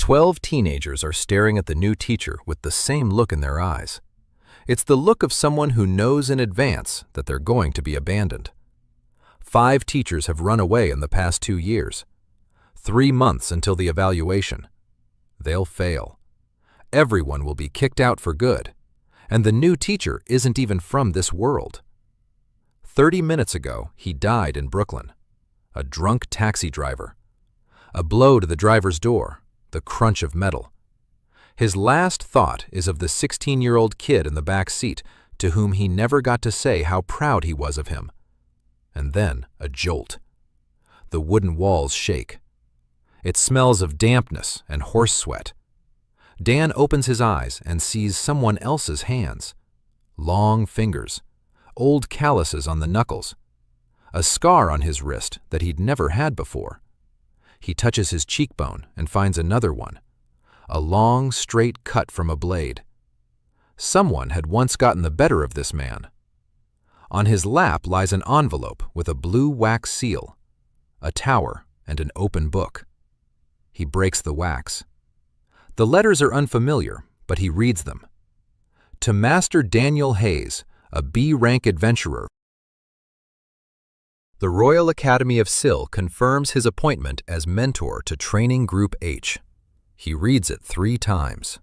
12 teenagers are staring at the new teacher with the same look in their eyes. It's the look of someone who knows in advance that they're going to be abandoned. 5 teachers have run away in the past 2 years. 3 months until the evaluation. They'll fail. Everyone will be kicked out for good, and the new teacher isn't even from this world. 30 minutes ago, he died in Brooklyn. A drunk taxi driver. A blow to the driver's door, the crunch of metal. His last thought is of the 16-year-old kid in the back seat to whom he never got to say how proud he was of him. And then a jolt. The wooden walls shake. It smells of dampness and horse sweat. Dan opens his eyes and sees someone else's hands. Long fingers, old calluses on the knuckles, a scar on his wrist that he'd never had before. He touches his cheekbone and finds another one, a long, straight cut from a blade. Someone had once gotten the better of this man. On his lap lies an envelope with a blue wax seal, a tower, and an open book. He breaks the wax. The letters are unfamiliar, but he reads them. To Master Daniel Hayes, a B-rank adventurer. The Royal Academy of Sill confirms his appointment as mentor to Training Group H. He reads it 3 times.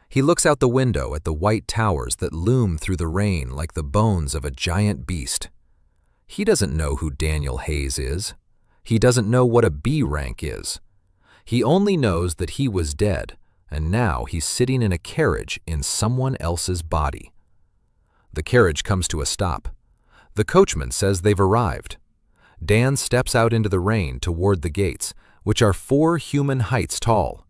He looks out the window at the white towers that loom through the rain like the bones of a giant beast. He doesn't know who Daniel Hayes is. He doesn't know what a B rank is. He only knows that he was dead, and now he's sitting in a carriage in someone else's body. The carriage comes to a stop. The coachman says they've arrived. Dan steps out into the rain toward the gates, which are 4 human heights tall.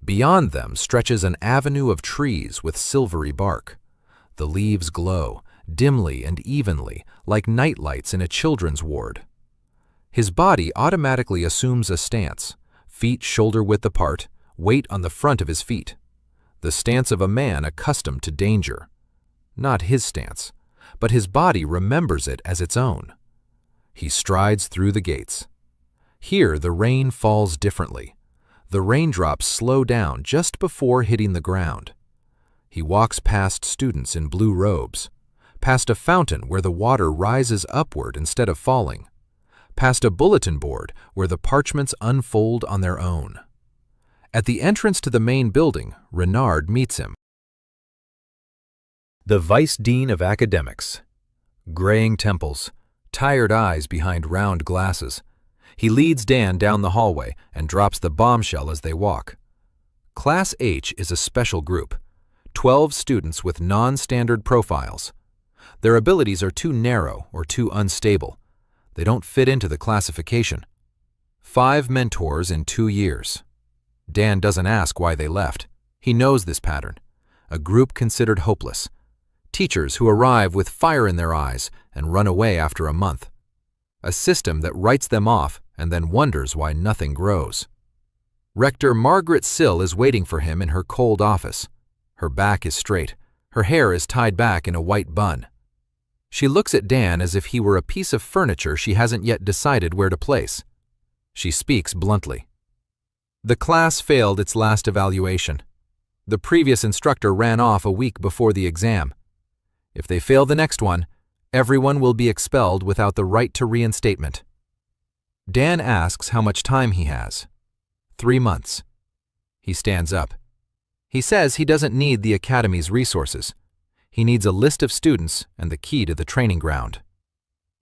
Beyond them stretches an avenue of trees with silvery bark. The leaves glow, dimly and evenly, like nightlights in a children's ward. His body automatically assumes a stance, feet shoulder-width apart, weight on the front of his feet. The stance of a man accustomed to danger. Not his stance, but his body remembers it as its own. He strides through the gates. Here the rain falls differently. The raindrops slow down just before hitting the ground. He walks past students in blue robes, past a fountain where the water rises upward instead of falling, past a bulletin board where the parchments unfold on their own. At the entrance to the main building, Renard meets him. The Vice Dean of Academics. Graying temples, tired eyes behind round glasses. He leads Dan down the hallway and drops the bombshell as they walk. Class H is a special group, 12 students with non-standard profiles. Their abilities are too narrow or too unstable. They don't fit into the classification. 5 mentors in 2 years. Dan doesn't ask why they left. He knows this pattern. A group considered hopeless. Teachers who arrive with fire in their eyes and run away after a month. A system that writes them off and then wonders why nothing grows. Rector Margaret Sill is waiting for him in her cold office. Her back is straight. Her hair is tied back in a white bun. She looks at Dan as if he were a piece of furniture she hasn't yet decided where to place. She speaks bluntly. The class failed its last evaluation. The previous instructor ran off a week before the exam. If they fail the next one, everyone will be expelled without the right to reinstatement. Dan asks how much time he has. 3 months. He stands up. He says he doesn't need the academy's resources. He needs a list of students and the key to the training ground.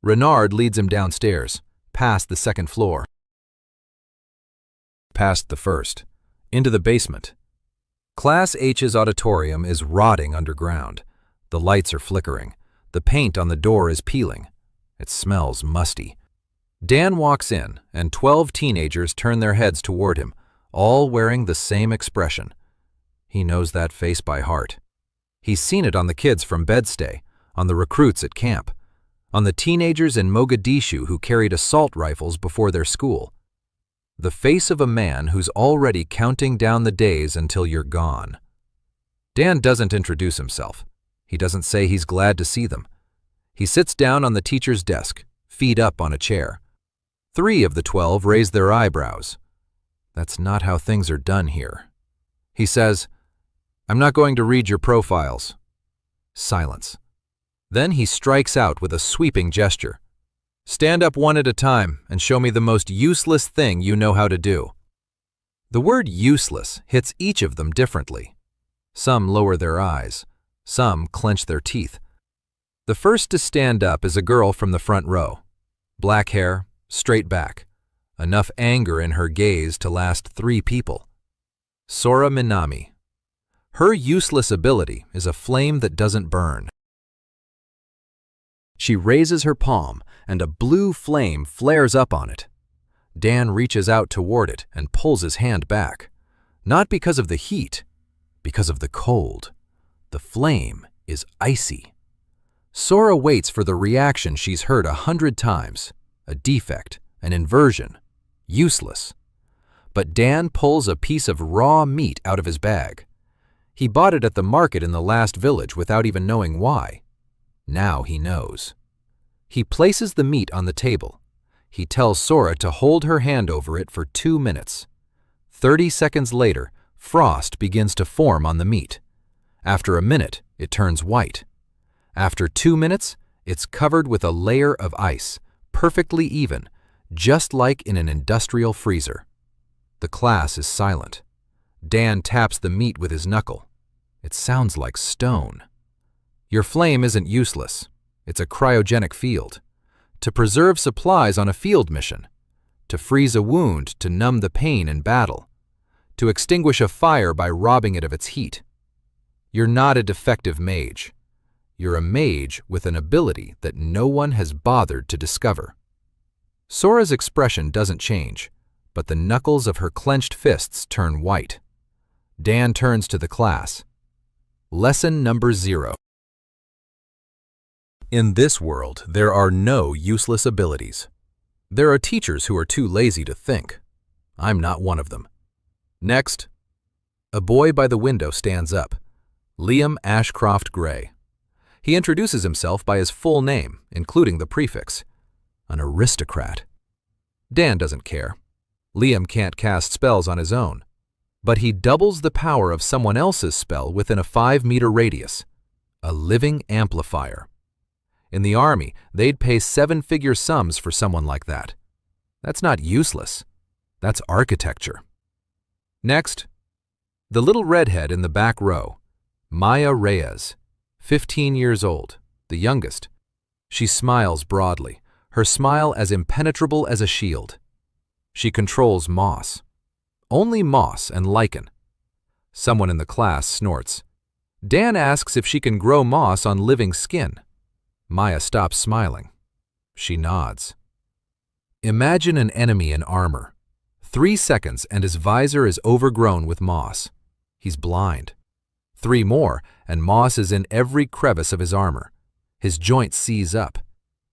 Renard leads him downstairs, past the 2nd floor. Past the 1st, into the basement. Class H's auditorium is rotting underground. The lights are flickering. The paint on the door is peeling. It smells musty. Dan walks in, and 12 teenagers turn their heads toward him, all wearing the same expression. He knows that face by heart. He's seen it on the kids from bedstay, on the recruits at camp, on the teenagers in Mogadishu who carried assault rifles before their school. The face of a man who's already counting down the days until you're gone. Dan doesn't introduce himself. He doesn't say he's glad to see them. He sits down on the teacher's desk, feet up on a chair. 3 of the 12 raise their eyebrows. That's not how things are done here. He says, I'm not going to read your profiles. Silence. Then he strikes out with a sweeping gesture. Stand up one at a time and show me the most useless thing you know how to do. The word useless hits each of them differently. Some lower their eyes. Some clench their teeth. The first to stand up is a girl from the front row. Black hair, straight back. Enough anger in her gaze to last 3 people. Sora Minami. Her useless ability is a flame that doesn't burn. She raises her palm, and a blue flame flares up on it. Dan reaches out toward it and pulls his hand back. Not because of the heat, because of the cold. The flame is icy. Sora waits for the reaction she's heard 100 times. A defect, an inversion, useless. But Dan pulls a piece of raw meat out of his bag. He bought it at the market in the last village without even knowing why. Now he knows. He places the meat on the table. He tells Sora to hold her hand over it for 2 minutes. 30 seconds later, frost begins to form on the meat. After a minute, it turns white. After 2 minutes, it's covered with a layer of ice, perfectly even, just like in an industrial freezer. The class is silent. Dan taps the meat with his knuckle. It sounds like stone. Your flame isn't useless. It's a cryogenic field. To preserve supplies on a field mission. To freeze a wound to numb the pain in battle. To extinguish a fire by robbing it of its heat. You're not a defective mage. You're a mage with an ability that no one has bothered to discover. Sora's expression doesn't change, but the knuckles of her clenched fists turn white. Dan turns to the class. Lesson number 0. In this world, there are no useless abilities. There are teachers who are too lazy to think. I'm not one of them. Next, a boy by the window stands up. Liam Ashcroft Gray. He introduces himself by his full name, including the prefix. An aristocrat. Dan doesn't care. Liam can't cast spells on his own. But he doubles the power of someone else's spell within a 5-meter radius. A living amplifier. In the army, they'd pay 7-figure sums for someone like that. That's not useless. That's architecture. Next, the little redhead in the back row. Maya Reyes. 15 years old, the youngest. She smiles broadly, her smile as impenetrable as a shield. She controls moss. Only moss and lichen. Someone in the class snorts. Dan asks if she can grow moss on living skin. Maya stops smiling. She nods. Imagine an enemy in armor. 3 seconds and his visor is overgrown with moss. He's blind. 3 more, and moss is in every crevice of his armor. His joints seize up.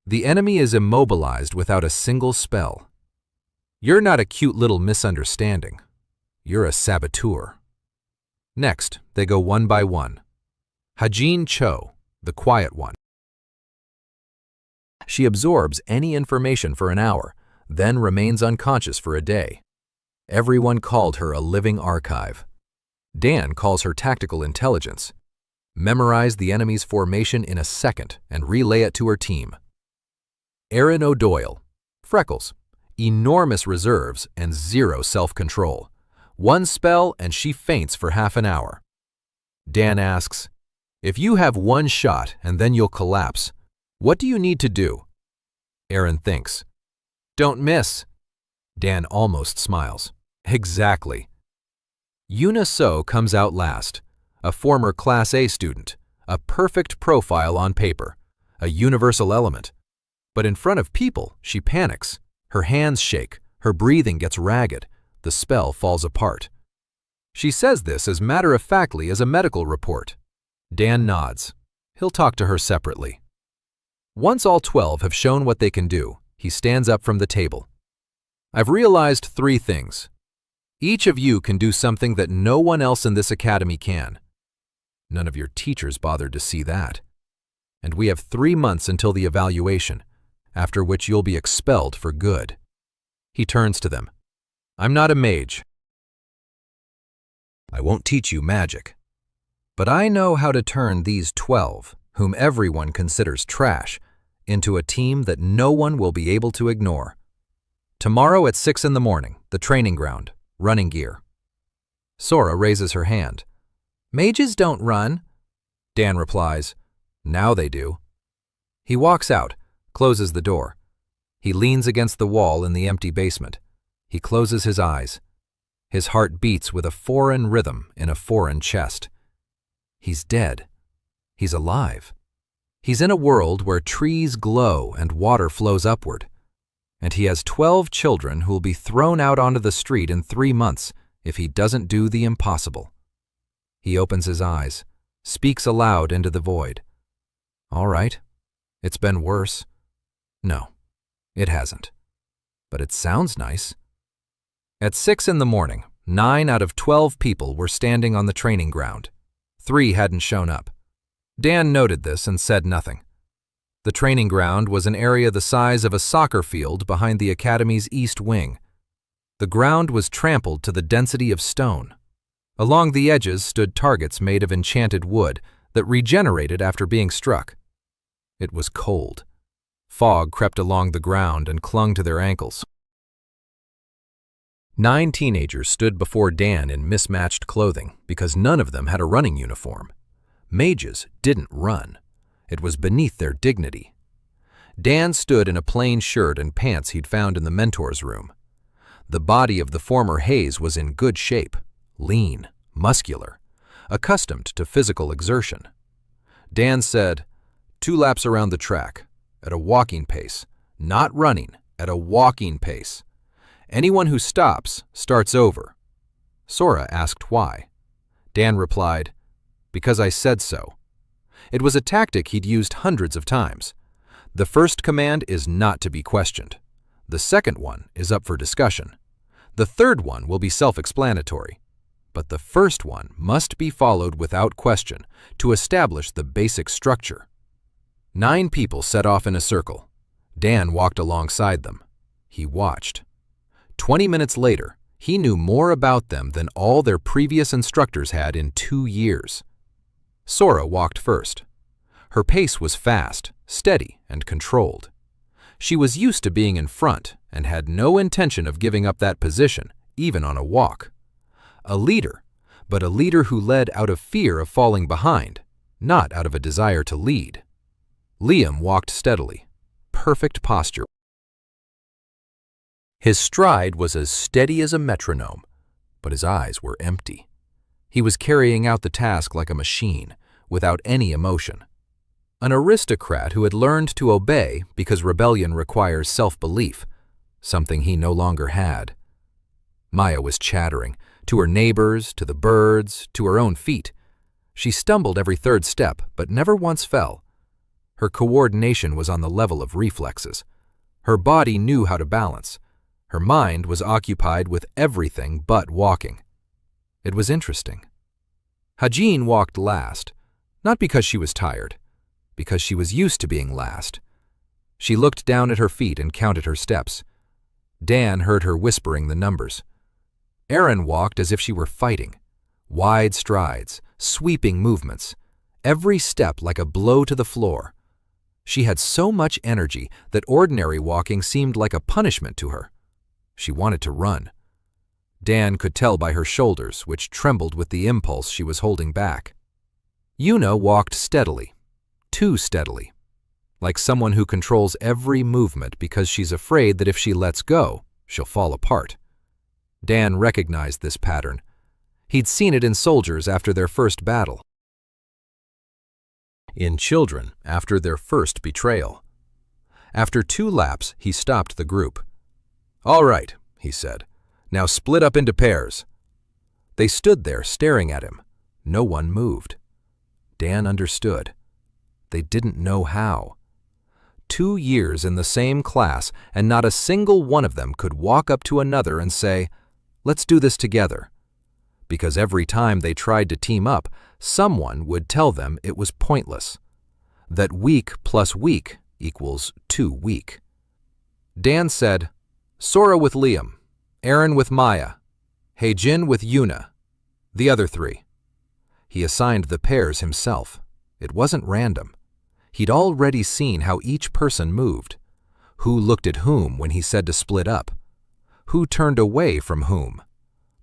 The enemy is immobilized without a single spell. You're not a cute little misunderstanding. You're a saboteur. Next, they go one by one. Hajin Cho, the quiet one. She absorbs any information for an hour, then remains unconscious for a day. Everyone called her a living archive. Dan calls her tactical intelligence. Memorize the enemy's formation in a second and relay it to her team. Erin O'Doyle. Freckles. Enormous reserves and 0 self-control. 1 spell and she faints for half an hour. Dan asks, if you have 1 shot and then you'll collapse, what do you need to do? Erin thinks. Don't miss. Dan almost smiles. Exactly. Yuna So comes out last, a former Class A student, a perfect profile on paper, a universal element. But in front of people, she panics. Her hands shake, her breathing gets ragged, the spell falls apart. She says this as matter-of-factly as a medical report. Dan nods. He'll talk to her separately. Once all 12 have shown what they can do, he stands up from the table. I've realized 3 things. Each of you can do something that no one else in this academy can. None of your teachers bothered to see that. And we have 3 months until the evaluation, after which you'll be expelled for good. He turns to them. I'm not a mage. I won't teach you magic. But I know how to turn these 12, whom everyone considers trash, into a team that no one will be able to ignore. Tomorrow at 6 in the morning, the training ground, running gear. Sora raises her hand. Mages don't run. Dan replies, now they do. He walks out, closes the door. He leans against the wall in the empty basement. He closes his eyes. His heart beats with a foreign rhythm in a foreign chest. He's dead. He's alive. He's in a world where trees glow and water flows upward. And he has 12 children who will be thrown out onto the street in 3 months if he doesn't do the impossible. He opens his eyes, speaks aloud into the void. All right, it's been worse. No, it hasn't. But it sounds nice. At 6 in the morning, 9 out of 12 people were standing on the training ground. 3 hadn't shown up. Dan noted this and said nothing. The training ground was an area the size of a soccer field behind the academy's east wing. The ground was trampled to the density of stone. Along the edges stood targets made of enchanted wood that regenerated after being struck. It was cold. Fog crept along the ground and clung to their ankles. 9 teenagers stood before Dan in mismatched clothing because none of them had a running uniform. Mages didn't run. It was beneath their dignity. Dan stood in a plain shirt and pants he'd found in the mentor's room. The body of the former Hayes was in good shape, lean, muscular, accustomed to physical exertion. Dan said, 2 laps around the track, at a walking pace, not running, at a walking pace. Anyone who stops starts over. Sora asked why. Dan replied, because I said so. It was a tactic he'd used hundreds of times. The first command is not to be questioned. The second one is up for discussion. The third one will be self-explanatory. But the first one must be followed without question to establish the basic structure. 9 people set off in a circle. Dan walked alongside them. He watched. 20 minutes later, he knew more about them than all their previous instructors had in 2 years. Sora walked first. Her pace was fast, steady, and controlled. She was used to being in front and had no intention of giving up that position, even on a walk. A leader, but a leader who led out of fear of falling behind, not out of a desire to lead. Liam walked steadily. Perfect posture. His stride was as steady as a metronome, but his eyes were empty. He was carrying out the task like a machine, without any emotion. An aristocrat who had learned to obey because rebellion requires self-belief, something he no longer had. Maya was chattering, to her neighbors, to the birds, to her own feet. She stumbled every 3rd step, but never once fell. Her coordination was on the level of reflexes. Her body knew how to balance. Her mind was occupied with everything but walking. It was interesting. Hajin walked last, not because she was tired, because she was used to being last. She looked down at her feet and counted her steps. Dan heard her whispering the numbers. Erin walked as if she were fighting. Wide strides, sweeping movements, every step like a blow to the floor. She had so much energy that ordinary walking seemed like a punishment to her. She wanted to run. Dan could tell by her shoulders, which trembled with the impulse she was holding back. Yuna walked steadily, too steadily, like someone who controls every movement because she's afraid that if she lets go, she'll fall apart. Dan recognized this pattern. He'd seen it in soldiers after their first battle, in children after their first betrayal. After 2 laps, he stopped the group. "All right," he said. "Now split up into pairs." They stood there staring at him. No one moved. Dan understood. They didn't know how. 2 years in the same class, and not a single one of them could walk up to another and say, "Let's do this together." Because every time they tried to team up, someone would tell them it was pointless. That weak plus weak equals too weak. Dan said, "Sora with Liam, Erin with Maya, Heijin with Yuna." The other 3. He assigned the pairs himself. It wasn't random. He'd already seen how each person moved. Who looked at whom when he said to split up? Who turned away from whom?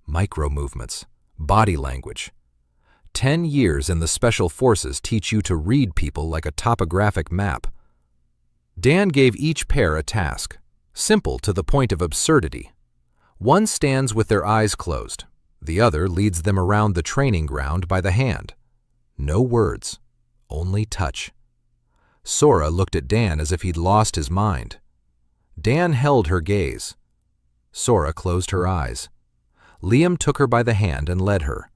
Micro-movements, body language. 10 years in the Special Forces teach you to read people like a topographic map. Dan gave each pair a task, simple to the point of absurdity. One stands with their eyes closed. The other leads them around the training ground by the hand. No words, only touch. Sora looked at Dan as if he'd lost his mind. Dan held her gaze. Sora closed her eyes. Liam took her by the hand and led her.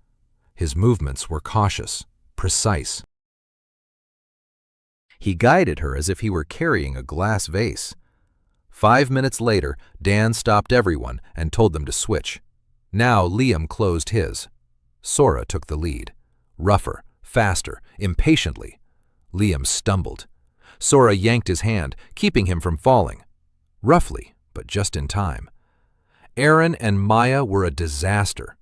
His movements were cautious, precise. He guided her as if he were carrying a glass vase. 5 minutes later, Dan stopped everyone and told them to switch. Now Liam closed his. Sora took the lead. Rougher, faster, impatiently. Liam stumbled. Sora yanked his hand, keeping him from falling. Roughly, but just in time. Aaron and Maya were a disaster.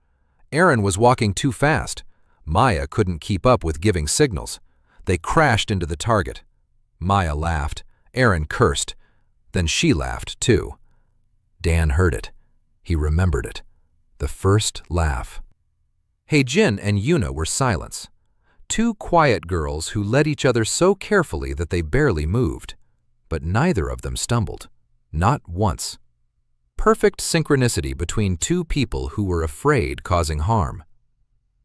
Aaron was walking too fast. Maya couldn't keep up with giving signals. They crashed into the target. Maya laughed. Aaron cursed. Then she laughed, too. Dan heard it. He remembered it. The first laugh. Heijin and Yuna were silence. 2 quiet girls who led each other so carefully that they barely moved. But neither of them stumbled. Not once. Perfect synchronicity between 2 people who were afraid causing harm.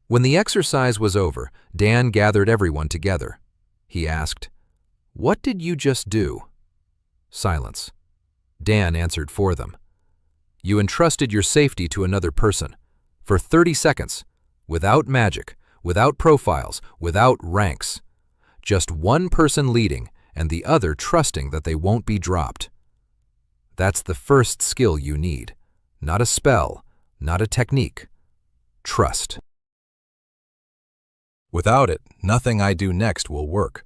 When the exercise was over, Dan gathered everyone together. He asked, "What did you just do?" Silence. Dan answered for them. "You entrusted your safety to another person. For 30 seconds. Without magic, without profiles, without ranks. Just one person leading and the other trusting that they won't be dropped. That's the first skill you need. Not a spell, not a technique. Trust. Without it, nothing I do next will work."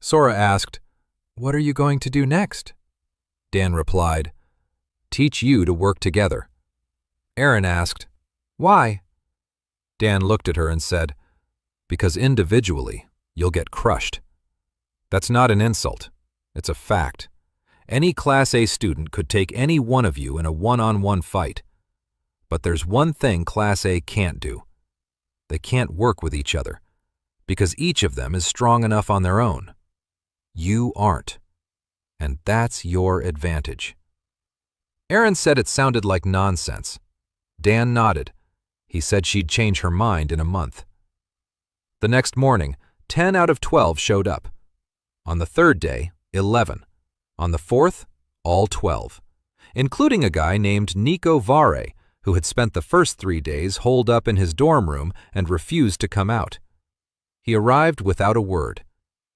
Sora asked, "What are you going to do next?" Dan replied, "Teach you to work together." Aaron asked, "Why?" Dan looked at her and said, "Because individually, you'll get crushed." That's not an insult. It's a fact. Any Class A student could take any one of you in a one-on-one fight. But there's one thing Class A can't do. They can't work with each other, because each of them is strong enough on their own. You aren't. And that's your advantage. Aaron said it sounded like nonsense. Dan nodded. He said she'd change her mind in a month. The next morning, 10 out of 12 showed up. On the 3rd day, 11. On the 4th, all 12, including a guy named Nico Vare, who had spent the first 3 days holed up in his dorm room and refused to come out. He arrived without a word.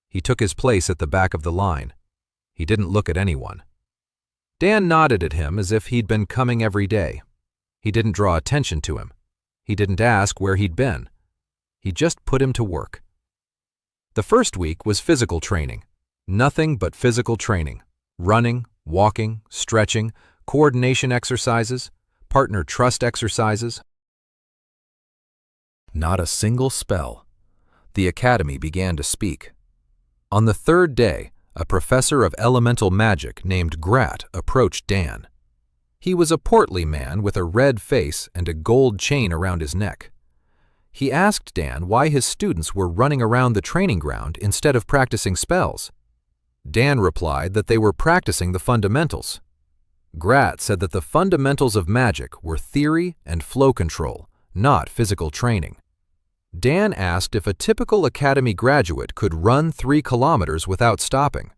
He took his place at the back of the line. He didn't look at anyone. Dan nodded at him as if he'd been coming every day. He didn't draw attention to him. He didn't ask where he'd been. He just put him to work. The first week was physical training. Nothing but physical training. Running, walking, stretching, coordination exercises, partner trust exercises. Not a single spell. The academy began to speak. On the 3rd day, a professor of elemental magic named Grat approached Dan. He was a portly man with a red face and a gold chain around his neck. He asked Dan why his students were running around the training ground instead of practicing spells. Dan replied that they were practicing the fundamentals. Grat said that the fundamentals of magic were theory and flow control, not physical training. Dan asked if a typical academy graduate could run 3 kilometers without stopping.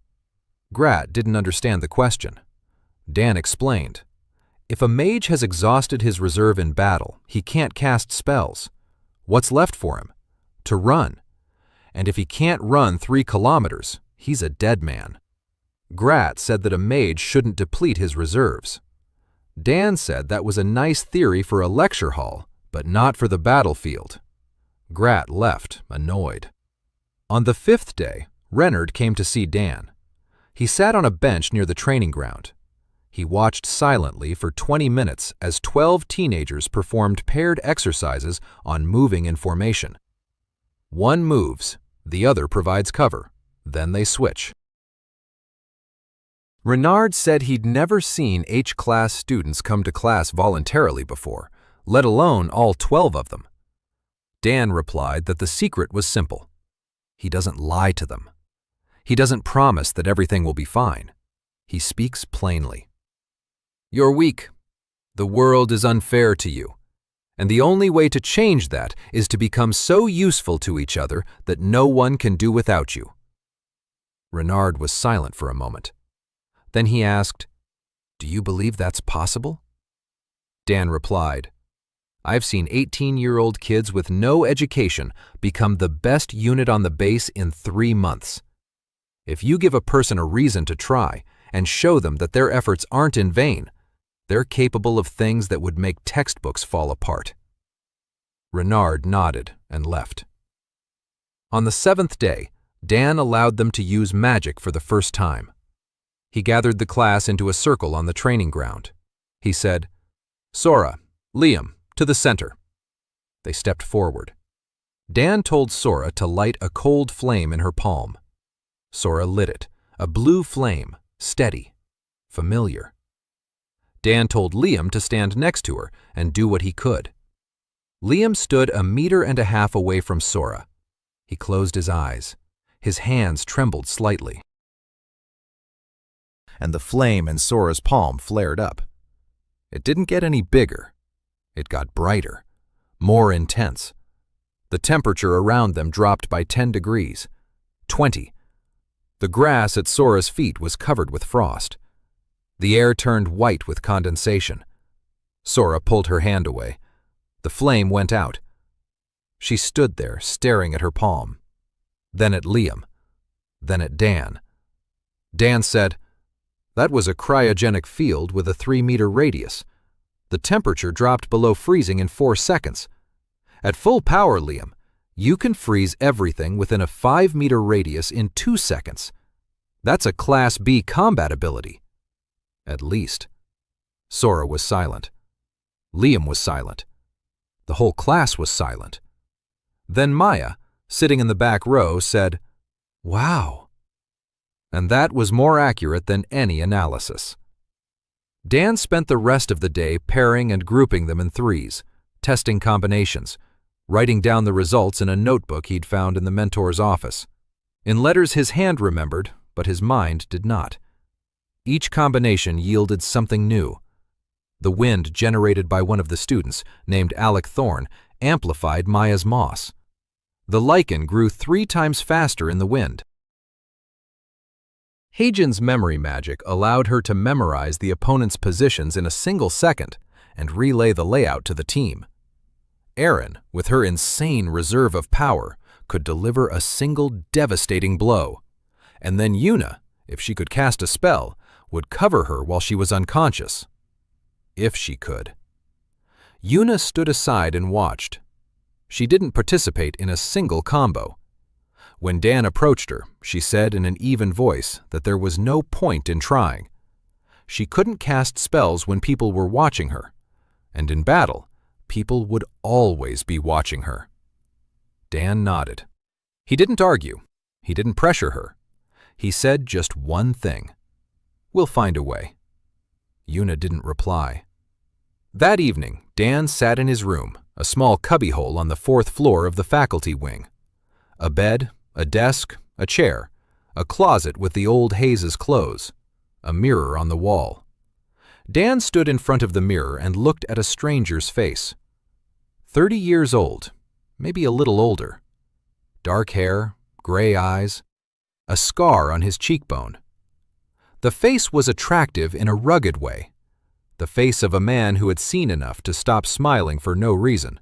Grat didn't understand the question. Dan explained, "If a mage has exhausted his reserve in battle, he can't cast spells. What's left for him? To run. And if he can't run 3 kilometers, he's a dead man." Grat said that a mage shouldn't deplete his reserves. Dan said that was a nice theory for a lecture hall, but not for the battlefield. Grat left, annoyed. On the 5th day, Renard came to see Dan. He sat on a bench near the training ground. He watched silently for 20 minutes as 12 teenagers performed paired exercises on moving in formation. One moves, the other provides cover, then they switch. Renard said he'd never seen H-class students come to class voluntarily before, let alone all 12 of them. Dan replied that the secret was simple. He doesn't lie to them. He doesn't promise that everything will be fine. He speaks plainly. You're weak. The world is unfair to you. And the only way to change that is to become so useful to each other that no one can do without you. Renard was silent for a moment. Then he asked, "Do you believe that's possible?" Dan replied, "I've seen 18-year-old kids with no education become the best unit on the base in 3 months. If you give a person a reason to try and show them that their efforts aren't in vain, they're capable of things that would make textbooks fall apart." Renard nodded and left. On the 7th day, Dan allowed them to use magic for the first time. He gathered the class into a circle on the training ground. He said, "Sora, Liam, to the center." They stepped forward. Dan told Sora to light a cold flame in her palm. Sora lit it, a blue flame, steady, familiar. Dan told Liam to stand next to her and do what he could. Liam stood 1.5 meters away from Sora. He closed his eyes. His hands trembled slightly. And the flame in Sora's palm flared up. It didn't get any bigger. It got brighter, more intense. The temperature around them dropped by 10 degrees, 20. The grass at Sora's feet was covered with frost. The air turned white with condensation. Sora pulled her hand away. The flame went out. She stood there, staring at her palm. Then at Liam. Then at Dan. Dan said, "That was a cryogenic field with a 3-meter radius. The temperature dropped below freezing in 4 seconds. At full power, Liam, you can freeze everything within a 5-meter radius in 2 seconds. That's a Class B combat ability." At least. Sora was silent. Liam was silent. The whole class was silent. Then Maya, sitting in the back row, said, "Wow." And that was more accurate than any analysis. Dan spent the rest of the day pairing and grouping them in threes, testing combinations, writing down the results in a notebook he'd found in the mentor's office. In letters his hand remembered, but his mind did not. Each combination yielded something new. The wind generated by one of the students, named Alec Thorne, amplified Maya's moss. The lichen grew 3 times faster in the wind. Heijan's memory magic allowed her to memorize the opponent's positions in a single second and relay the layout to the team. Erin, with her insane reserve of power, could deliver a single devastating blow. And then Yuna, if she could cast a spell, would cover her while she was unconscious. If she could. Yuna stood aside and watched. She didn't participate in a single combo. When Dan approached her, she said in an even voice that there was no point in trying. She couldn't cast spells when people were watching her, and in battle, people would always be watching her. Dan nodded. He didn't argue. He didn't pressure her. He said just one thing. "We'll find a way." Yuna didn't reply. That evening, Dan sat in his room, a small cubbyhole on the 4th floor of the faculty wing. A bed, a desk, a chair, a closet with the old Hayes' clothes, a mirror on the wall. Dan stood in front of the mirror and looked at a stranger's face. 30 years old, maybe a little older. Dark hair, gray eyes, a scar on his cheekbone. The face was attractive in a rugged way, the face of a man who had seen enough to stop smiling for no reason.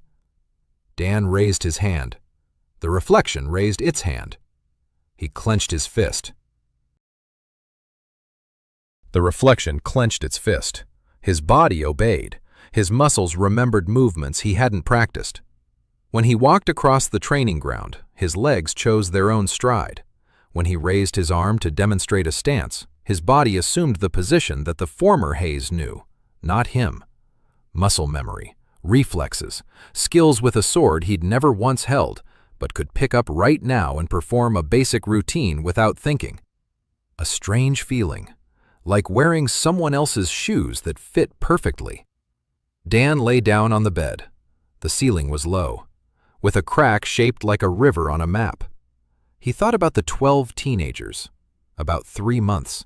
Dan raised his hand. The reflection raised its hand. He clenched his fist. The reflection clenched its fist. His body obeyed. His muscles remembered movements he hadn't practiced. When he walked across the training ground, his legs chose their own stride. When he raised his arm to demonstrate a stance, His body assumed the position that the former Hayes knew, not him. Muscle memory, reflexes, skills with a sword he'd never once held, but could pick up right now and perform a basic routine without thinking. A strange feeling, like wearing someone else's shoes that fit perfectly. Dan lay down on the bed. The ceiling was low, with a crack shaped like a river on a map. He thought about the 12 teenagers, about 3 months,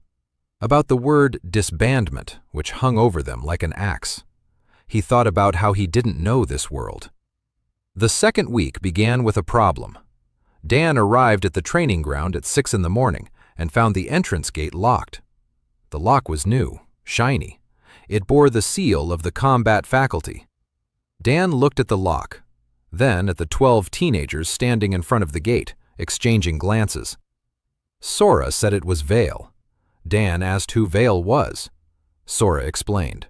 about the word disbandment, which hung over them like an axe. He thought about how he didn't know this world. The second week began with a problem. Dan arrived at the training ground at 6 in the morning and found the entrance gate locked. The lock was new, shiny. It bore the seal of the combat faculty. Dan looked at the lock, then at the 12 teenagers standing in front of the gate, exchanging glances. Sora said it was Vale. Dan asked who Vale was. Sora explained.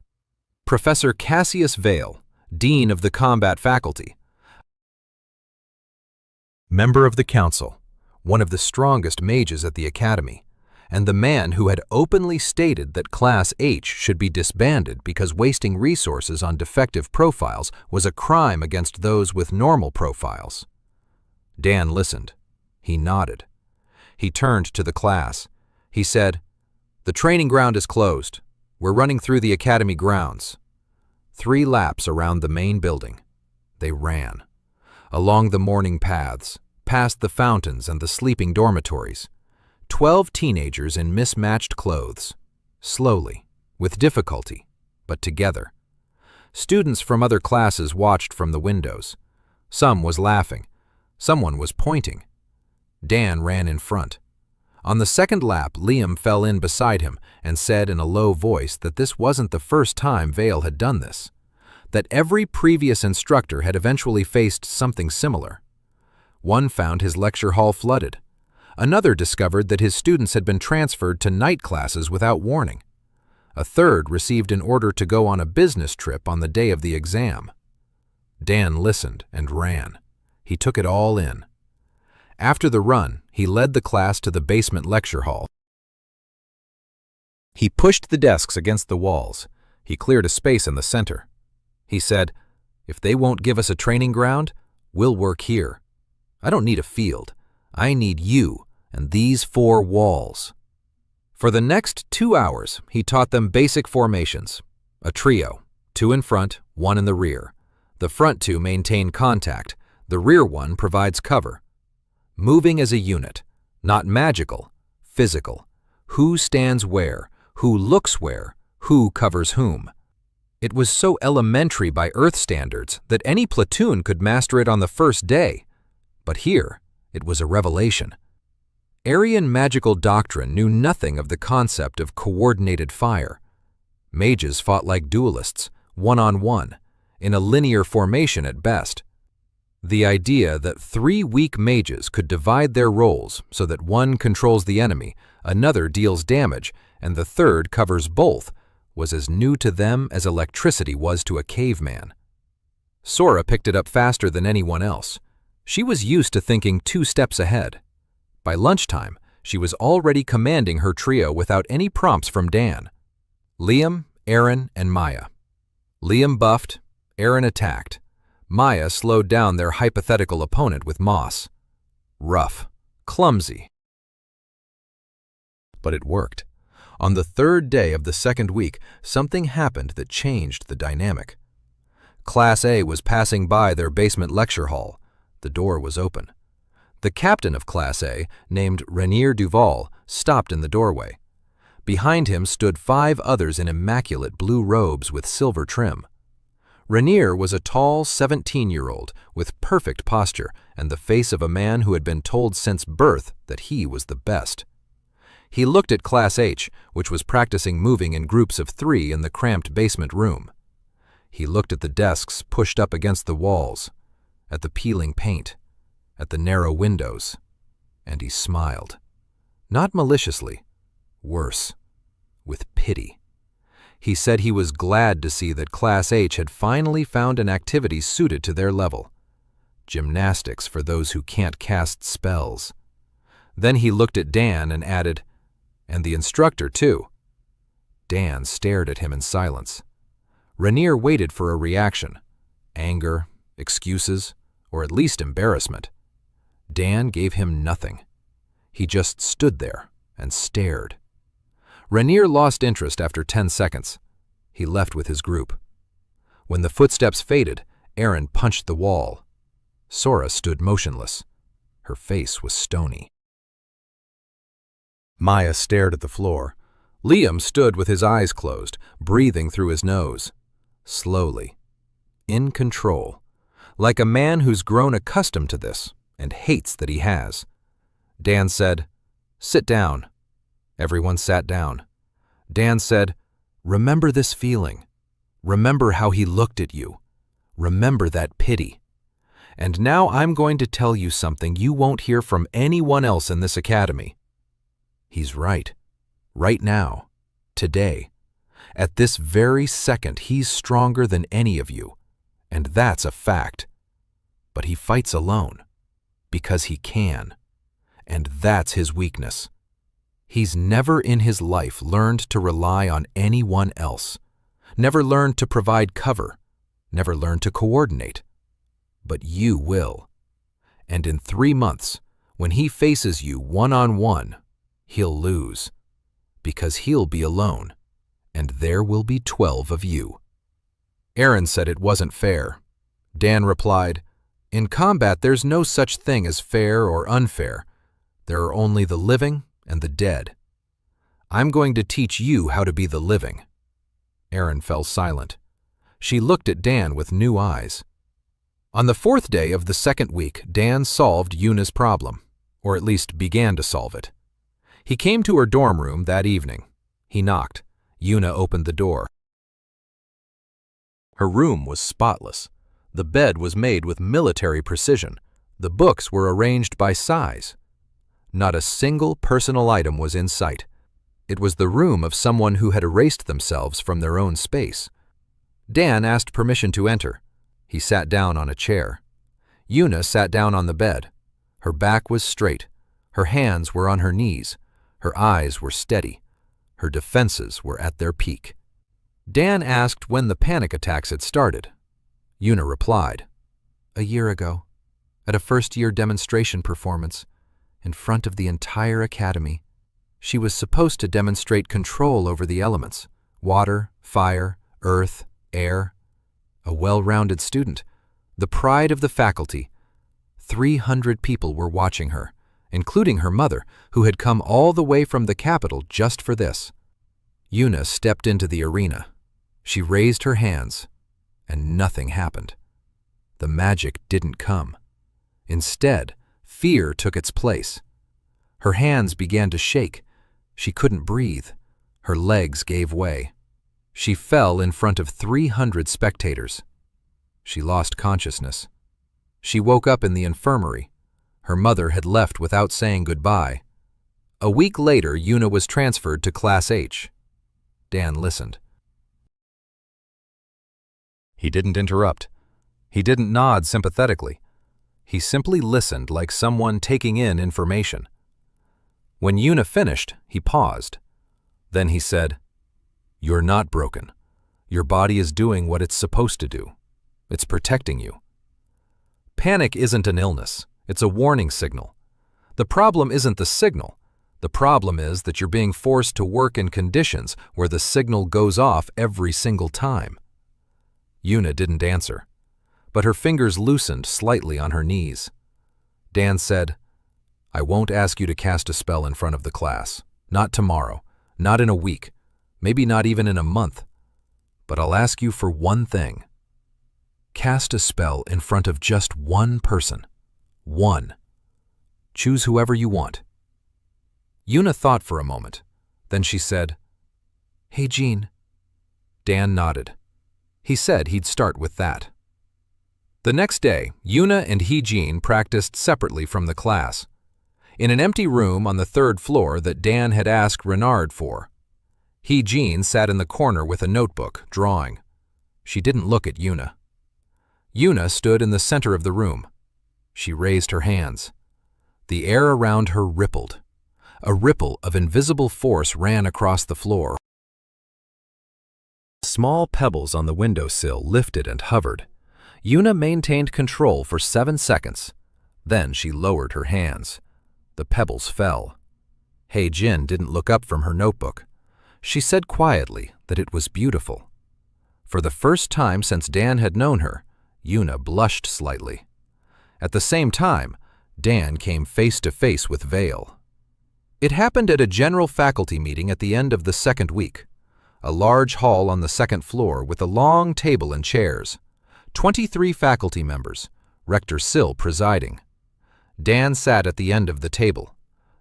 Professor Cassius Vale, Dean of the Combat Faculty. Member of the Council, one of the strongest mages at the Academy, and the man who had openly stated that Class H should be disbanded because wasting resources on defective profiles was a crime against those with normal profiles. Dan listened. He nodded. He turned to the class. He said, "The training ground is closed. We're running through the Academy grounds." 3 laps around the main building. They ran. Along the morning paths, past the fountains and the sleeping dormitories. 12 teenagers in mismatched clothes. Slowly, with difficulty, but together. Students from other classes watched from the windows. Some was laughing. Someone was pointing. Dan ran in front. On the second lap, Liam fell in beside him and said in a low voice that this wasn't the first time Vale had done this, that every previous instructor had eventually faced something similar. One found his lecture hall flooded. Another discovered that his students had been transferred to night classes without warning. A third received an order to go on a business trip on the day of the exam. Dan listened and ran. He took it all in. After the run, he led the class to the basement lecture hall. He pushed the desks against the walls. He cleared a space in the center. He said, "If they won't give us a training ground, we'll work here. I don't need a field. I need you and these 4 walls." For the next 2 hours, he taught them basic formations. A trio, 2 in front, 1 in the rear. The front 2 maintain contact. The rear one provides cover. Moving as a unit, not magical, physical. Who stands where, who looks where, who covers whom. It was so elementary by Earth standards that any platoon could master it on the first day. But here, it was a revelation. Aryan magical doctrine knew nothing of the concept of coordinated fire. Mages fought like duelists, one-on-one, in a linear formation at best. The idea that 3 weak mages could divide their roles so that one controls the enemy, another deals damage, and the third covers both was as new to them as electricity was to a caveman. Sora picked it up faster than anyone else. She was used to thinking 2 steps ahead. By lunchtime, she was already commanding her trio without any prompts from Dan. Liam, Aaron, and Maya. Liam buffed, Aaron attacked. Maya slowed down their hypothetical opponent with moss. Rough, clumsy. But it worked. On the 3rd day of the 2nd week, something happened that changed the dynamic. Class A was passing by their basement lecture hall. The door was open. The captain of Class A, named Rainier Duval, stopped in the doorway. Behind him stood 5 others in immaculate blue robes with silver trim. Rainier was a tall 17-year-old with perfect posture and the face of a man who had been told since birth that he was the best. He looked at Class H, which was practicing moving in groups of 3 in the cramped basement room. He looked at the desks pushed up against the walls, at the peeling paint, at the narrow windows, and he smiled. Not maliciously, worse, with pity. He said he was glad to see that Class H had finally found an activity suited to their level. Gymnastics for those who can't cast spells. Then he looked at Dan and added, And the instructor, too. Dan stared at him in silence. Rainier waited for a reaction. Anger, excuses, or at least embarrassment. Dan gave him nothing. He just stood there and stared. Rainier lost interest after 10 seconds. He left with his group. When the footsteps faded, Aaron punched the wall. Sora stood motionless. Her face was stony. Maya stared at the floor. Liam stood with his eyes closed, breathing through his nose. Slowly. In control. Like a man who's grown accustomed to this and hates that he has. Dan said, "Sit down." Everyone sat down. Dan said, "Remember this feeling. Remember how he looked at you. Remember that pity. And now I'm going to tell you something you won't hear from anyone else in this academy." He's right. Right now. Today. At this very second, he's stronger than any of you. And that's a fact. But he fights alone. Because he can. And that's his weakness. He's never in his life learned to rely on anyone else. Never learned to provide cover. Never learned to coordinate. But you will. And in 3 months, when he faces you one-on-one, he'll lose. Because he'll be alone. And there will be 12 of you. Aaron said it wasn't fair. Dan replied, "In combat, there's no such thing as fair or unfair. There are only the living and the dead. I'm going to teach you how to be the living." Aaron fell silent. She looked at Dan with new eyes. On the 4th day of the 2nd week, Dan solved Yuna's problem, or at least began to solve it. He came to her dorm room that evening. He knocked. Yuna opened the door. Her room was spotless. The bed was made with military precision. The books were arranged by size. Not a single personal item was in sight. It was the room of someone who had erased themselves from their own space. Dan asked permission to enter. He sat down on a chair. Yuna sat down on the bed. Her back was straight. Her hands were on her knees. Her eyes were steady. Her defenses were at their peak. Dan asked when the panic attacks had started. Yuna replied, "A year ago, at a first-year demonstration performance, in front of the entire academy. She was supposed to demonstrate control over the elements, water, fire, earth, air. A well-rounded student, the pride of the faculty. 300 people were watching her, including her mother, who had come all the way from the capital just for this." Yuna stepped into the arena. She raised her hands, and nothing happened. The magic didn't come. Instead, fear took its place. Her hands began to shake. She couldn't breathe. Her legs gave way. She fell in front of 300 spectators. She lost consciousness. She woke up in the infirmary. Her mother had left without saying goodbye. A week later, Yuna was transferred to Class H. Dan listened. He didn't interrupt. He didn't nod sympathetically. He simply listened like someone taking in information. When Yuna finished, he paused. Then he said, "You're not broken. Your body is doing what it's supposed to do. It's protecting you. Panic isn't an illness. It's a warning signal. The problem isn't the signal. The problem is that you're being forced to work in conditions where the signal goes off every single time." Yuna didn't answer, but her fingers loosened slightly on her knees. Dan said, "I won't ask you to cast a spell in front of the class. Not tomorrow. Not in a week. Maybe not even in a month. But I'll ask you for one thing. Cast a spell in front of just one person. One. Choose whoever you want." Yuna thought for a moment. Then she said, "Hey, Jean." Dan nodded. He said he'd start with that. The next day, Yuna and Jean practiced separately from the class, in an empty room on the 3rd floor that Dan had asked Renard for. Jean sat in the corner with a notebook, drawing. She didn't look at Yuna. Yuna stood in the center of the room. She raised her hands. The air around her rippled. A ripple of invisible force ran across the floor. Small pebbles on the windowsill lifted and hovered. Yuna maintained control for 7 seconds. Then she lowered her hands. The pebbles fell. Jin didn't look up from her notebook. She said quietly that it was beautiful. For the first time since Dan had known her, Yuna blushed slightly. At the same time, Dan came face to face with Vale. It happened at a general faculty meeting at the end of the second week. A large hall on the second floor with a long table and chairs. 23 faculty members, Rector Sill presiding. Dan sat at the end of the table.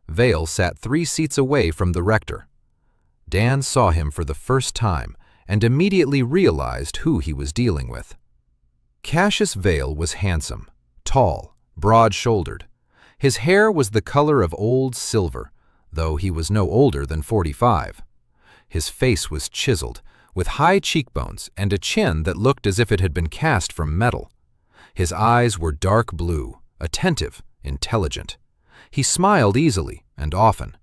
Vale sat 3 seats away from the rector. Dan saw him for the first time and immediately realized who he was dealing with. Cassius Vale was handsome, tall, broad-shouldered. His hair was the color of old silver, though he was no older than 45. His face was chiseled, with high cheekbones and a chin that looked as if it had been cast from metal. His eyes were dark blue, attentive, intelligent. He smiled easily and often.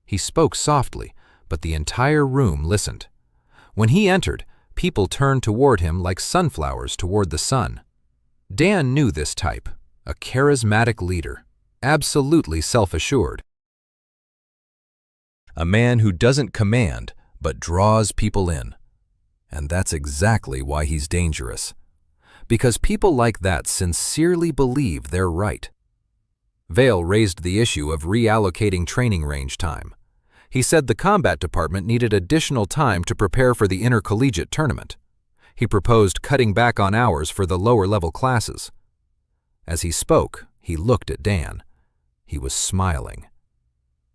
He spoke softly, but the entire room listened. When he entered, people turned toward him like sunflowers toward the sun. Dan knew this type, a charismatic leader, absolutely self-assured. A man who doesn't command, but draws people in. And that's exactly why he's dangerous. Because people like that sincerely believe they're right. Vale raised the issue of reallocating training range time. He said the combat department needed additional time to prepare for the intercollegiate tournament. He proposed cutting back on hours for the lower-level classes. As he spoke, he looked at Dan. He was smiling.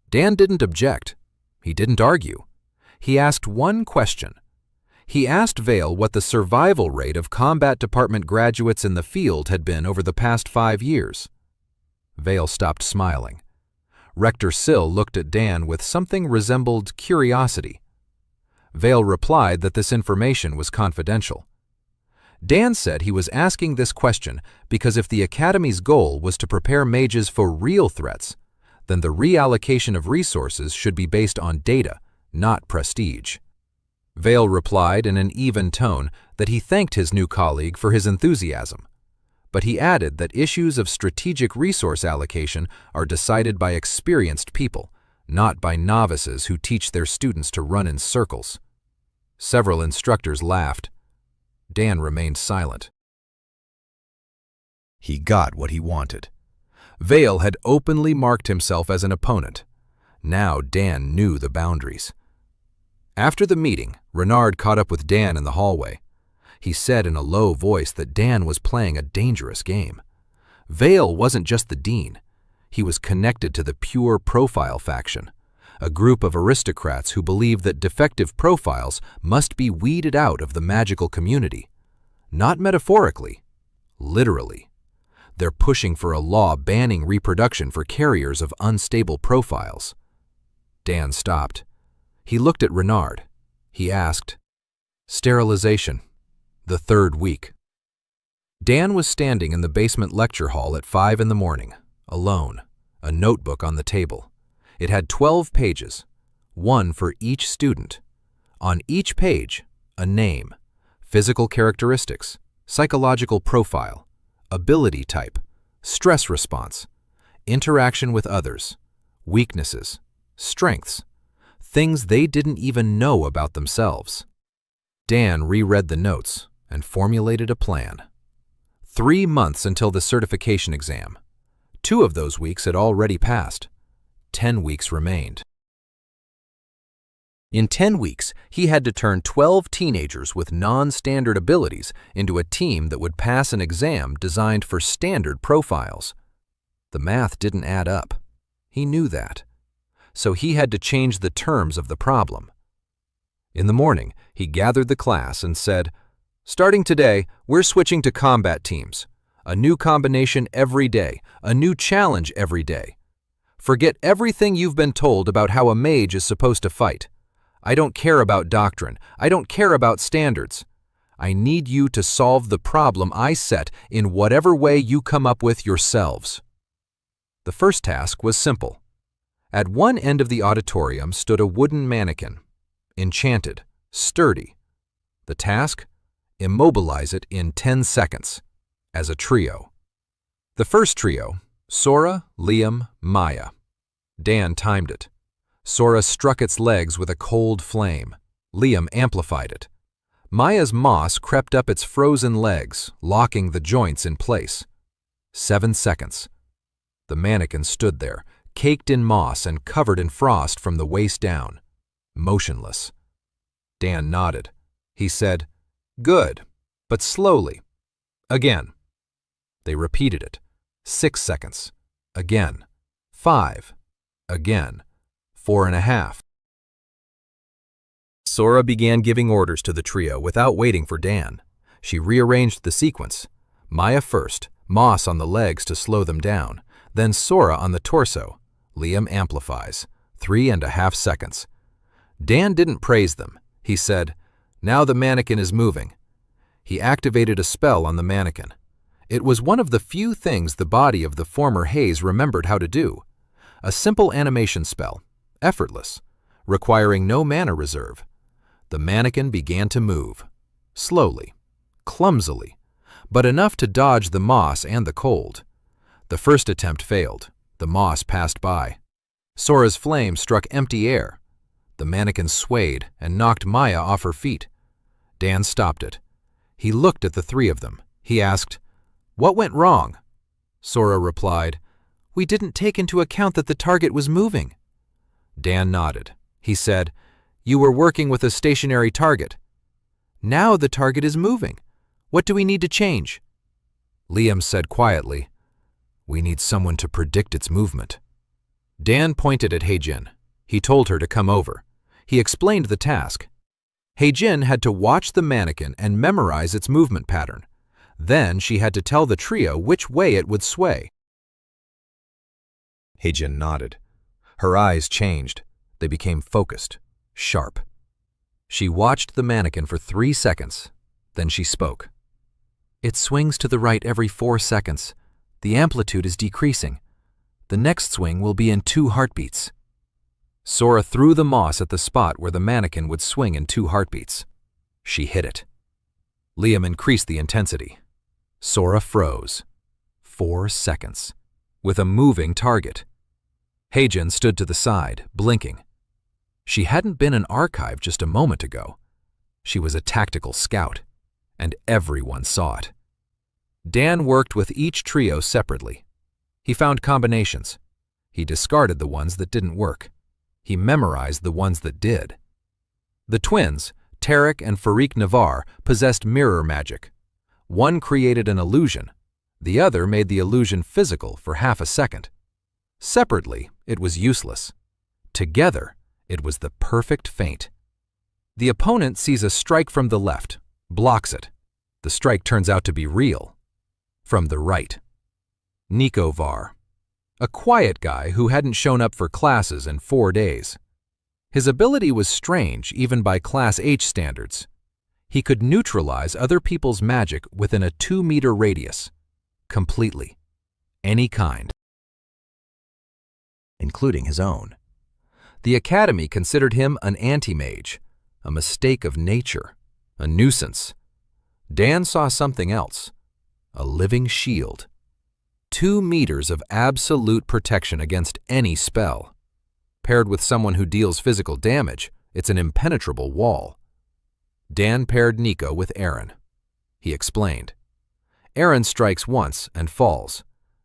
Dan didn't object. He didn't argue. He asked one question. He asked Vale what the survival rate of combat department graduates in the field had been over the past 5 years. Vale stopped smiling. Rector Sill looked at Dan with something resembled curiosity. Vale replied that this information was confidential. Dan said he was asking this question because if the Academy's goal was to prepare mages for real threats, then the reallocation of resources should be based on data, not prestige. Vale replied in an even tone that he thanked his new colleague for his enthusiasm, but he added that issues of strategic resource allocation are decided by experienced people, not by novices who teach their students to run in circles. Several instructors laughed. Dan remained silent. He got what he wanted. Vale had openly marked himself as an opponent. Now Dan knew the boundaries. After the meeting, Renard caught up with Dan in the hallway. He said in a low voice that Dan was playing a dangerous game. Vale wasn't just the dean. He was connected to the Pure Profile faction, a group of aristocrats who believe that defective profiles must be weeded out of the magical community. Not metaphorically, literally. They're pushing for a law banning reproduction for carriers of unstable profiles. Dan stopped. He looked at Renard. He asked, "Sterilization, the 3rd week." Dan was standing in the basement lecture hall at 5 in the morning, alone, a notebook on the table. It had 12 pages, one for each student. On each page, a name, physical characteristics, psychological profile, ability type, stress response, interaction with others, weaknesses, strengths, things they didn't even know about themselves. Dan reread the notes and formulated a plan. 3 months until the certification exam. 2 of those weeks had already passed. 10 weeks remained. In 10 weeks, he had to turn 12 teenagers with non-standard abilities into a team that would pass an exam designed for standard profiles. The math didn't add up. He knew that. So he had to change the terms of the problem. In the morning, he gathered the class and said, "Starting today, we're switching to combat teams. A new combination every day, a new challenge every day. Forget everything you've been told about how a mage is supposed to fight. I don't care about doctrine. I don't care about standards. I need you to solve the problem I set in whatever way you come up with yourselves." The first task was simple. At one end of the auditorium stood a wooden mannequin, enchanted, sturdy. The task? Immobilize it in 10 seconds, as a trio. The first trio, Sora, Liam, Maya. Dan timed it. Sora struck its legs with a cold flame. Liam amplified it. Maya's moss crept up its frozen legs, locking the joints in place. 7 seconds. The mannequin stood there, caked in moss and covered in frost from the waist down, motionless. Dan nodded. He said, "Good, but slowly. Again." They repeated it. 6 seconds. Again. 5. Again. 4.5. Sora began giving orders to the trio without waiting for Dan. She rearranged the sequence. Maya first, moss on the legs to slow them down, then Sora on the torso. Liam amplifies. 3.5 seconds. Dan didn't praise them. He said, "Now the mannequin is moving." He activated a spell on the mannequin. It was one of the few things the body of the former Hayes remembered how to do. A simple animation spell, effortless, requiring no mana reserve. The mannequin began to move, slowly, clumsily, but enough to dodge the moss and the cold. The first attempt failed. The moss passed by. Sora's flame struck empty air. The mannequin swayed and knocked Maya off her feet. Dan stopped it. He looked at the three of them. He asked, "What went wrong?" Sora replied, "We didn't take into account that the target was moving." Dan nodded. He said, "You were working with a stationary target. Now the target is moving. What do we need to change?" Liam said quietly, "We need someone to predict its movement." Dan pointed at Heijin. He told her to come over. He explained the task. Heijin had to watch the mannequin and memorize its movement pattern. Then she had to tell the trio which way it would sway. Heijin nodded. Her eyes changed. They became focused, sharp. She watched the mannequin for 3 seconds. Then she spoke. "It swings to the right every 4 seconds. The amplitude is decreasing. The next swing will be in 2 heartbeats." Sora threw the moss at the spot where the mannequin would swing in 2 heartbeats. She hit it. Liam increased the intensity. Sora froze. 4 seconds. With a moving target. Heijin stood to the side, blinking. She hadn't been an archive just a moment ago. She was a tactical scout, and everyone saw it. Dan worked with each trio separately. He found combinations. He discarded the ones that didn't work. He memorized the ones that did. The twins, Tarek and Farik Navar, possessed mirror magic. One created an illusion. The other made the illusion physical for half a second. Separately, it was useless. Together, it was the perfect feint. The opponent sees a strike from the left, blocks it. The strike turns out to be real. From the right. Nico Var. A quiet guy who hadn't shown up for classes in 4 days. His ability was strange even by Class H standards. He could neutralize other people's magic within a 2-meter radius. Completely. Any kind. Including his own. The Academy considered him an anti-mage, a mistake of nature, a nuisance. Dan saw something else. A living shield. 2 meters of absolute protection against any spell. Paired with someone who deals physical damage, it's an impenetrable wall. Dan paired Nico with Aaron. He explained. Aaron strikes once and falls.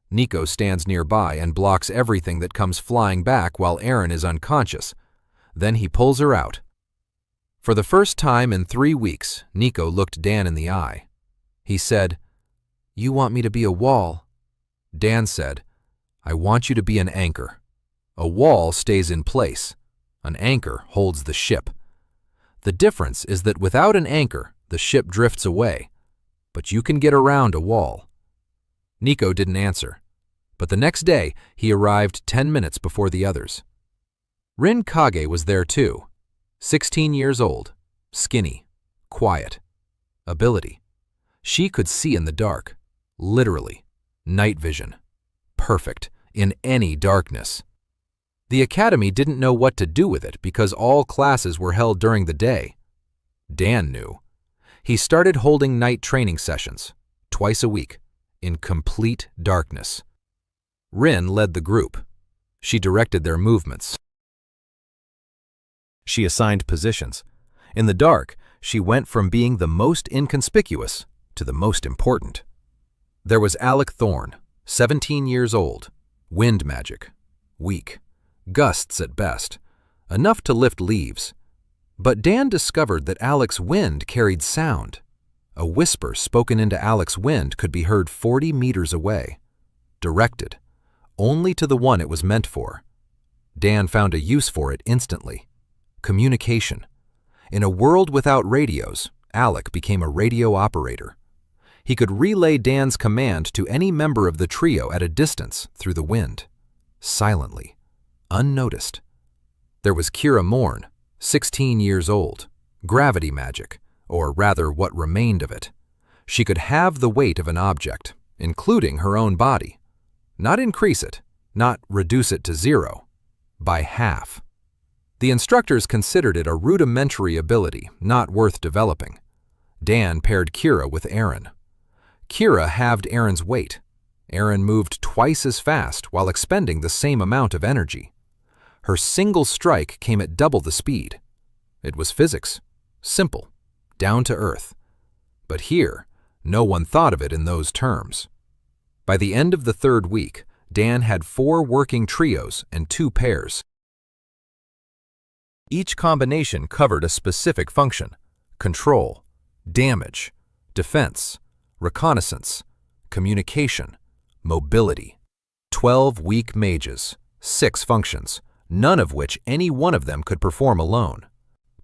Nico stands nearby and blocks everything that comes flying back while Aaron is unconscious. Then he pulls her out. For the first time in 3 weeks, Nico looked Dan in the eye. He said, "You want me to be a wall." Dan said, "I want you to be an anchor. A wall stays in place. An anchor holds the ship. The difference is that without an anchor, the ship drifts away. But you can get around a wall." Nico didn't answer, but the next day he arrived 10 minutes before the others. Rin Kage was there too. 16 years old, skinny, quiet. Ability. She could see in the dark, literally. Night vision. Perfect, in any darkness. The academy didn't know what to do with it because all classes were held during the day. Dan knew. He started holding night training sessions, twice a week, in complete darkness. Rin led the group. She directed their movements. She assigned positions. In the dark, she went from being the most inconspicuous to the most important. There was Alec Thorne, 17 years old, wind magic, weak, gusts at best, enough to lift leaves. But Dan discovered that Alec's wind carried sound. A whisper spoken into Alec's wind could be heard 40 meters away, directed, only to the one it was meant for. Dan found a use for it instantly. Communication. In a world without radios, Alec became a radio operator. He could relay Dan's command to any member of the trio at a distance through the wind, silently, unnoticed. There was Kira Morn, 16 years old, gravity magic, or rather what remained of it. She could halve the weight of an object, including her own body. Not increase it, not reduce it to zero, by half. The instructors considered it a rudimentary ability, not worth developing. Dan paired Kira with Aaron. Kira halved Aaron's weight. Aaron moved twice as fast while expending the same amount of energy. Her single strike came at double the speed. It was physics, simple, down to earth. But here, no one thought of it in those terms. By the end of the third week, Dan had 4 working trios and 2 pairs. Each combination covered a specific function: control, damage, defense, reconnaissance, communication, mobility. 12 weak mages, 6 functions, none of which any one of them could perform alone.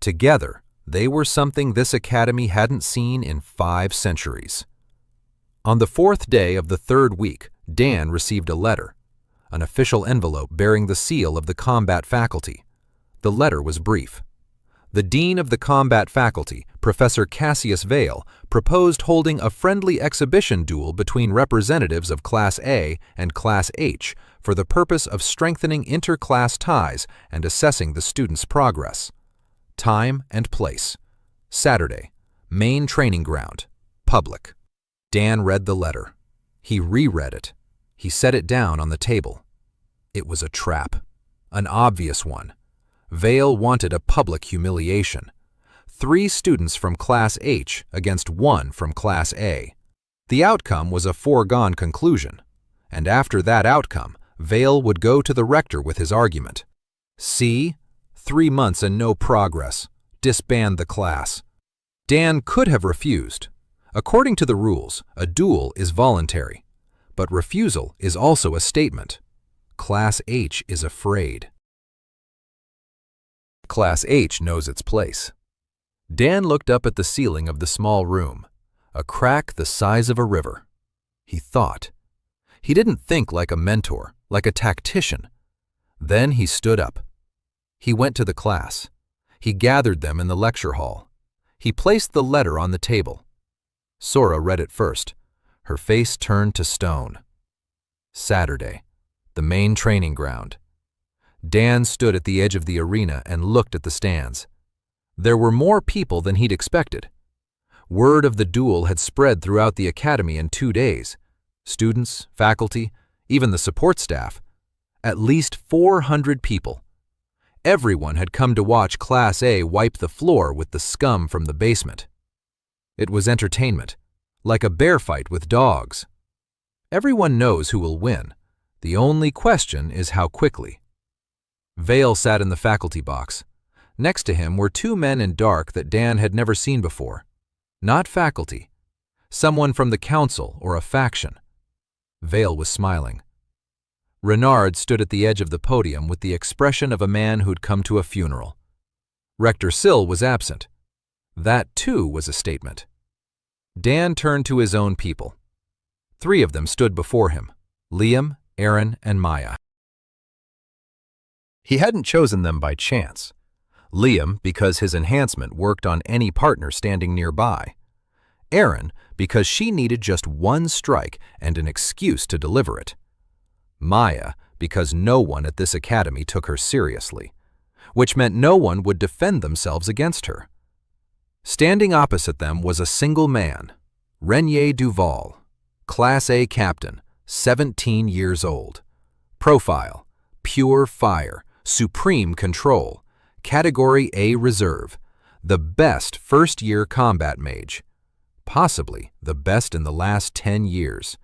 Together, they were something this academy hadn't seen in 5 centuries. On the 4th day of the 3rd week, Dan received a letter, an official envelope bearing the seal of the combat faculty. The letter was brief. The dean of the combat faculty, Professor Cassius Vale, proposed holding a friendly exhibition duel between representatives of Class A and Class H for the purpose of strengthening inter-class ties and assessing the students' progress. Time and place: Saturday, main training ground, public. Dan read the letter. He reread it. He set it down on the table. It was a trap, an obvious one. Vale wanted a public humiliation. 3 students from Class H against 1 from Class A. The outcome was a foregone conclusion, and after that outcome, Vale would go to the rector with his argument. See? 3 months and no progress. Disband the class. Dan could have refused. According to the rules, a duel is voluntary, but refusal is also a statement. Class H is afraid. Class H knows its place. Dan looked up at the ceiling of the small room, a crack the size of a river. He thought. He didn't think like a mentor, like a tactician. Then he stood up. He went to the class. He gathered them in the lecture hall. He placed the letter on the table. Sora read it first. Her face turned to stone. Saturday, the main training ground. Dan stood at the edge of the arena and looked at the stands. There were more people than he'd expected. Word of the duel had spread throughout the academy in 2 days. Students, faculty, even the support staff. At least 400 people. Everyone had come to watch Class A wipe the floor with the scum from the basement. It was entertainment, like a bear fight with dogs. Everyone knows who will win. The only question is how quickly. Vale sat in the faculty box. Next to him were 2 men in dark that Dan had never seen before. Not faculty. Someone from the council or a faction. Vale was smiling. Renard stood at the edge of the podium with the expression of a man who'd come to a funeral. Rector Sill was absent. That, too, was a statement. Dan turned to his own people. 3 of them stood before him: Liam, Aaron, and Maya. He hadn't chosen them by chance. Liam, because his enhancement worked on any partner standing nearby. Aaron, because she needed just 1 strike and an excuse to deliver it. Maya, because no one at this academy took her seriously, which meant no one would defend themselves against her. Standing opposite them was a single man, Renier Duval, Class A captain, 17 years old. Profile: pure fire, supreme control, Category A reserve, the best first-year combat mage, possibly the best in the last 10 years.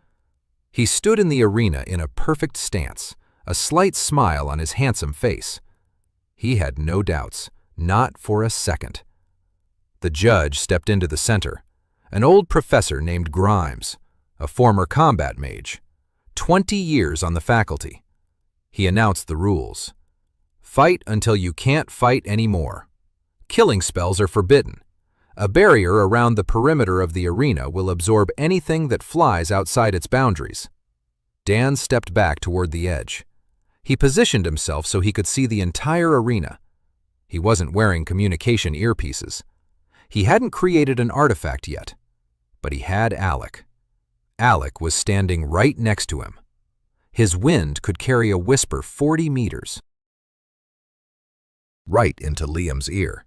He stood in the arena in a perfect stance, a slight smile on his handsome face. He had no doubts, not for a second. The judge stepped into the center, an old professor named Grimes, a former combat mage, 20 years on the faculty. He announced the rules. Fight until you can't fight anymore. Killing spells are forbidden. A barrier around the perimeter of the arena will absorb anything that flies outside its boundaries. Dan stepped back toward the edge. He positioned himself so he could see the entire arena. He wasn't wearing communication earpieces. He hadn't created an artifact yet, but he had Alec. Alec was standing right next to him. His wind could carry a whisper 40 meters. Right into Liam's ear.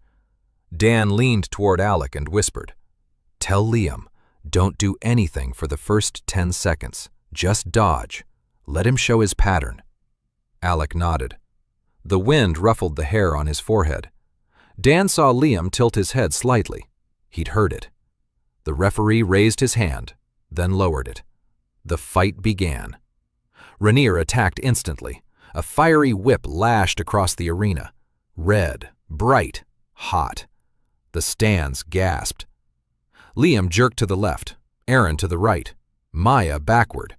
Dan leaned toward Alec and whispered, "Tell Liam, don't do anything for the first 10 seconds. Just dodge. Let him show his pattern." Alec nodded. The wind ruffled the hair on his forehead. Dan saw Liam tilt his head slightly. He'd heard it. The referee raised his hand, then lowered it. The fight began. Renier attacked instantly. A fiery whip lashed across the arena. Red, bright, hot. The stands gasped. Liam jerked to the left, Aaron to the right, Maya backward.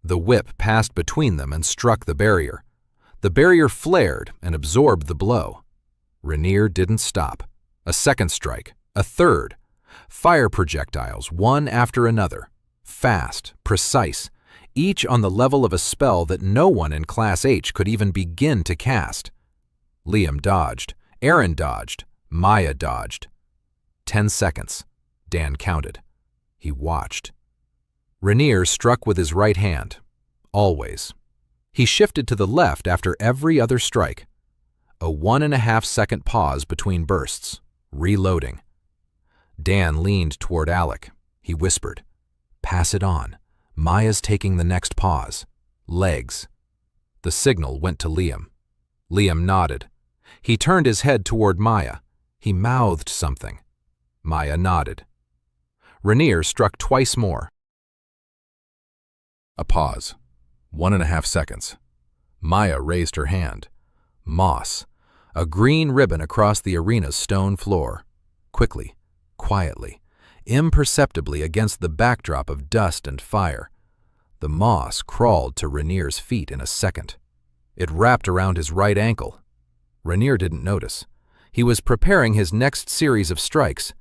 The whip passed between them and struck the barrier. The barrier flared and absorbed the blow. Renier didn't stop. A second strike, a third. Fire projectiles, one after another. Fast, precise, each on the level of a spell that no one in Class H could even begin to cast. Liam dodged, Aaron dodged, Maya dodged. 10 seconds, Dan counted. He watched. Renier struck with his right hand, always. He shifted to the left after every other strike. A 1.5 second pause between bursts, reloading. Dan leaned toward Alec. He whispered, "Pass it on. Maya's taking the next pause. Legs." The signal went to Liam. Liam nodded. He turned his head toward Maya. He mouthed something. Maya nodded. Renier struck twice more. A pause. 1.5 seconds. Maya raised her hand. Moss. A green ribbon across the arena's stone floor. Quickly, quietly, imperceptibly against the backdrop of dust and fire. The moss crawled to Renier's feet in a second. It wrapped around his right ankle. Renier didn't notice. He was preparing his next series of strikes.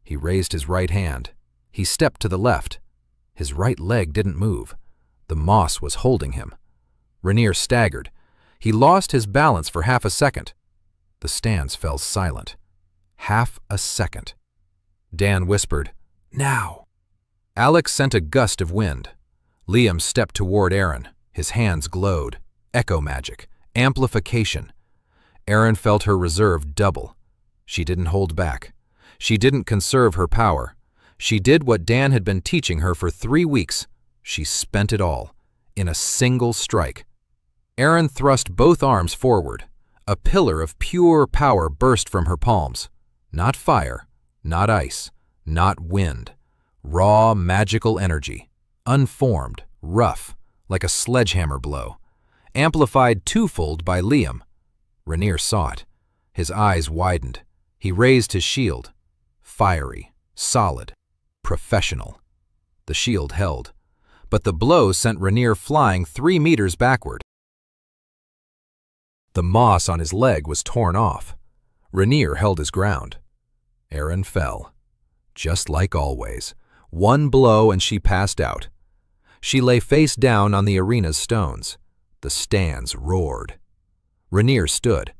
He raised his right hand. He stepped to the left. His right leg didn't move. The moss was holding him. Renier staggered. He lost his balance for half a second. The stands fell silent. Half a second. Dan whispered, "Now." Alex sent a gust of wind. Liam stepped toward Aaron. His hands glowed. Echo magic. Amplification. Aaron felt her reserve double. She didn't hold back. She didn't conserve her power. She did what Dan had been teaching her for 3 weeks. She spent it all, in a single strike. Aaron thrust both arms forward. A pillar of pure power burst from her palms. Not fire, not ice, not wind. Raw, magical energy. Unformed, rough, like a sledgehammer blow. Amplified twofold by Liam. Renier saw it. His eyes widened. He raised his shield. Fiery, solid, professional. The shield held, but the blow sent Renier flying 3 meters backward. The moss on his leg was torn off. Renier held his ground. Aaron fell. Just like always. One blow and she passed out. She lay face down on the arena's stones. The stands roared. Renier stood.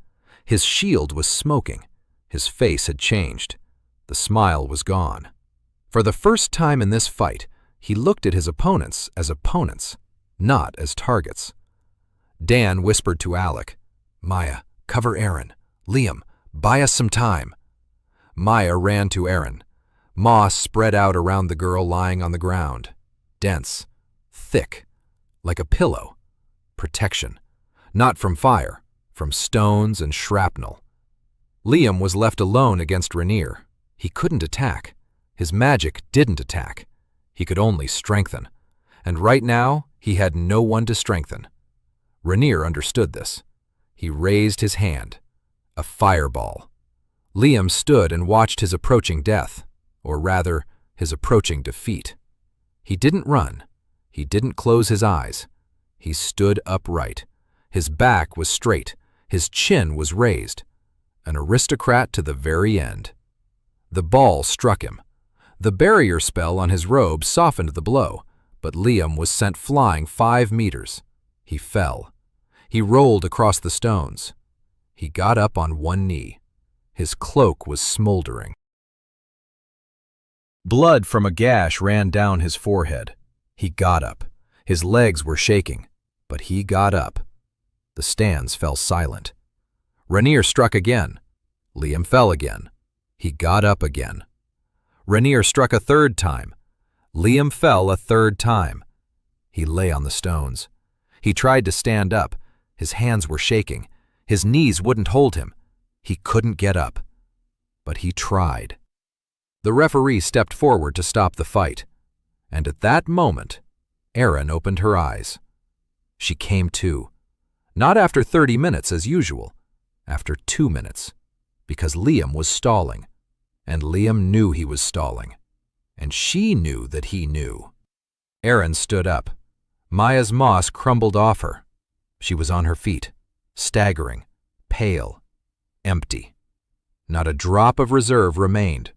His shield was smoking. His face had changed. The smile was gone. For the first time in this fight, he looked at his opponents as opponents, not as targets. Dan whispered to Alec, "Maya, cover Aaron. Liam, buy us some time." Maya ran to Aaron. Moss spread out around the girl lying on the ground. Dense, thick, like a pillow. Protection. Not from fire, from stones and shrapnel. Liam was left alone against Rainier. He couldn't attack. His magic didn't attack. He could only strengthen. And right now, he had no one to strengthen. Rainier understood this. He raised his hand. A fireball. Liam stood and watched his approaching death, or rather, his approaching defeat. He didn't run. He didn't close his eyes. He stood upright. His back was straight. His chin was raised. An aristocrat to the very end. The ball struck him. The barrier spell on his robe softened the blow, but Liam was sent flying 5 meters. He fell. He rolled across the stones. He got up on one knee. His cloak was smoldering. Blood from a gash ran down his forehead. He got up. His legs were shaking, but he got up. The stands fell silent. Rainier struck again. Liam fell again. He got up again. Rainier struck a third time. Liam fell a third time. He lay on the stones. He tried to stand up. His hands were shaking. His knees wouldn't hold him. He couldn't get up. But he tried. The referee stepped forward to stop the fight. And at that moment, Erin opened her eyes. She came to. Not after 30 minutes as usual. After 2 minutes. Because Liam was stalling. And Liam knew he was stalling. And she knew that he knew. Erin stood up. Maya's moss crumbled off her. She was on her feet, staggering, pale, empty. Not a drop of reserve remained.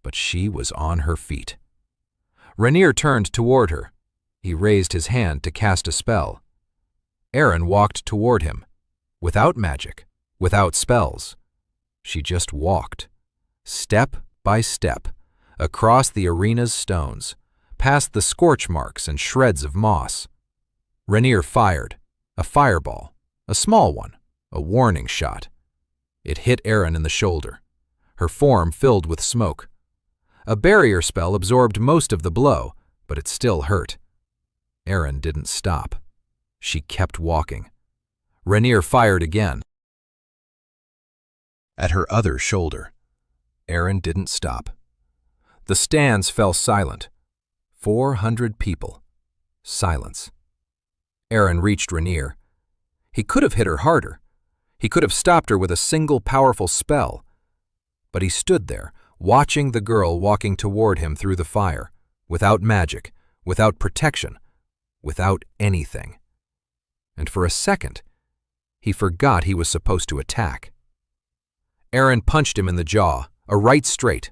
But she was on her feet. Rainier turned toward her. He raised his hand to cast a spell. Erin walked toward him. Without magic, without spells. She just walked. Step by step, across the arena's stones, past the scorch marks and shreds of moss. Rainier fired. A fireball. A small one. A warning shot. It hit Erin in the shoulder. Her form filled with smoke. A barrier spell absorbed most of the blow, but it still hurt. Erin didn't stop. She kept walking. Rainier fired again. At her other shoulder. Erin didn't stop. The stands fell silent. 400 people. Silence. Erin reached Rainier. He could have hit her harder. He could have stopped her with a single powerful spell. But he stood there, watching the girl walking toward him through the fire, without magic, without protection, without anything. And for a second, he forgot he was supposed to attack. Erin punched him in the jaw, a right straight.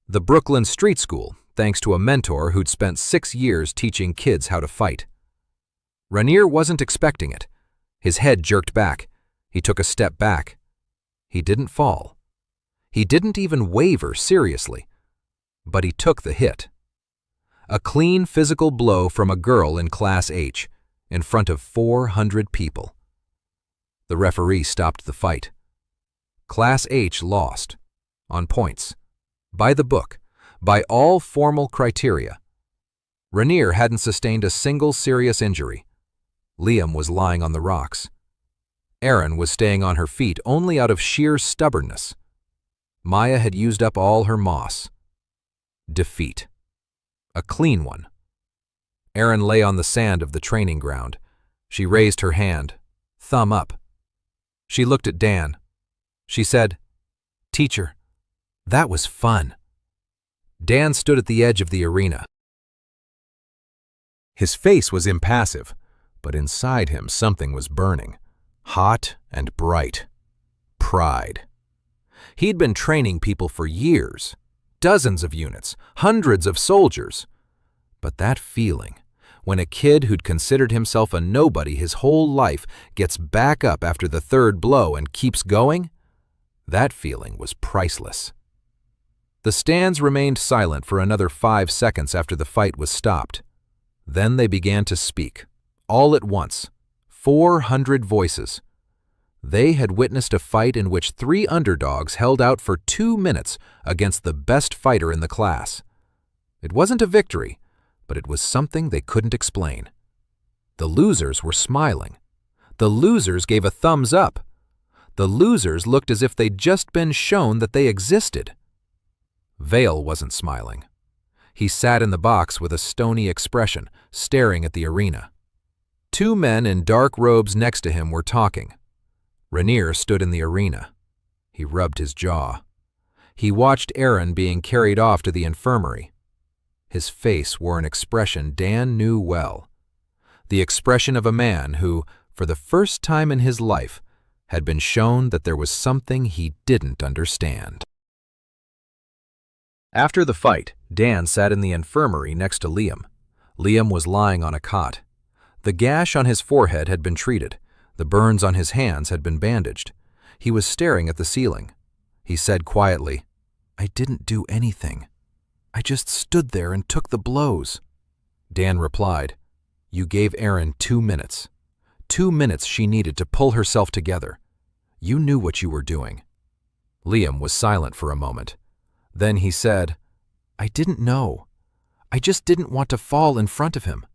The Brooklyn Street School, thanks to a mentor who'd spent 6 years teaching kids how to fight. Rainier wasn't expecting it. His head jerked back. He took a step back. He didn't fall. He didn't even waver seriously. But he took the hit. A clean physical blow from a girl in Class H, in front of 400 people. The referee stopped the fight. Class H lost. On points. By the book. By all formal criteria. Rainier hadn't sustained a single serious injury. Liam was lying on the rocks. Erin was staying on her feet only out of sheer stubbornness. Maya had used up all her moss. Defeat. A clean one. Erin lay on the sand of the training ground. She raised her hand, thumb up. She looked at Dan. She said, "Teacher, that was fun." Dan stood at the edge of the arena. His face was impassive, but inside him something was burning, hot and bright. Pride. He'd been training people for years, dozens of units, hundreds of soldiers. But that feeling, when a kid who'd considered himself a nobody his whole life gets back up after the third blow and keeps going, that feeling was priceless. The stands remained silent for another 5 seconds after the fight was stopped. Then they began to speak, all at once, 400 voices. They had witnessed a fight in which 3 underdogs held out for 2 minutes against the best fighter in the class. It wasn't a victory, but it was something they couldn't explain. The losers were smiling. The losers gave a thumbs up. The losers looked as if they'd just been shown that they existed. Vale wasn't smiling. He sat in the box with a stony expression, staring at the arena. 2 men in dark robes next to him were talking. Rainier stood in the arena. He rubbed his jaw. He watched Aaron being carried off to the infirmary. His face wore an expression Dan knew well. The expression of a man who, for the first time in his life, had been shown that there was something he didn't understand. After the fight, Dan sat in the infirmary next to Liam. Liam was lying on a cot. The gash on his forehead had been treated. The burns on his hands had been bandaged. He was staring at the ceiling. He said quietly, "I didn't do anything. I just stood there and took the blows." Dan replied, "You gave Erin 2 minutes. 2 minutes she needed to pull herself together. You knew what you were doing." Liam was silent for a moment. Then he said, "I didn't know. I just didn't want to fall in front of him."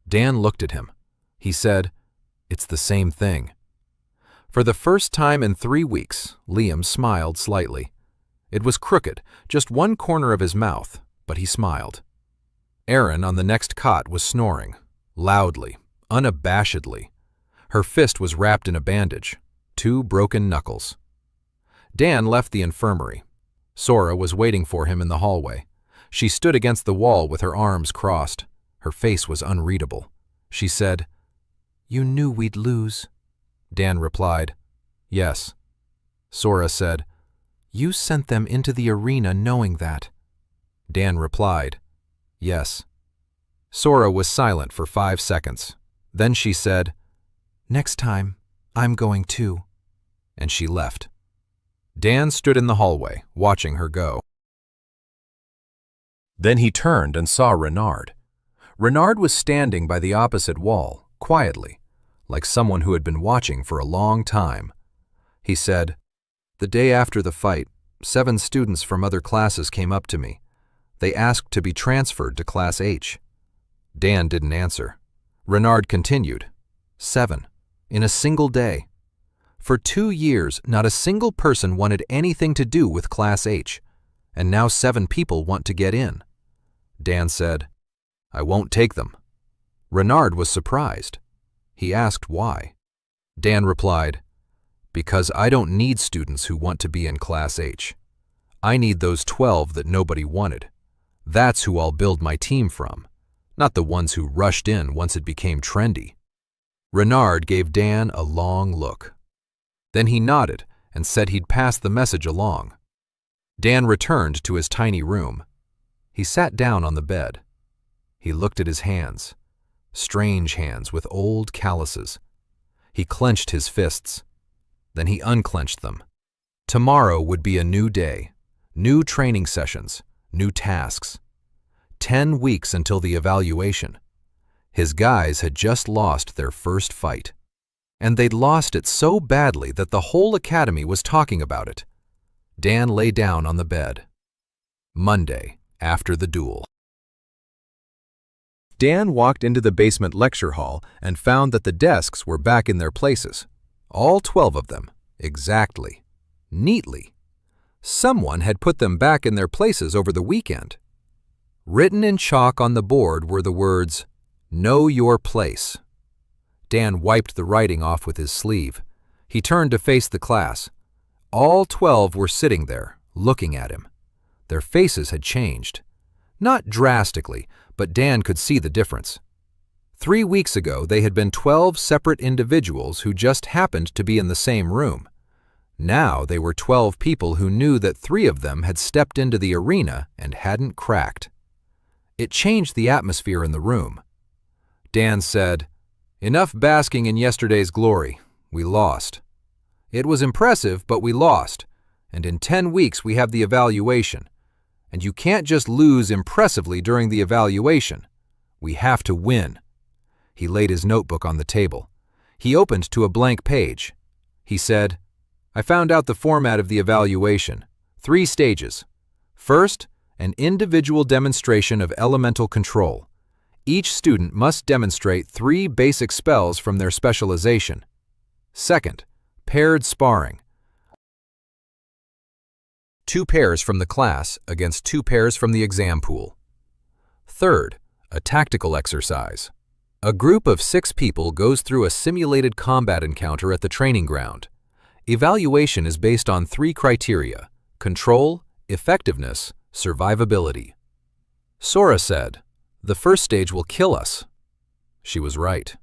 Dan looked at him. He said, "It's the same thing." For the first time in 3 weeks, Liam smiled slightly. It was crooked, just one corner of his mouth, but he smiled. Erin on the next cot was snoring, loudly, unabashedly. Her fist was wrapped in a bandage, 2 broken knuckles. Dan left the infirmary. Sora was waiting for him in the hallway. She stood against the wall with her arms crossed. Her face was unreadable. She said, "You knew we'd lose." Dan replied, "Yes." Sora said, "You sent them into the arena knowing that." Dan replied, "Yes." Sora was silent for 5 seconds. Then she said, "Next time, I'm going too." And she left. Dan stood in the hallway, watching her go. Then he turned and saw Renard. Renard was standing by the opposite wall, quietly, like someone who had been watching for a long time. He said, "The day after the fight, 7 students from other classes came up to me. They asked to be transferred to Class H." Dan didn't answer. Renard continued, 7, in a single day. For 2 years, not a single person wanted anything to do with Class H, and now 7 people want to get in. Dan said, "I won't take them." Renard was surprised. He asked why. Dan replied, "Because I don't need students who want to be in Class H. I need those 12 that nobody wanted. That's who I'll build my team from, not the ones who rushed in once it became trendy." Renard gave Dan a long look. Then he nodded and said he'd pass the message along. Dan returned to his tiny room. He sat down on the bed. He looked at his hands, strange hands with old calluses. He clenched his fists. Then he unclenched them. Tomorrow would be a new day, new training sessions, new tasks. 10 weeks until the evaluation. His guys had just lost their first fight. And they'd lost it so badly that the whole academy was talking about it. Dan lay down on the bed. Monday, after the duel. Dan walked into the basement lecture hall and found that the desks were back in their places. All 12 of them, exactly, neatly. Someone had put them back in their places over the weekend. Written in chalk on the board were the words, "Know your place." Dan wiped the writing off with his sleeve. He turned to face the class. All 12 were sitting there, looking at him. Their faces had changed. Not drastically, but Dan could see the difference. 3 weeks ago, they had been 12 separate individuals who just happened to be in the same room. Now they were 12 people who knew that 3 of them had stepped into the arena and hadn't cracked. It changed the atmosphere in the room. Dan said, "Enough basking in yesterday's glory. We lost. It was impressive, but we lost. And in 10 weeks we have the evaluation. And you can't just lose impressively during the evaluation. We have to win." He laid his notebook on the table. He opened to a blank page. He said, "I found out the format of the evaluation. 3 stages. First, an individual demonstration of elemental control. Each student must demonstrate 3 basic spells from their specialization. Second, paired sparring. 2 pairs from the class against 2 pairs from the exam pool. Third, a tactical exercise. A group of 6 people goes through a simulated combat encounter at the training ground. Evaluation is based on 3 criteria: control, effectiveness, survivability." Sora said, "The first stage will kill us." She was right.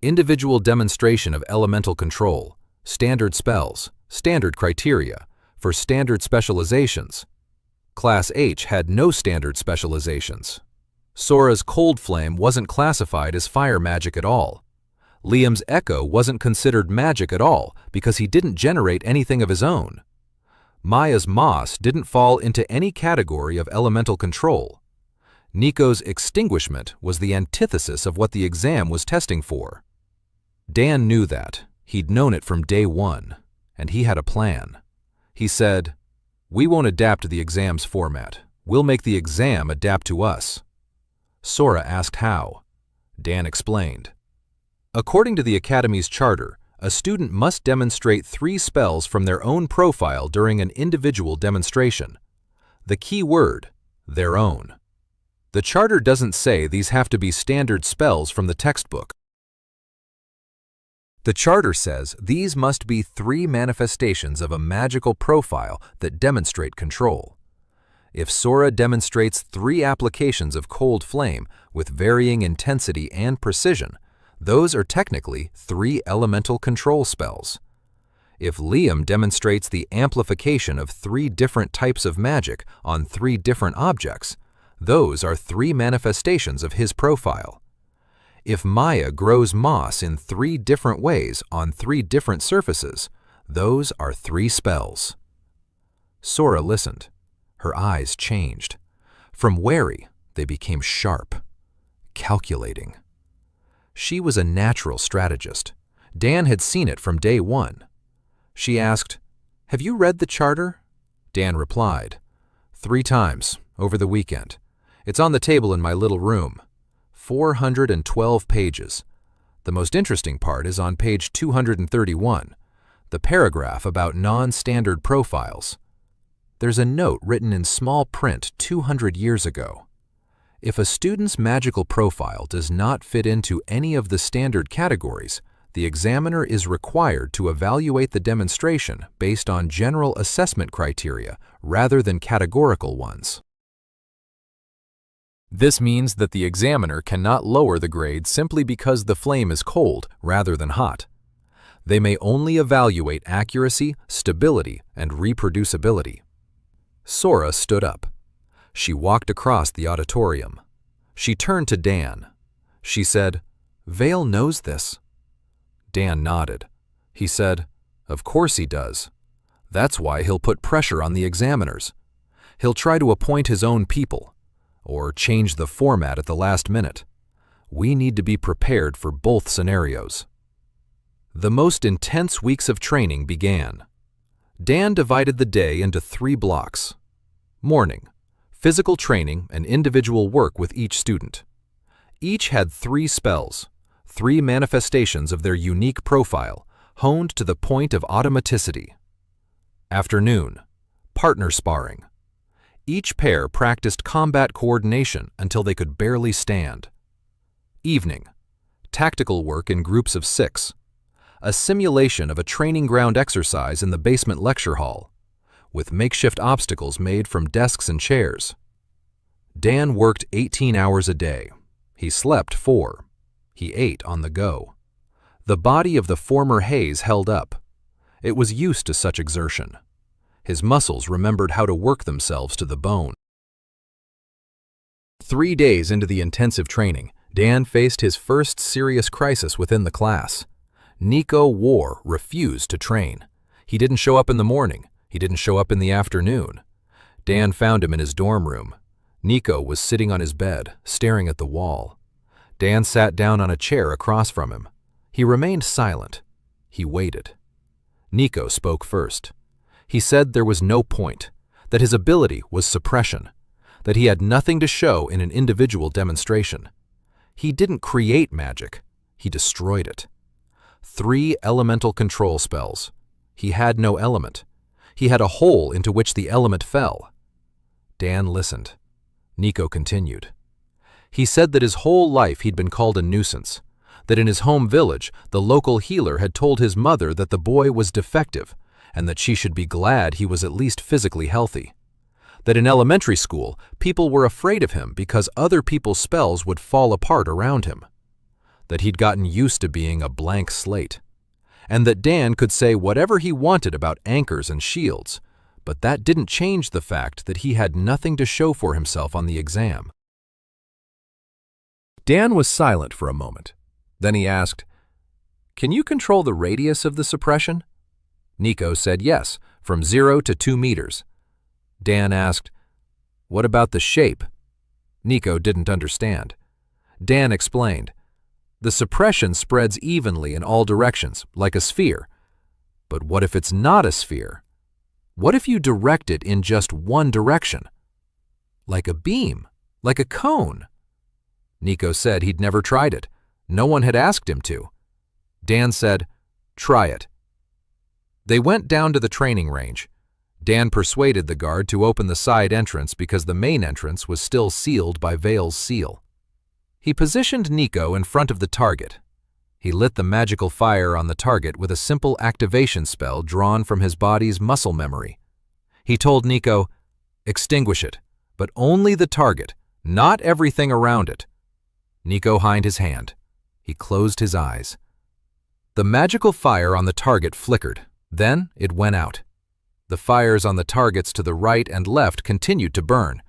Individual demonstration of elemental control, standard spells, standard criteria, for standard specializations. Class H had no standard specializations. Sora's cold flame wasn't classified as fire magic at all. Liam's echo wasn't considered magic at all because he didn't generate anything of his own. Maya's moss didn't fall into any category of elemental control. Nico's extinguishment was the antithesis of what the exam was testing for. Dan knew that. He'd known it from day 1, and he had a plan. He said, "We won't adapt to the exam's format. We'll make the exam adapt to us." Sora asked how. Dan explained. According to the Academy's charter, a student must demonstrate 3 spells from their own profile during an individual demonstration. The key word, their own. The charter doesn't say these have to be standard spells from the textbook. The charter says these must be 3 manifestations of a magical profile that demonstrate control. If Sora demonstrates 3 applications of cold flame with varying intensity and precision, those are technically 3 elemental control spells. If Liam demonstrates the amplification of 3 different types of magic on 3 different objects, those are 3 manifestations of his profile. If Maya grows moss in 3 different ways on 3 different surfaces, those are 3 spells. Sora listened. Her eyes changed. From wary, they became sharp, calculating. She was a natural strategist. Dan had seen it from day 1. She asked, "Have you read the charter?" Dan replied, "3 times, over the weekend. It's on the table in my little room. 412 pages. The most interesting part is on page 231, the paragraph about non-standard profiles. There's a note written in small print 200 years ago. If a student's magical profile does not fit into any of the standard categories, the examiner is required to evaluate the demonstration based on general assessment criteria rather than categorical ones. This means that the examiner cannot lower the grade simply because the flame is cold rather than hot. They may only evaluate accuracy, stability, and reproducibility. Sora stood up. She walked across the auditorium. She turned to Dan. She said, "Vale knows this." Dan nodded. He said, "Of course he does. That's why he'll put pressure on the examiners. He'll try to appoint his own people, or change the format at the last minute. We need to be prepared for both scenarios." The most intense weeks of training began. Dan divided the day into 3 blocks. Morning, physical training and individual work with each student. Each had 3 spells, 3 manifestations of their unique profile, honed to the point of automaticity. Afternoon, partner sparring. Each pair practiced combat coordination until they could barely stand. Evening, tactical work in groups of 6. A simulation of a training ground exercise in the basement lecture hall, with makeshift obstacles made from desks and chairs. Dan worked 18 hours a day. He slept 4. He ate on the go. The body of the former Hayes held up. It was used to such exertion. His muscles remembered how to work themselves to the bone. 3 days into the intensive training, Dan faced his first serious crisis within the class. Nico War refused to train. He didn't show up in the morning. He didn't show up in the afternoon. Dan found him in his dorm room. Nico was sitting on his bed, staring at the wall. Dan sat down on a chair across from him. He remained silent. He waited. Nico spoke first. He said there was no point, that his ability was suppression, that he had nothing to show in an individual demonstration. He didn't create magic, he destroyed it. 3 elemental control spells. He had no element. He had a hole into which the element fell. Dan listened. Nico continued. He said that his whole life he'd been called a nuisance, that in his home village, the local healer had told his mother that the boy was defective and that she should be glad he was at least physically healthy. That in elementary school, people were afraid of him because other people's spells would fall apart around him. That he'd gotten used to being a blank slate. And that Dan could say whatever he wanted about anchors and shields, but that didn't change the fact that he had nothing to show for himself on the exam. Dan was silent for a moment. Then he asked, "Can you control the radius of the suppression?" Nico said yes, from 0 to 2 meters. Dan asked, "What about the shape?" Nico didn't understand. Dan explained, "The suppression spreads evenly in all directions, like a sphere. But what if it's not a sphere? What if you direct it in just one direction? Like a beam, like a cone?" Nico said he'd never tried it. No one had asked him to. Dan said, "Try it." They went down to the training range. Dan persuaded the guard to open the side entrance because the main entrance was still sealed by Vale's seal. He positioned Nico in front of the target. He lit the magical fire on the target with a simple activation spell drawn from his body's muscle memory. He told Nico, "Extinguish it, but only the target, not everything around it." Nico hined his hand. He closed his eyes. The magical fire on the target flickered. Then it went out. The fires on the targets to the right and left continued to burn.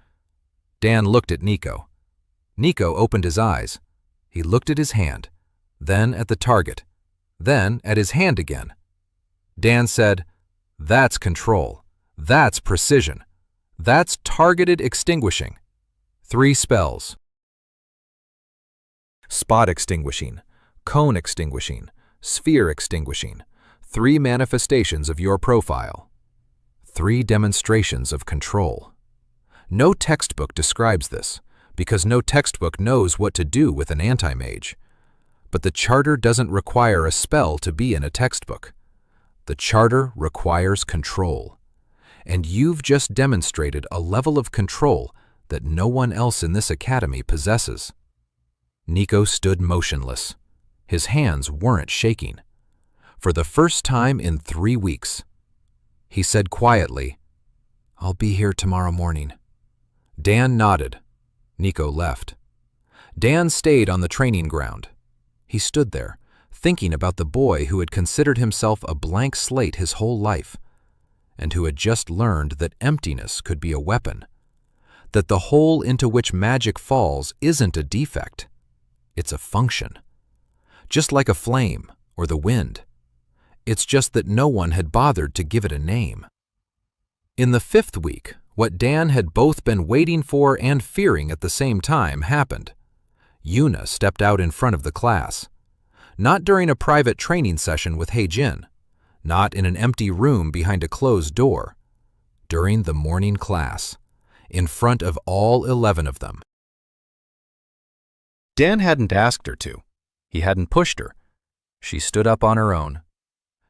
Dan looked at Nico. Nico opened his eyes. He looked at his hand, then at the target, then at his hand again. Dan said, "That's control. That's precision. That's targeted extinguishing. 3 spells. Spot extinguishing, cone extinguishing, sphere extinguishing. 3 manifestations of your profile. 3 demonstrations of control. No textbook describes this, because no textbook knows what to do with an anti-mage. But the charter doesn't require a spell to be in a textbook. The charter requires control. And you've just demonstrated a level of control that no one else in this academy possesses." Nico stood motionless. His hands weren't shaking. For the first time in 3 weeks. He said quietly, "I'll be here tomorrow morning." Dan nodded. Nico left. Dan stayed on the training ground. He stood there, thinking about the boy who had considered himself a blank slate his whole life, and who had just learned that emptiness could be a weapon, that the hole into which magic falls isn't a defect, it's a function. Just like a flame or the wind. It's just that no one had bothered to give it a name. In the 5th week, what Dan had both been waiting for and fearing at the same time happened. Yuna stepped out in front of the class. Not during a private training session with Heijin, not in an empty room behind a closed door. During the morning class, in front of all 11 of them. Dan hadn't asked her to. He hadn't pushed her. She stood up on her own.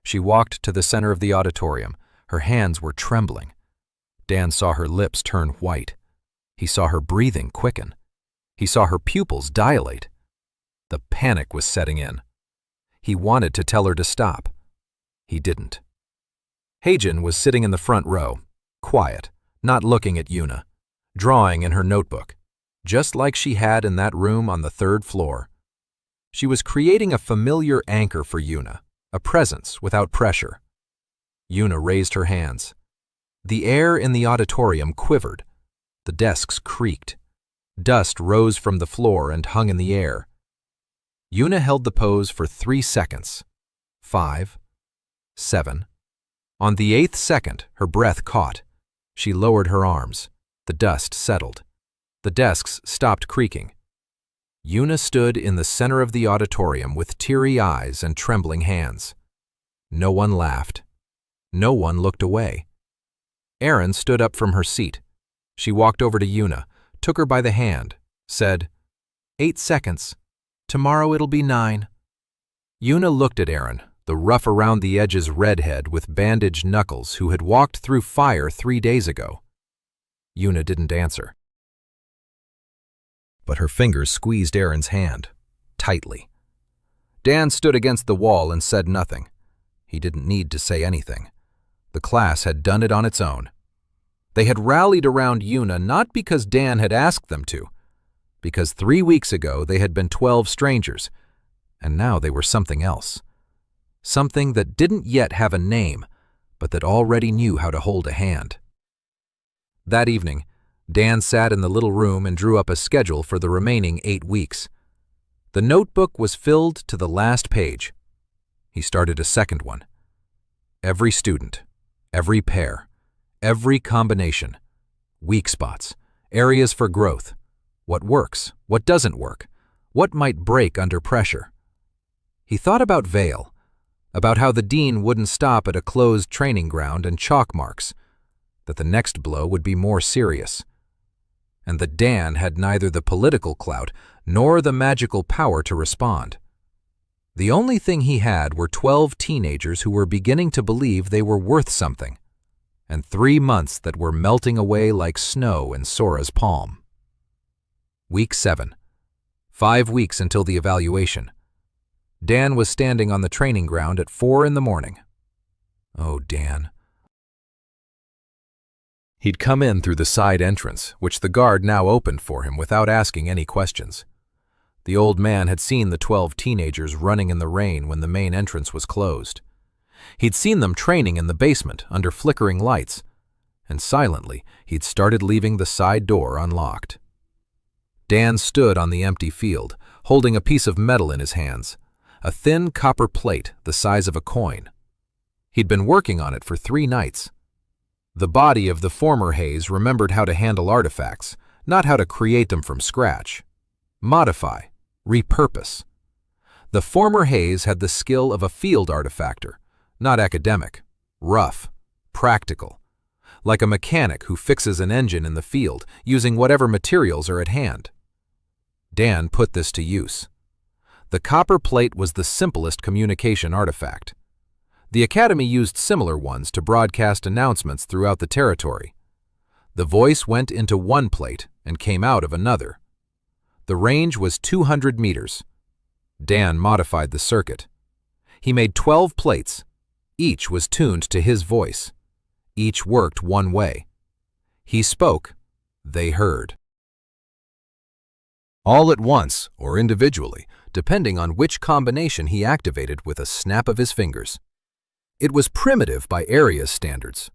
She walked to the center of the auditorium. Her hands were trembling. Dan saw her lips turn white. He saw her breathing quicken. He saw her pupils dilate. The panic was setting in. He wanted to tell her to stop. He didn't. Heijin was sitting in the front row, quiet, not looking at Yuna, drawing in her notebook, just like she had in that room on the 3rd floor. She was creating a familiar anchor for Yuna, a presence without pressure. Yuna raised her hands. The air in the auditorium quivered. The desks creaked. Dust rose from the floor and hung in the air. Yuna held the pose for 3 seconds. 5. 7. On the 8th second, her breath caught. She lowered her arms. The dust settled. The desks stopped creaking. Yuna stood in the center of the auditorium with teary eyes and trembling hands. No one laughed. No one looked away. Erin stood up from her seat. She walked over to Yuna, took her by the hand, said, 8 seconds. Tomorrow it'll be 9. Yuna looked at Erin, the rough-around-the-edges redhead with bandaged knuckles who had walked through fire 3 days ago. Yuna didn't answer. But her fingers squeezed Erin's hand, tightly. Dan stood against the wall and said nothing. He didn't need to say anything. The class had done it on its own. They had rallied around Yuna not because Dan had asked them to, because 3 weeks ago they had been 12 strangers, and now they were something else. Something that didn't yet have a name, but that already knew how to hold a hand. That evening, Dan sat in the little room and drew up a schedule for the remaining 8 weeks. The notebook was filled to the last page. He started a second one. Every student, every pair, every combination, weak spots, areas for growth, what works, what doesn't work, what might break under pressure. He thought about Vale, about how the dean wouldn't stop at a closed training ground and chalk marks, that the next blow would be more serious, and that Dan had neither the political clout nor the magical power to respond. The only thing he had were 12 teenagers who were beginning to believe they were worth something, and 3 months that were melting away like snow in Sora's palm. Week 7. 5 weeks until the evaluation. Dan was standing on the training ground at 4 in the morning. Oh, Dan. He'd come in through the side entrance, which the guard now opened for him without asking any questions. The old man had seen the 12 teenagers running in the rain when the main entrance was closed. He'd seen them training in the basement under flickering lights, and silently he'd started leaving the side door unlocked. Dan stood on the empty field, holding a piece of metal in his hands, a thin copper plate the size of a coin. He'd been working on it for 3 nights. The body of the former Hayes remembered how to handle artifacts, not how to create them from scratch. Modify, repurpose. The former Hayes had the skill of a field artifactor, not academic, rough, practical, like a mechanic who fixes an engine in the field using whatever materials are at hand. Dan put this to use. The copper plate was the simplest communication artifact. The Academy used similar ones to broadcast announcements throughout the territory. The voice went into one plate and came out of another. The range was 200 meters. Dan modified the circuit. He made 12 plates. Each was tuned to his voice. Each worked one way. He spoke. They heard. All at once or individually, depending on which combination he activated with a snap of his fingers. It was primitive by area standards.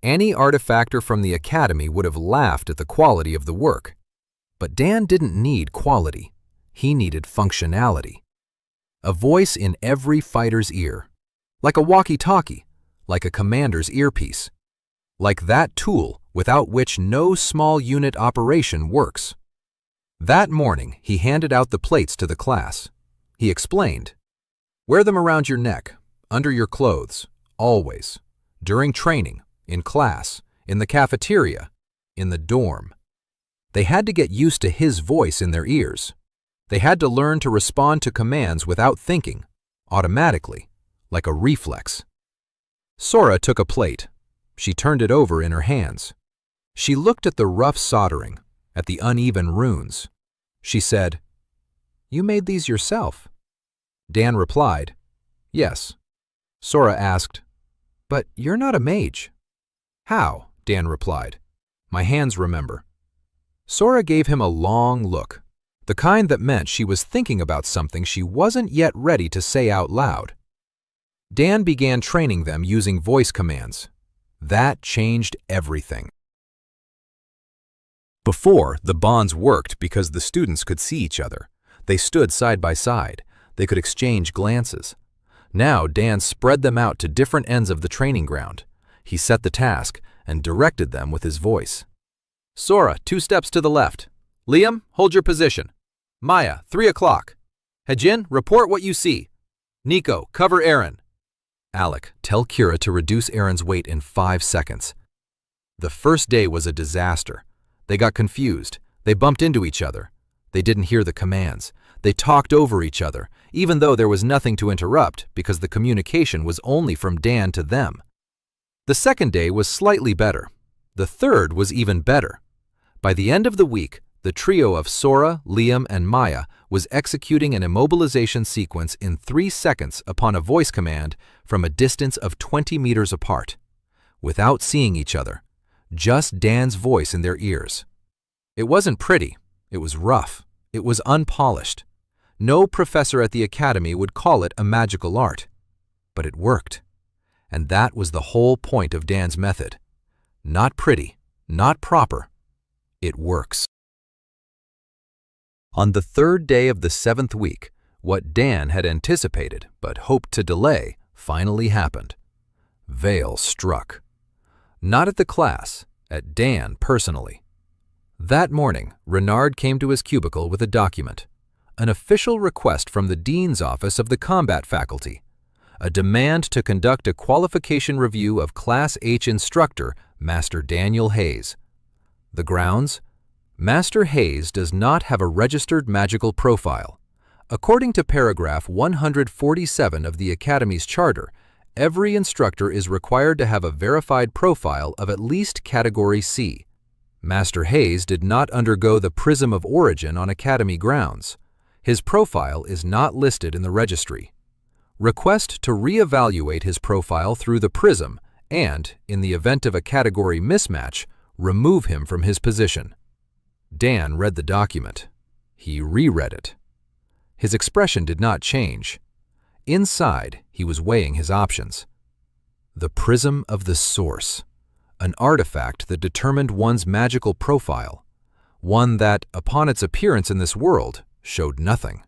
Any artifactor from the Academy would have laughed at the quality of the work. But Dan didn't need quality. He needed functionality. A voice in every fighter's ear. Like a walkie-talkie, like a commander's earpiece. Like that tool without which no small unit operation works. That morning, he handed out the plates to the class. He explained, "Wear them around your neck, under your clothes, always, during training, in class, in the cafeteria, in the dorm." They had to get used to his voice in their ears. They had to learn to respond to commands without thinking, automatically, like a reflex. Sora took a plate. She turned it over in her hands. She looked at the rough soldering, at the uneven runes. She said, "You made these yourself?" Dan replied, "Yes." Sora asked, "But you're not a mage." "How?" Dan replied. "My hands remember." Sora gave him a long look, the kind that meant she was thinking about something she wasn't yet ready to say out loud. Dan began training them using voice commands. That changed everything. Before, the bonds worked because the students could see each other. They stood side by side. They could exchange glances. Now Dan spread them out to different ends of the training ground. He set the task and directed them with his voice. "Sora, 2 steps to the left. Liam, hold your position. Maya, 3 o'clock. Hejin, report what you see. Nico, cover Aaron. Alec, tell Kira to reduce Aaron's weight in 5 seconds. The first day was a disaster. They got confused. They bumped into each other. They didn't hear the commands. They talked over each other, even though there was nothing to interrupt because the communication was only from Dan to them. The second day was slightly better. The third was even better. By the end of the week, the trio of Sora, Liam, and Maya was executing an immobilization sequence in 3 seconds upon a voice command from a distance of 20 meters apart, without seeing each other, just Dan's voice in their ears. It wasn't pretty. It was rough. It was unpolished. No professor at the academy would call it a magical art. But it worked. And that was the whole point of Dan's method. Not pretty, not proper. It works. On the third day of the 7th week, what Dan had anticipated but hoped to delay finally happened. Vale struck. Not at the class, at Dan personally. That morning, Renard came to his cubicle with a document, an official request from the dean's office of the combat faculty, a demand to conduct a qualification review of Class H instructor, Master Daniel Hayes. The grounds? Master Hayes does not have a registered magical profile. According to paragraph 147 of the Academy's charter, every instructor is required to have a verified profile of at least Category C. Master Hayes did not undergo the Prism of Origin on Academy grounds. His profile is not listed in the registry. Request to re-evaluate his profile through the Prism and, in the event of a category mismatch, remove him from his position. Dan read the document. He reread it. His expression did not change. Inside, he was weighing his options. The Prism of the Source, an artifact that determined one's magical profile, one that, upon its appearance in this world, showed nothing.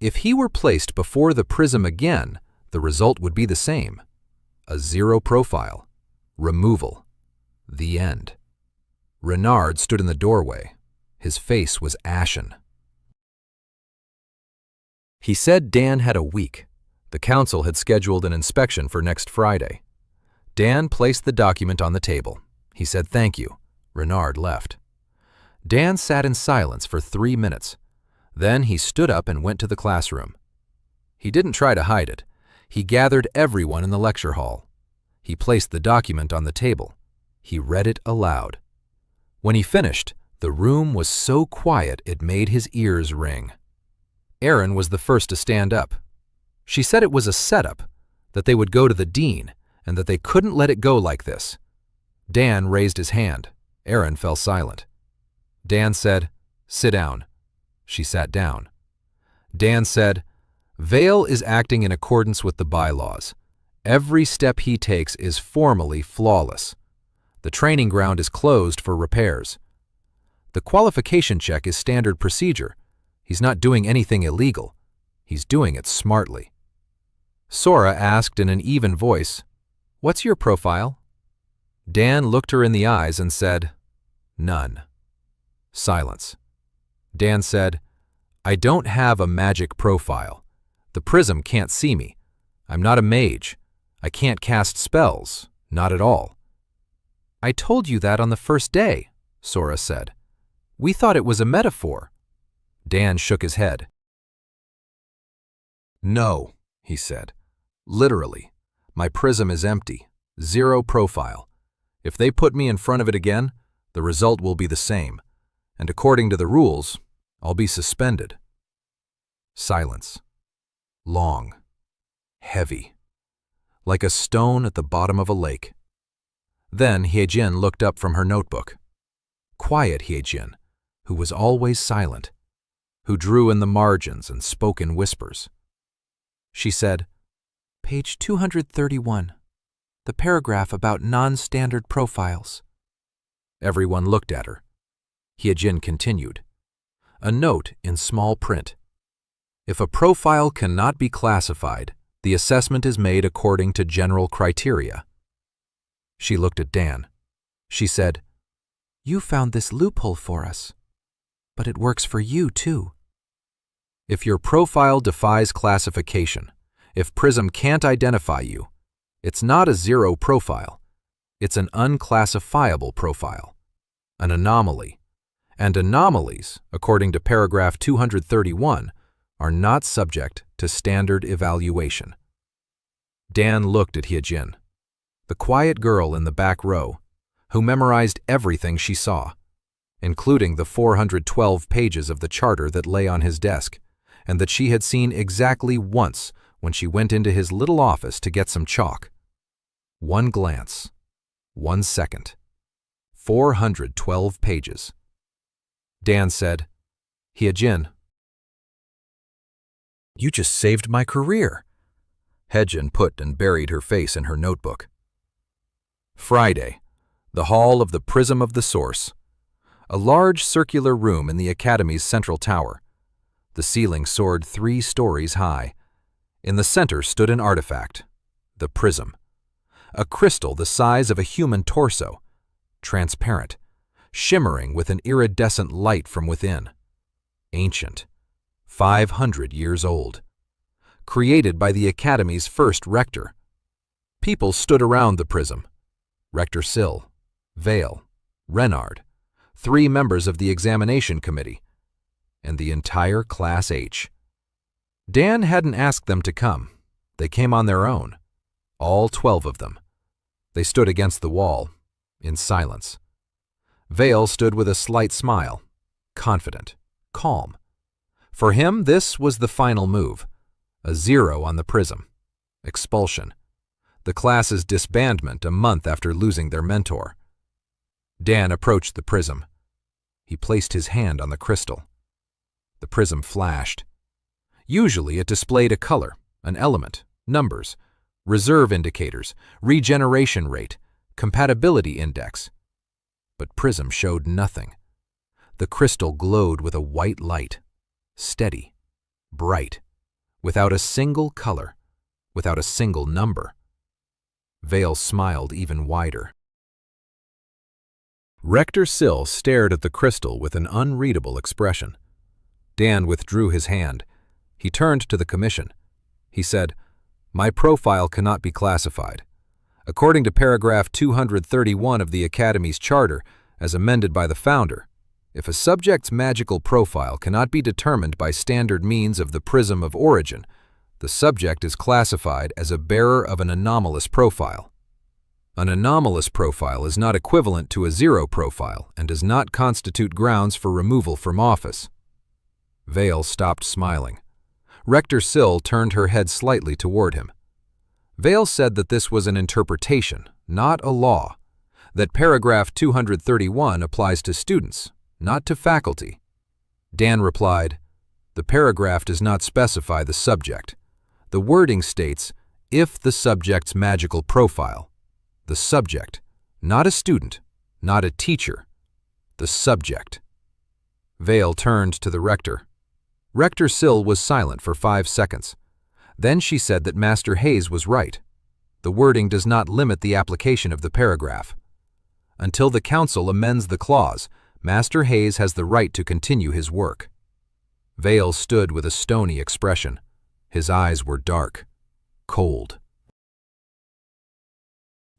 If he were placed before the prism again, the result would be the same. A 0 profile. Removal. The end. Renard stood in the doorway. His face was ashen. He said Dan had a week. The council had scheduled an inspection for next Friday. Dan placed the document on the table. He said thank you. Renard left. Dan sat in silence for 3 minutes. Then he stood up and went to the classroom. He didn't try to hide it. He gathered everyone in the lecture hall. He placed the document on the table. He read it aloud. When he finished, the room was so quiet it made his ears ring. Erin was the first to stand up. She said it was a setup, that they would go to the dean, and that they couldn't let it go like this. Dan raised his hand. Erin fell silent. Dan said, "Sit down." She sat down. Dan said, "Vale is acting in accordance with the bylaws. Every step he takes is formally flawless. The training ground is closed for repairs. The qualification check is standard procedure. He's not doing anything illegal. He's doing it smartly." Sora asked in an even voice, "What's your profile?" Dan looked her in the eyes and said, "None." Silence. Dan said, "I don't have a magic profile. The prism can't see me. I'm not a mage. I can't cast spells, not at all." "I told you that on the first day," Sora said. "We thought it was a metaphor." Dan shook his head. "No," he said. "Literally, my prism is empty, 0 profile. If they put me in front of it again, the result will be the same, and according to the rules, I'll be suspended." Silence. Long. Heavy. Like a stone at the bottom of a lake. Then Hyejin looked up from her notebook. Quiet Hyejin, who was always silent, who drew in the margins and spoke in whispers. She said, "Page 231, the paragraph about non-standard profiles." Everyone looked at her. Hyejin continued. A note in small print. If a profile cannot be classified, the assessment is made according to general criteria. She looked at Dan. She said, "You found this loophole for us, but it works for you too." If your profile defies classification, if Prism can't identify you, it's not a zero profile. It's an unclassifiable profile, an anomaly. And anomalies, according to paragraph 231, are not subject to standard evaluation. Dan looked at Hyejin, the quiet girl in the back row, who memorized everything she saw, including the 412 pages of the charter that lay on his desk, and that she had seen exactly once when she went into his little office to get some chalk. 1 glance, 1 second, 412 pages. Dan said, "Hyejin, you just saved my career." Hyejin put and buried her face in her notebook. Friday, the hall of the Prism of the Source, a large circular room in the Academy's central tower. The ceiling soared 3 stories high. In the center stood an artifact, the Prism, a crystal the size of a human torso, transparent, shimmering with an iridescent light from within. Ancient, 500 years old. Created by the Academy's first rector. People stood around the Prism. Rector Sill, Vale, Renard, 3 members of the examination committee, and the entire Class H. Dan hadn't asked them to come. They came on their own, all 12 of them. They stood against the wall, in silence. Vale stood with a slight smile, confident, calm. For him, this was the final move, a 0 on the Prism, expulsion, the class's disbandment a month after losing their mentor. Dan approached the Prism. He placed his hand on the crystal. The Prism flashed. Usually it displayed a color, an element, numbers, reserve indicators, regeneration rate, compatibility index. But Prism showed nothing. The crystal glowed with a white light, steady, bright, without a single color, without a single number. Vale smiled even wider. Rector Sill stared at the crystal with an unreadable expression. Dan withdrew his hand. He turned to the commission. He said, "My profile cannot be classified. According to paragraph 231 of the Academy's charter, as amended by the founder, if a subject's magical profile cannot be determined by standard means of the prism of origin, the subject is classified as a bearer of an anomalous profile. An anomalous profile is not equivalent to a 0 profile and does not constitute grounds for removal from office." Vale stopped smiling. Rector Sill turned her head slightly toward him. Vale said that this was an interpretation, not a law, that paragraph 231 applies to students, not to faculty. Dan replied, "The paragraph does not specify the subject. The wording states, if the subject's magical profile. The subject, not a student, not a teacher. The subject." Vale turned to the rector. Rector Sill was silent for 5 seconds. Then she said that Master Hayes was right. The wording does not limit the application of the paragraph. Until the council amends the clause, Master Hayes has the right to continue his work. Vale stood with a stony expression. His eyes were dark, cold.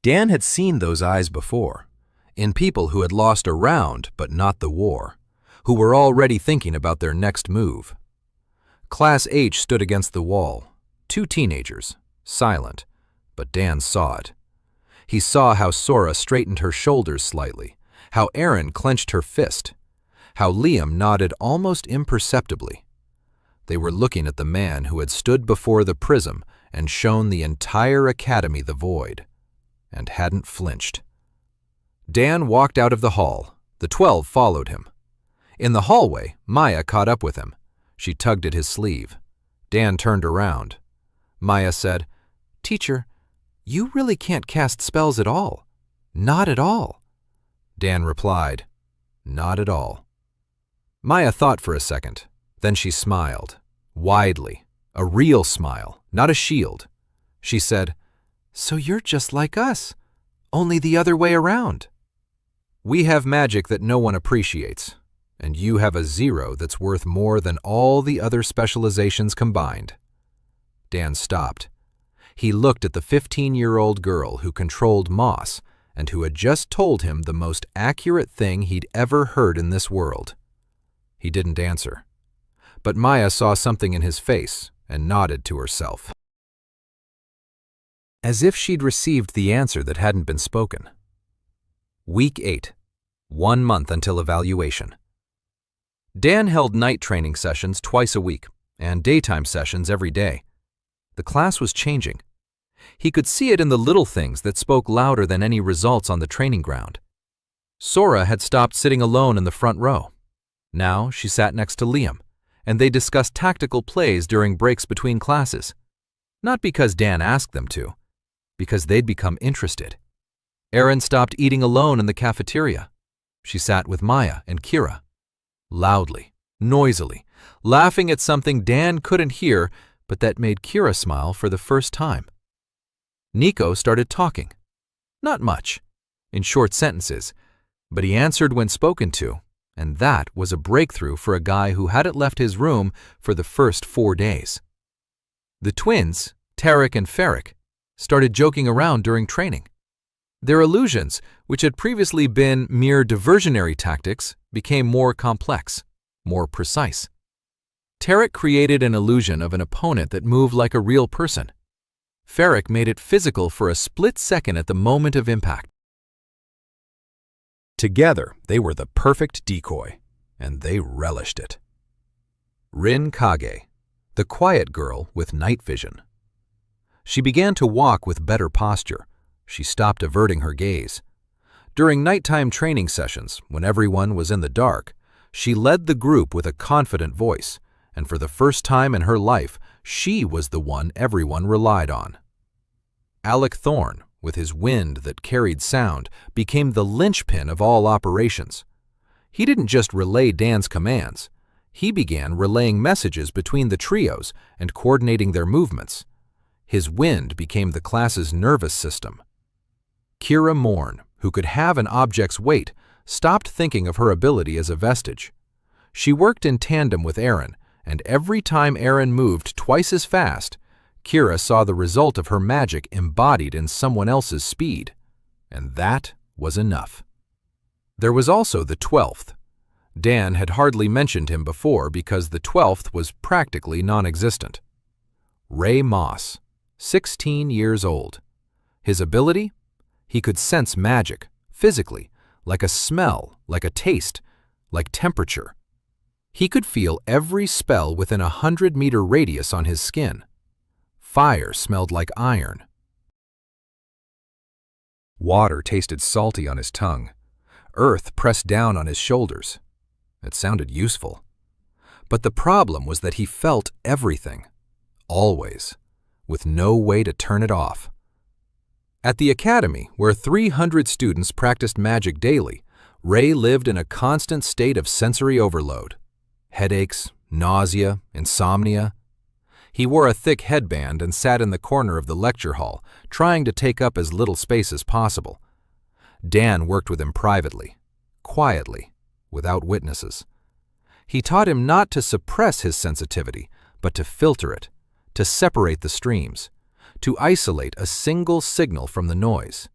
Dan had seen those eyes before, in people who had lost a round but not the war, who were already thinking about their next move. Class H stood against the wall, 2 teenagers, silent, but Dan saw it. He saw how Sora straightened her shoulders slightly, how Erin clenched her fist, how Liam nodded almost imperceptibly. They were looking at the man who had stood before the prism and shown the entire academy the void, and hadn't flinched. Dan walked out of the hall. The 12 followed him. In the hallway, Maya caught up with him. She tugged at his sleeve. Dan turned around. Maya said, "Teacher, you really can't cast spells at all. Not at all." Dan replied, "Not at all." Maya thought for a second. Then she smiled, widely, a real smile, not a shield. She said, "So you're just like us, only the other way around." "We have magic that no one appreciates. and you have a 0 that's worth more than all the other specializations combined." Dan stopped. He looked at the 15-year-old girl who controlled Moss and who had just told him the most accurate thing he'd ever heard in this world. He didn't answer, but Maya saw something in his face and nodded to herself, as if she'd received the answer that hadn't been spoken. Week 8. 1 month until evaluation. Dan held night training sessions twice a week and daytime sessions every day. The class was changing. He could see it in the little things that spoke louder than any results on the training ground. Sora had stopped sitting alone in the front row. Now she sat next to Liam, and they discussed tactical plays during breaks between classes. Not because Dan asked them to, because they'd become interested. Erin stopped eating alone in the cafeteria. She sat with Maya and Kira, loudly, noisily, laughing at something Dan couldn't hear, but that made Kira smile for the first time. Nico started talking. Not much, in short sentences, but he answered when spoken to, and that was a breakthrough for a guy who hadn't left his room for the first 4 days. The twins, Tarek and Ferric, started joking around during training. Their illusions, which had previously been mere diversionary tactics, became more complex, more precise. Tarek created an illusion of an opponent that moved like a real person. Ferric made it physical for a split second at the moment of impact. Together, they were the perfect decoy, and they relished it. Rin Kage, the quiet girl with night vision. She began to walk with better posture. She stopped averting her gaze. During nighttime training sessions, when everyone was in the dark, she led the group with a confident voice, and for the first time in her life, she was the one everyone relied on. Alec Thorne, with his wind that carried sound, became the linchpin of all operations. He didn't just relay Dan's commands. He began relaying messages between the trios and coordinating their movements. His wind became the class's nervous system. Kira Morn, who could have an object's weight, stopped thinking of her ability as a vestige. She worked in tandem with Erin, and every time Erin moved twice as fast, Kira saw the result of her magic embodied in someone else's speed, and that was enough. There was also the 12th. Dan had hardly mentioned him before because the 12th was practically non-existent. Ray Moss, 16 years old. His ability? He could sense magic, physically, like a smell, like a taste, like temperature. He could feel every spell within a 100-meter radius on his skin. Fire smelled like iron. Water tasted salty on his tongue. Earth pressed down on his shoulders. It sounded useful. But the problem was that he felt everything, always, with no way to turn it off. At the academy, where 300 students practiced magic daily, Ray lived in a constant state of sensory overload. Headaches, nausea, insomnia. He wore a thick headband and sat in the corner of the lecture hall, trying to take up as little space as possible. Dan worked with him privately, quietly, without witnesses. He taught him not to suppress his sensitivity, but to filter it, to separate the streams, to isolate a single signal from the noise.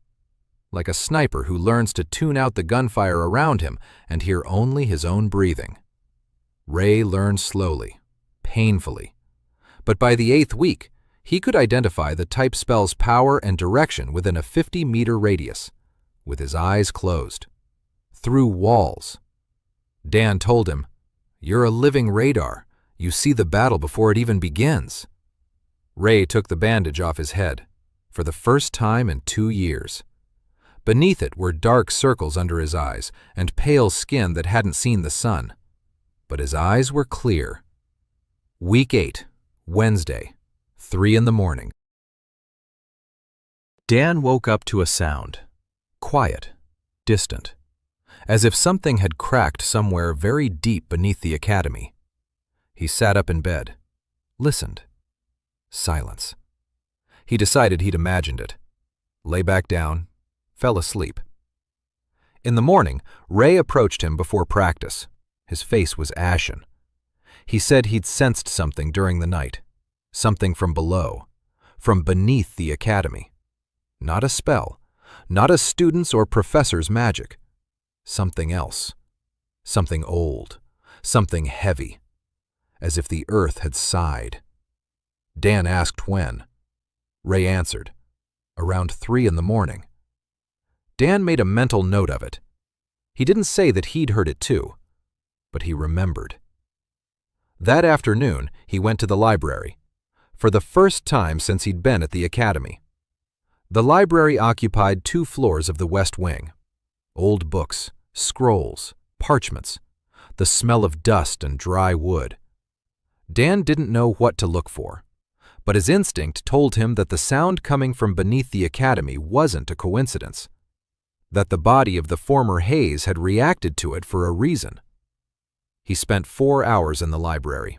Like a sniper who learns to tune out the gunfire around him and hear only his own breathing. Ray learned slowly, painfully. But by the 8th week, he could identify the type spell's power and direction within a 50-meter radius, with his eyes closed, through walls. Dan told him, "You're a living radar. You see the battle before it even begins." Ray took the bandage off his head, for the first time in 2 years. Beneath it were dark circles under his eyes and pale skin that hadn't seen the sun. But his eyes were clear. Week 8, Wednesday, 3 in the morning. Dan woke up to a sound, quiet, distant, as if something had cracked somewhere very deep beneath the academy. He sat up in bed, listened. Silence. He decided he'd imagined it. Lay back down, fell asleep. In the morning, Ray approached him before practice. His face was ashen. He said he'd sensed something during the night, something from below, from beneath the academy. Not a spell, not a student's or professor's magic. Something else. Something old, something heavy, as if the earth had sighed. Dan asked when. Ray answered, around 3 in the morning. Dan made a mental note of it. He didn't say that he'd heard it too, but he remembered. That afternoon, he went to the library, for the first time since he'd been at the academy. The library occupied 2 floors of the west wing. Old books, scrolls, parchments, the smell of dust and dry wood. Dan didn't know what to look for, but his instinct told him that the sound coming from beneath the academy wasn't a coincidence, that the body of the former Hayes had reacted to it for a reason. He spent 4 hours in the library.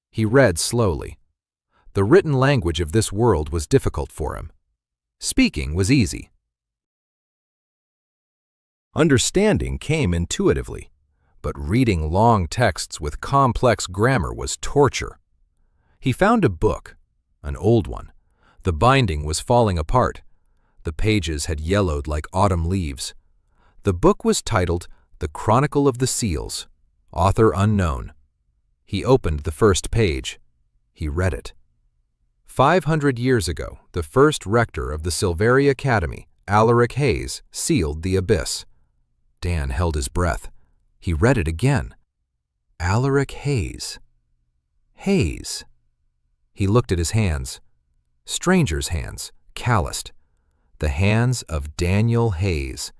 He read slowly. The written language of this world was difficult for him. Speaking was easy. Understanding came intuitively, but reading long texts with complex grammar was torture. He found a book, an old one. The binding was falling apart. The pages had yellowed like autumn leaves. The book was titled The Chronicle of the Seals, author unknown. He opened the first page. He read it. 500 years ago, the first rector of the Silveria Academy, Alaric Hayes, sealed the abyss. Dan held his breath. He read it again. Alaric Hayes. Hayes. He looked at his hands. Stranger's hands, calloused. The hands of Daniel Hayes,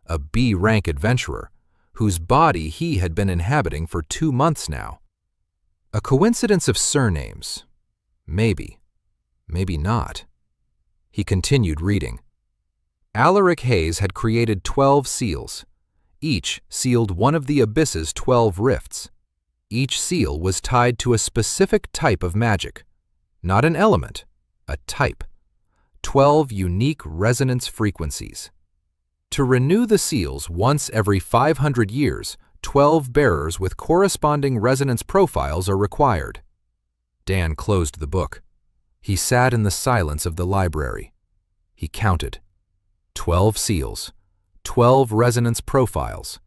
a B-rank adventurer, whose body he had been inhabiting for 2 months now. A coincidence of surnames. Maybe. Maybe not. He continued reading. Alaric Hayes had created 12 seals. Each sealed one of the abyss's 12 rifts. Each seal was tied to a specific type of magic. Not an element, a type. 12 unique resonance frequencies. To renew the seals once every 500 years, 12 bearers with corresponding resonance profiles are required. Dan closed the book. He sat in the silence of the library. He counted. 12 seals, 12 resonance profiles,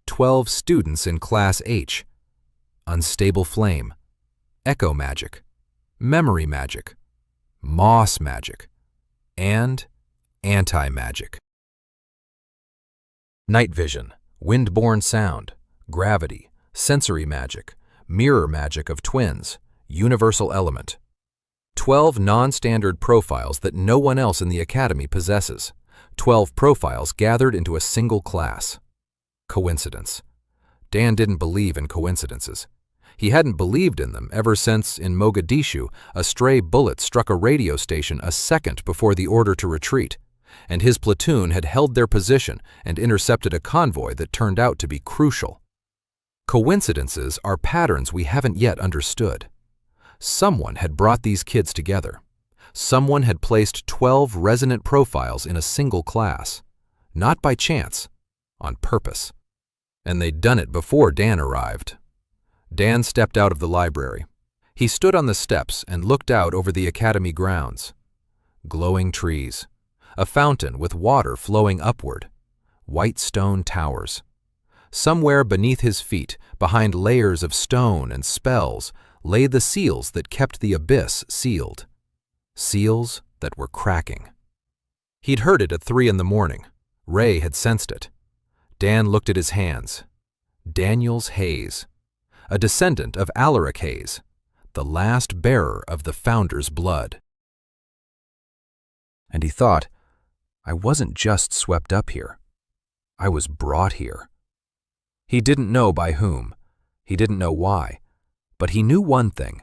12 students in Class H, unstable flame, echo magic, memory magic, moss magic, and anti-magic. Night vision, wind-borne sound, gravity, sensory magic, mirror magic of twins, universal element. 12 non-standard profiles that no one else in the academy possesses. 12 profiles gathered into a single class. Coincidence. Dan didn't believe in coincidences. He hadn't believed in them ever since, in Mogadishu, a stray bullet struck a radio station a second before the order to retreat, and his platoon had held their position and intercepted a convoy that turned out to be crucial. Coincidences are patterns we haven't yet understood. Someone had brought these kids together. Someone had placed 12 resonant profiles in a single class, not by chance, on purpose. And they'd done it before Dan arrived. Dan stepped out of the library. He stood on the steps and looked out over the academy grounds. Glowing trees, a fountain with water flowing upward, white stone towers. Somewhere beneath his feet, behind layers of stone and spells, lay the seals that kept the abyss sealed. Seals that were cracking. He'd heard it at 3 in the morning. Ray had sensed it. Dan looked at his hands. Daniel's Hayes, a descendant of Alaric Hayes, the last bearer of the founder's blood. And he thought, I wasn't just swept up here. I was brought here. He didn't know by whom. He didn't know why. But he knew one thing.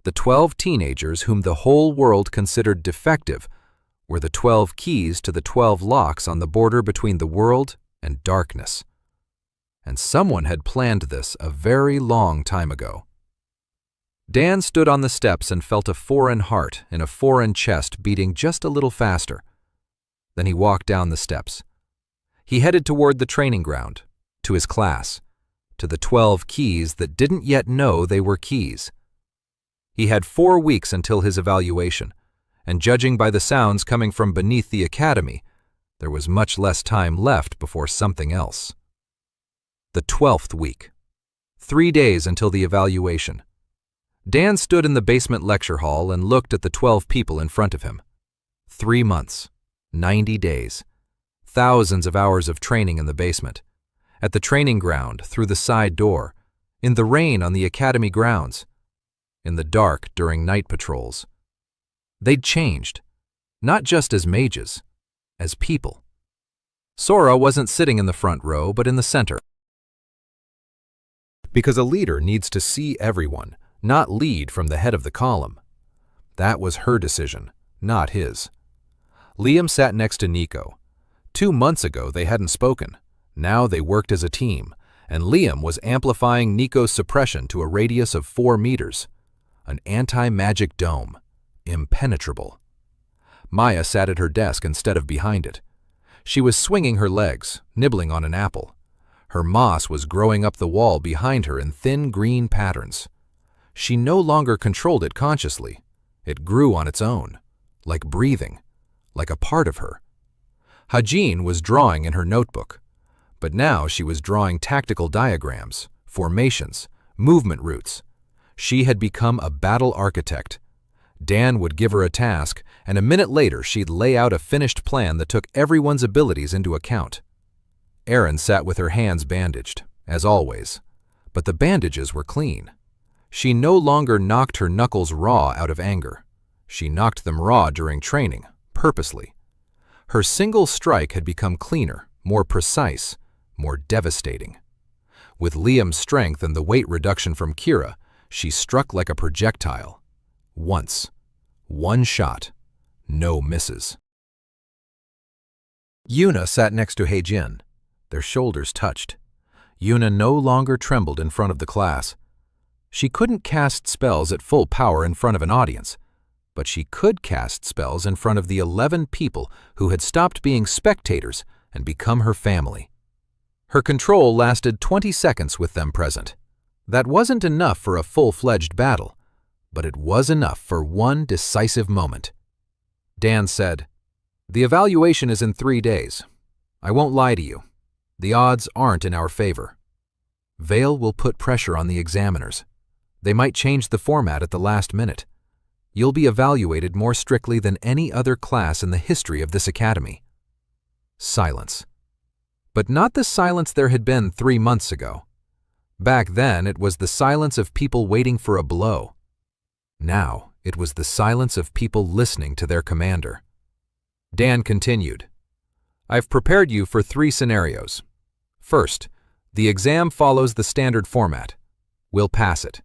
The 12 teenagers whom the whole world considered defective were the 12 keys to the 12 locks on the border between the world and darkness. And someone had planned this a very long time ago. Dan stood on the steps and felt a foreign heart in a foreign chest beating just a little faster. Then he walked down the steps. He headed toward the training ground, to his class, to the 12 keys that didn't yet know they were keys. He had 4 weeks until his evaluation, and judging by the sounds coming from beneath the academy, there was much less time left before something else. The 12th week. 3 days until the evaluation. Dan stood in the basement lecture hall and looked at the 12 people in front of him. 3 months, 90 days, thousands of hours of training in the basement, at the training ground, through the side door, in the rain on the academy grounds, in the dark during night patrols. They'd changed, not just as mages, as people. Sora wasn't sitting in the front row, but in the center. Because a leader needs to see everyone, not lead from the head of the column. That was her decision, not his. Liam sat next to Nico. 2 months ago they hadn't spoken. Now they worked as a team, and Liam was amplifying Nico's suppression to a radius of 4 meters. An anti-magic dome. Impenetrable. Maya sat at her desk instead of behind it. She was swinging her legs, nibbling on an apple. Her moss was growing up the wall behind her in thin green patterns. She no longer controlled it consciously. It grew on its own, like breathing, like a part of her. Hajin was drawing in her notebook, but now she was drawing tactical diagrams, formations, movement routes. She had become a battle architect. Dan would give her a task, and a minute later she'd lay out a finished plan that took everyone's abilities into account. Erin sat with her hands bandaged, as always, but the bandages were clean. She no longer knocked her knuckles raw out of anger. She knocked them raw during training, purposely. Her single strike had become cleaner, more precise, more devastating. With Liam's strength and the weight reduction from Kira, she struck like a projectile. Once. 1 shot. No misses. Yuna sat next to Hejin. Their shoulders touched. Yuna no longer trembled in front of the class. She couldn't cast spells at full power in front of an audience, but she could cast spells in front of the 11 people who had stopped being spectators and become her family. Her control lasted 20 seconds with them present. That wasn't enough for a full-fledged battle, but it was enough for one decisive moment. Dan said, "The evaluation is in 3 days. I won't lie to you. The odds aren't in our favor. Vale will put pressure on the examiners. They might change the format at the last minute. You'll be evaluated more strictly than any other class in the history of this academy." Silence. But not the silence there had been 3 months ago. Back then, it was the silence of people waiting for a blow. Now, it was the silence of people listening to their commander. Dan continued, "I've prepared you for 3 scenarios. First, the exam follows the standard format. We'll pass it.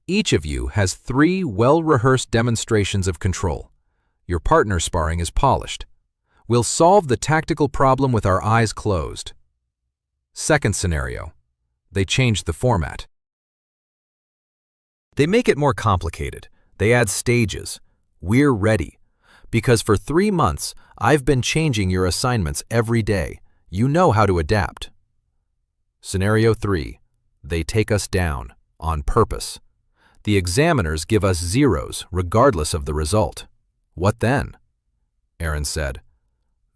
Each of you has 3 well-rehearsed demonstrations of control. Your partner sparring is polished. We'll solve the tactical problem with our eyes closed." Second scenario. They change the format. They make it more complicated. They add stages. We're ready. Because for 3 months, I've been changing your assignments every day. You know how to adapt. Scenario 3. They take us down, on purpose. The examiners give us zeros, regardless of the result. What then? Erin said.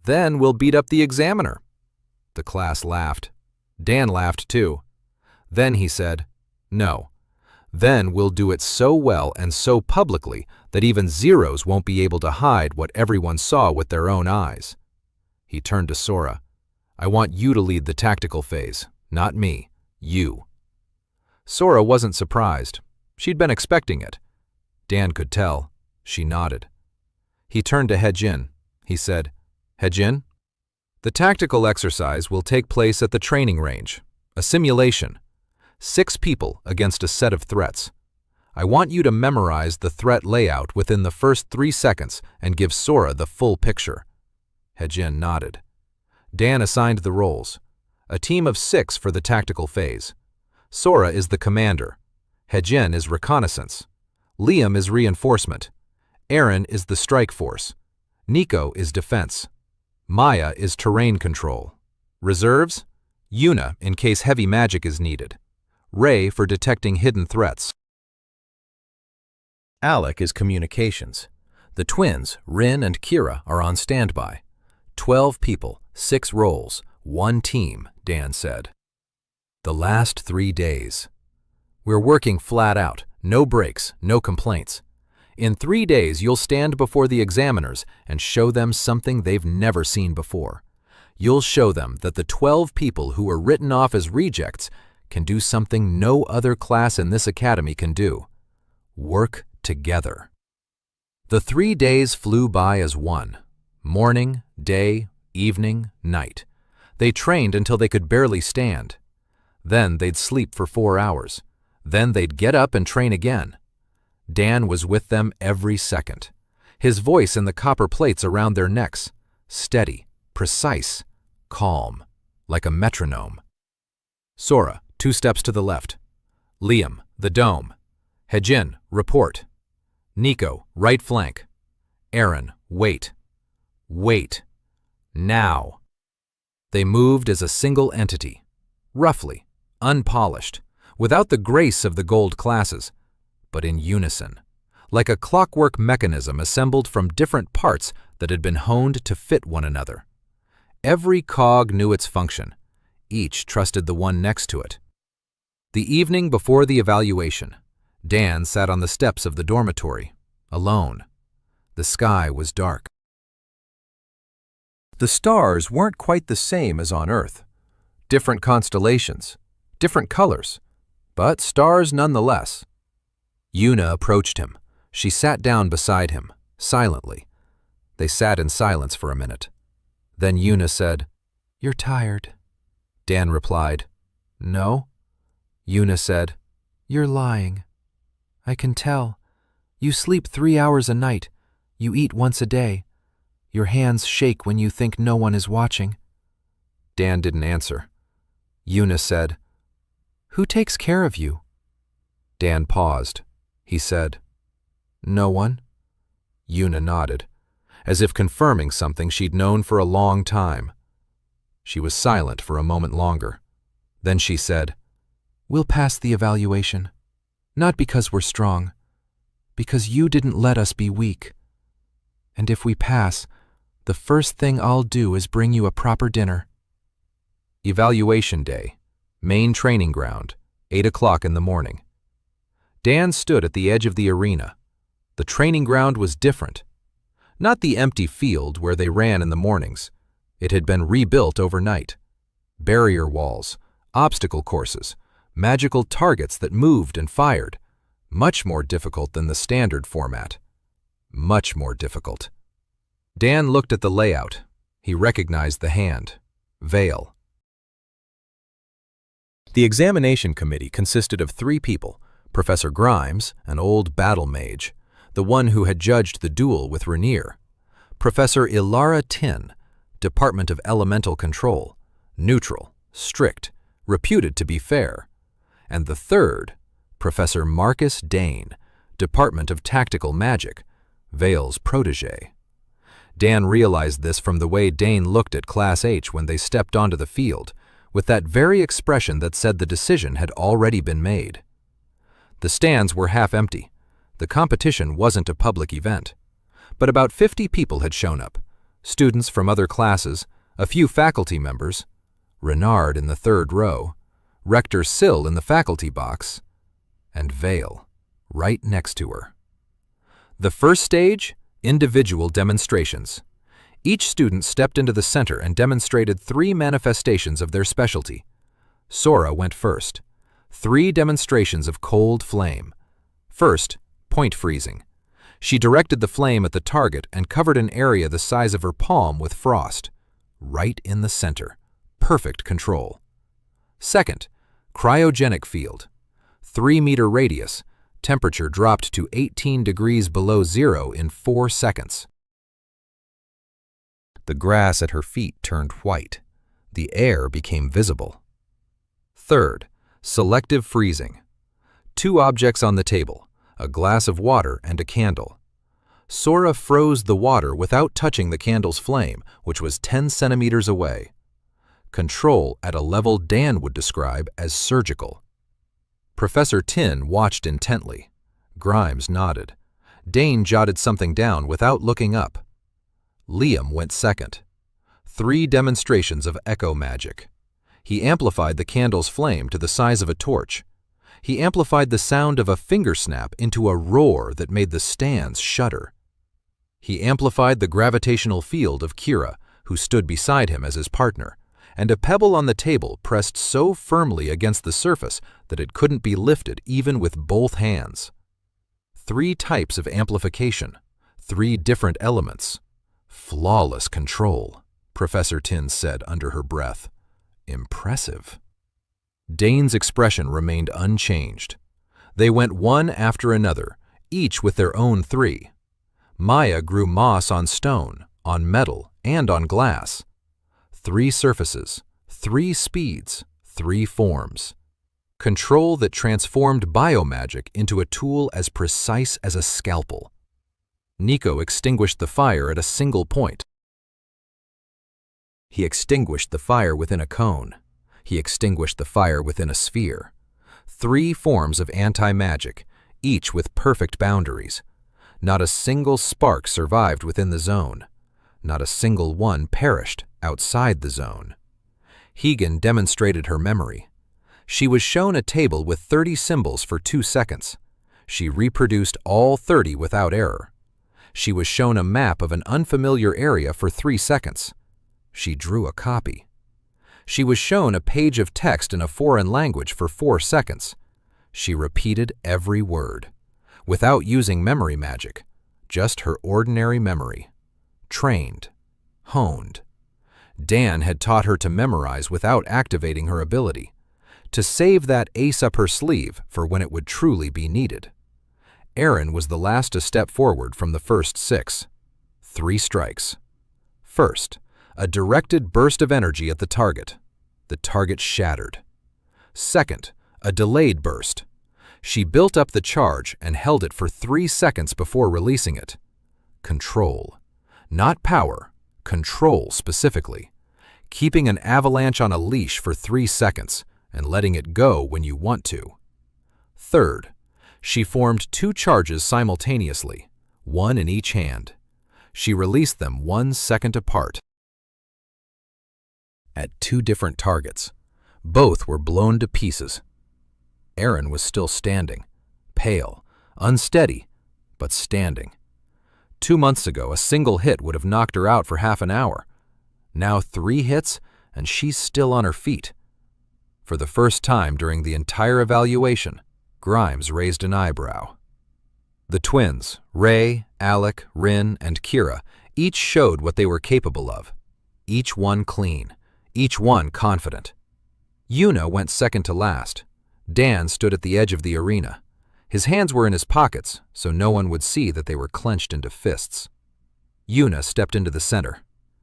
Then we'll beat up the examiner. The class laughed. Dan laughed too. Then he said, "No. Then we'll do it so well and so publicly that even zeros won't be able to hide what everyone saw with their own eyes." He turned to Sora. "I want you to lead the tactical phase, not me, you." Sora wasn't surprised. She'd been expecting it. Dan could tell. She nodded. He turned to Hejin. He said, "Hejin, the tactical exercise will take place at the training range, a simulation. 6 people against a set of threats. I want you to memorize the threat layout within the first 3 seconds and give Sora the full picture." Hejin nodded. Dan assigned the roles. A team of 6 for the tactical phase. Sora is the commander. Hejin is reconnaissance. Liam is reinforcement. Erin is the strike force. Nico is defense. Maya is terrain control. Reserves? Yuna in case heavy magic is needed. Ray for detecting hidden threats. Alec is communications. The twins, Rin and Kira, are on standby. 12 people, 6 roles, 1 team, Dan said. The last 3 days. We're working flat out, no breaks, no complaints. In 3 days, you'll stand before the examiners and show them something they've never seen before. You'll show them that the 12 people who were written off as rejects can do something no other class in this academy can do. Work together. The 3 days flew by as one. Morning, day, evening, night. They trained until they could barely stand. Then they'd sleep for 4 hours. Then they'd get up and train again. Dan was with them every second. His voice in the copper plates around their necks. Steady, precise, calm, like a metronome. Sora, 2 steps to the left. Liam, the dome. Hejin, report. Nico, right flank. Aaron, wait. Wait. Now. They moved as a single entity. Roughly, unpolished, without the grace of the gold classes, but in unison, like a clockwork mechanism assembled from different parts that had been honed to fit one another. Every cog knew its function. Each trusted the one next to it. The evening before the evaluation, Dan sat on the steps of the dormitory, alone. The sky was dark. The stars weren't quite the same as on Earth. Different constellations, different colors, but stars nonetheless. Yuna approached him. She sat down beside him, silently. They sat in silence for a minute. Then Yuna said, "You're tired." Dan replied, "No." Yuna said, "You're lying. I can tell. You sleep 3 hours a night. You eat once a day. Your hands shake when you think no one is watching." Dan didn't answer. Yuna said, "Who takes care of you?" Dan paused. He said, "No one." Yuna nodded, as if confirming something she'd known for a long time. She was silent for a moment longer. Then she said, "We'll pass the evaluation. Not because we're strong, because you didn't let us be weak. And if we pass, the first thing I'll do is bring you a proper dinner." Evaluation day, main training ground, 8 o'clock in the morning. Dan stood at the edge of the arena. The training ground was different. Not the empty field where they ran in the mornings. It had been rebuilt overnight. Barrier walls, obstacle courses, magical targets that moved and fired. Much more difficult than the standard format. Much more difficult. Dan looked at the layout. He recognized the hand. Veil. The examination committee consisted of 3 people: Professor Grimes, an old battle mage, the one who had judged the duel with Rainier; Professor Ilara Tin, Department of Elemental Control, neutral, strict, reputed to be fair; and the third, Professor Marcus Dane, Department of Tactical Magic, Veil's protégé. Dan realized this from the way Dane looked at Class H when they stepped onto the field, with that very expression that said the decision had already been made. The stands were half empty. The competition wasn't a public event. But about 50 people had shown up, students from other classes, a few faculty members, Renard in the 3rd row, Rector Sill in the faculty box, and Veil, right next to her. The first stage, individual demonstrations. Each student stepped into the center and demonstrated 3 manifestations of their specialty. Sora went first. 3 demonstrations of cold flame. First, point freezing. She directed the flame at the target and covered an area the size of her palm with frost. Right in the center. Perfect control. Second, cryogenic field. 3-meter radius. Temperature dropped to 18 degrees below zero in 4 seconds. The grass at her feet turned white. The air became visible. Third, selective freezing. 2 objects on the table, a glass of water and a candle. Sora froze the water without touching the candle's flame, which was 10 centimeters away. Control at a level Dan would describe as surgical. Professor Tin watched intently. Grimes nodded. Dane jotted something down without looking up. Liam went second. 3 demonstrations of echo magic. He amplified the candle's flame to the size of a torch. He amplified the sound of a finger snap into a roar that made the stands shudder. He amplified the gravitational field of Kira, who stood beside him as his partner, and a pebble on the table pressed so firmly against the surface that it couldn't be lifted even with both hands. 3 types of amplification, 3 different elements. Flawless control, Professor Tin said under her breath. Impressive. Dane's expression remained unchanged. They went one after another, each with their own 3. Maya grew moss on stone, on metal, and on glass. 3 surfaces, 3 speeds, 3 forms. Control that transformed biomagic into a tool as precise as a scalpel. Nico extinguished the fire at a single point. He extinguished the fire within a cone. He extinguished the fire within a sphere. 3 forms of anti-magic, each with perfect boundaries. Not a single spark survived within the zone. Not a single one perished outside the zone. Hegan demonstrated her memory. She was shown a table with 30 symbols for 2 seconds. She reproduced all 30 without error. She was shown a map of an unfamiliar area for 3 seconds. She drew a copy. She was shown a page of text in a foreign language for 4 seconds. She repeated every word, without using memory magic, just her ordinary memory. Trained, honed. Dan had taught her to memorize without activating her ability, to save that ace up her sleeve for when it would truly be needed. Aaron was the last to step forward from the first 6. 3 strikes. First, a directed burst of energy at the target. The target shattered. Second, a delayed burst. She built up the charge and held it for 3 seconds before releasing it. Control. Not power, control specifically. Keeping an avalanche on a leash for 3 seconds and letting it go when you want to. Third, she formed 2 charges simultaneously, 1 in each hand. She released them 1 second apart. At 2 different targets. Both were blown to pieces. Aaron was still standing, pale, unsteady, but standing. 2 months ago, a single hit would have knocked her out for half an hour. Now 3 hits, and she's still on her feet. For the first time during the entire evaluation, Grimes raised an eyebrow. The twins, Ray, Alec, Rin, and Kira, each showed what they were capable of. Each one clean, each one confident. Yuna went second to last. Dan stood at the edge of the arena. His hands were in his pockets, so no one would see that they were clenched into fists. Yuna stepped into the center.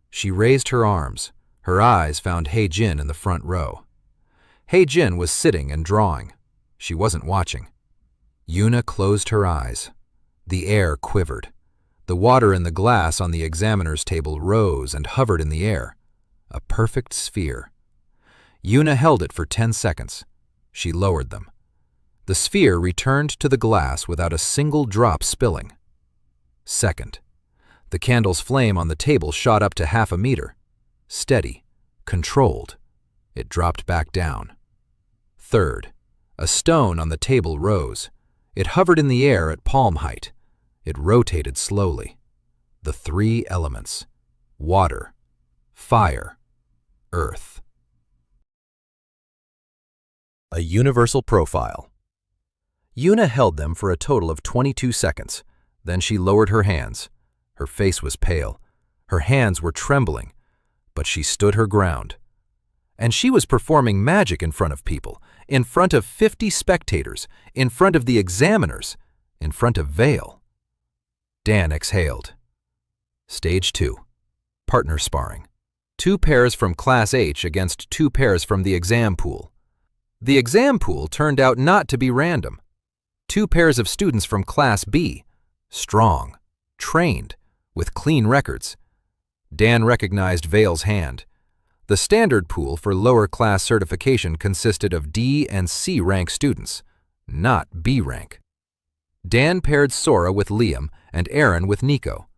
She raised her arms. Her eyes found He-Jin in the front row. He-Jin was sitting and drawing. She wasn't watching. Yuna closed her eyes. The air quivered. The water in the glass on the examiner's table rose and hovered in the air. A perfect sphere. Yuna held it for 10 seconds. She lowered them. The sphere returned to the glass without a single drop spilling. Second. The candle's flame on the table shot up to half a meter. Steady. Controlled. It dropped back down. Third. A stone on the table rose. It hovered in the air at palm height. It rotated slowly. The 3 elements. Water. Fire. Earth. A universal profile. Yuna held them for a total of 22 seconds. Then she lowered her hands. Her face was pale. Her hands were trembling. But she stood her ground. And she was performing magic in front of people, in front of 50 spectators, in front of the examiners, in front of Vale. Dan exhaled. Stage 2. Partner sparring. 2 pairs from Class H against 2 pairs from the exam pool. The exam pool turned out not to be random. 2 pairs of students from Class B, strong, trained, with clean records. Dan recognized Vale's hand. The standard pool for lower class certification consisted of D and C rank students, not B rank. Dan paired Sora with Liam and Aaron with Nico.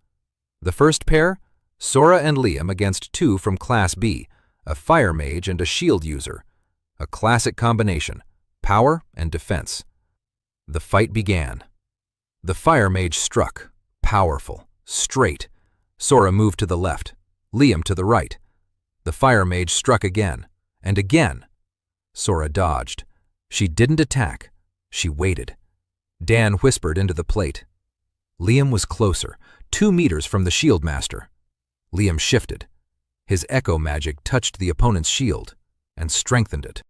The first pair, Sora and Liam against 2 from Class B, a fire mage and a shield user. A classic combination, power and defense. The fight began. The fire mage struck, powerful, straight. Sora moved to the left, Liam to the right. The fire mage struck again, and again. Sora dodged. She didn't attack. She waited. Dan whispered into the plate. Liam was closer, 2 meters from the shield master. Liam shifted. His echo magic touched the opponent's shield and strengthened it.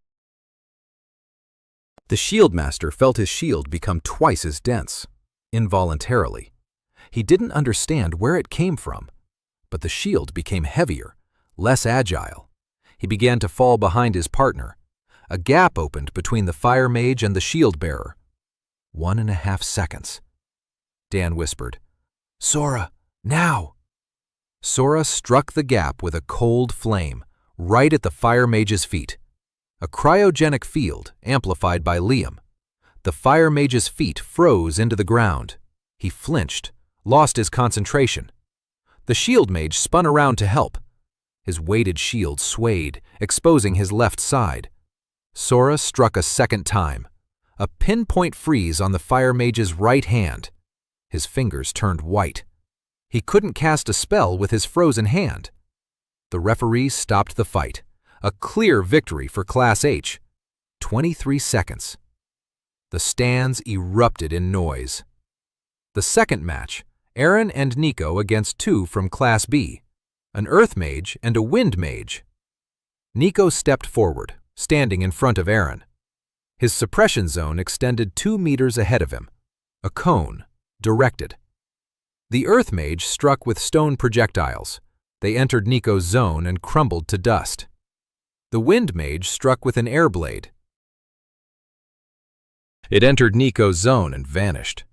The shield master felt his shield become twice as dense, involuntarily. He didn't understand where it came from, but the shield became heavier, less agile. He began to fall behind his partner. A gap opened between the fire mage and the shield bearer. 1.5 seconds. Dan whispered, "Sora, now!" Sora struck the gap with a cold flame, right at the fire mage's feet. A cryogenic field amplified by Liam. The fire mage's feet froze into the ground. He flinched, lost his concentration. The shield mage spun around to help. His weighted shield swayed, exposing his left side. Sora struck a second time. A pinpoint freeze on the fire mage's right hand. His fingers turned white. He couldn't cast a spell with his frozen hand. The referee stopped the fight. A clear victory for Class H. 23 seconds. The stands erupted in noise. The second match, Aaron and Nico against 2 from Class B, an Earth Mage and a Wind Mage. Nico stepped forward, standing in front of Aaron. His suppression zone extended 2 meters ahead of him. A cone, directed. The Earth Mage struck with stone projectiles. They entered Nico's zone and crumbled to dust. The Wind Mage struck with an air blade. It entered Nico's zone and vanished.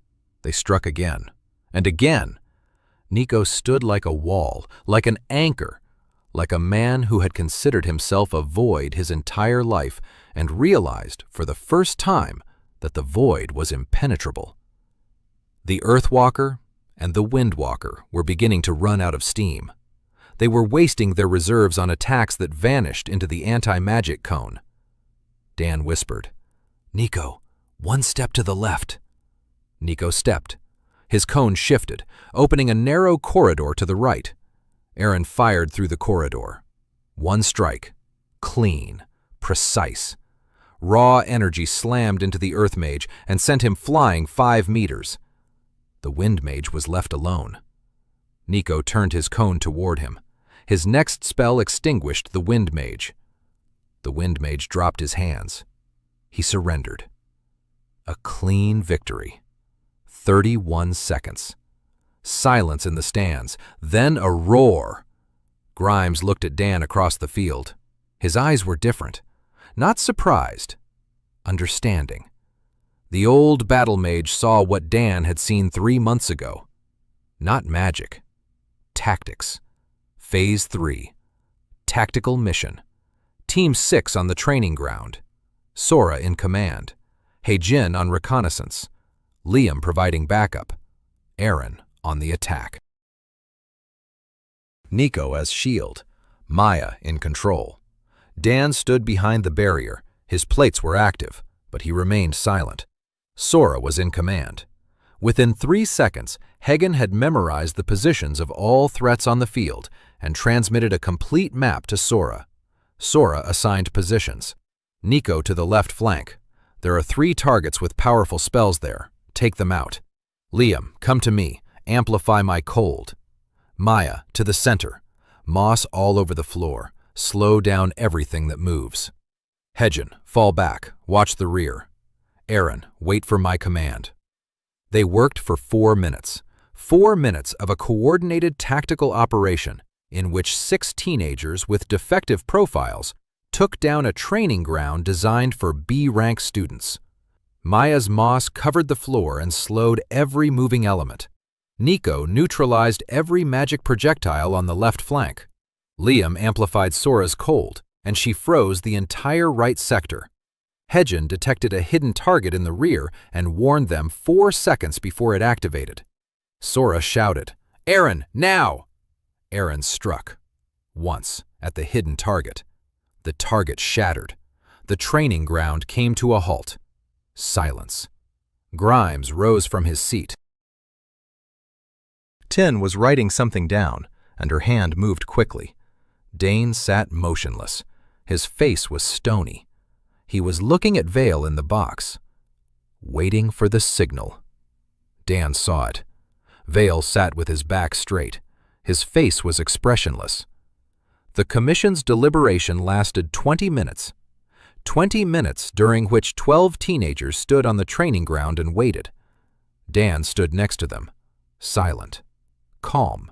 They struck again, and again. Nico stood like a wall, like an anchor, like a man who had considered himself a void his entire life and realized for the first time that the void was impenetrable. The Earthwalker and the Windwalker were beginning to run out of steam. They were wasting their reserves on attacks that vanished into the anti-magic cone. Dan whispered, "Nico, 1 step to the left." Nico stepped. His cone shifted, opening a narrow corridor to the right. Aaron fired through the corridor. 1 strike. Clean. Precise. Raw energy slammed into the Earth Mage and sent him flying 5 meters. The Wind Mage was left alone. Nico turned his cone toward him. His next spell extinguished the Wind Mage. The Wind Mage dropped his hands. He surrendered. A clean victory. 31 seconds. Silence in the stands, then a roar. Grimes looked at Dan across the field. His eyes were different. Not surprised. Understanding. The old battle mage saw what Dan had seen 3 months ago. Not magic. Tactics. Phase 3. Tactical mission. Team 6 on the training ground. Sora in command. Heijin on reconnaissance. Liam providing backup. Aaron on the attack. Nico as shield. Maya in control. Dan stood behind the barrier. His plates were active, but he remained silent. Sora was in command. Within 3 seconds, Hagen had memorized the positions of all threats on the field and transmitted a complete map to Sora. Sora assigned positions. Nico to the left flank. There are 3 targets with powerful spells there. Take them out. Liam, come to me. Amplify my cold. Maya, to the center. Moss all over the floor. Slow down everything that moves. Heijin, fall back. Watch the rear. Aaron, wait for my command. They worked for 4 minutes. 4 minutes of a coordinated tactical operation in which 6 teenagers with defective profiles took down a training ground designed for B-rank students. Maya's moss covered the floor and slowed every moving element. Nico neutralized every magic projectile on the left flank. Liam amplified Sora's cold, and she froze the entire right sector. Hedgen detected a hidden target in the rear and warned them 4 seconds before it activated. Sora shouted, "Aaron, now!" Aaron struck. Once, at the hidden target. The target shattered. The training ground came to a halt. Silence. Grimes rose from his seat. Tin was writing something down, and her hand moved quickly. Dane sat motionless. His face was stony. He was looking at Vale in the box, waiting for the signal. Dan saw it. Vale sat with his back straight. His face was expressionless. The commission's deliberation lasted 20 minutes. 20 minutes during which 12 teenagers stood on the training ground and waited. Dan stood next to them, silent, calm.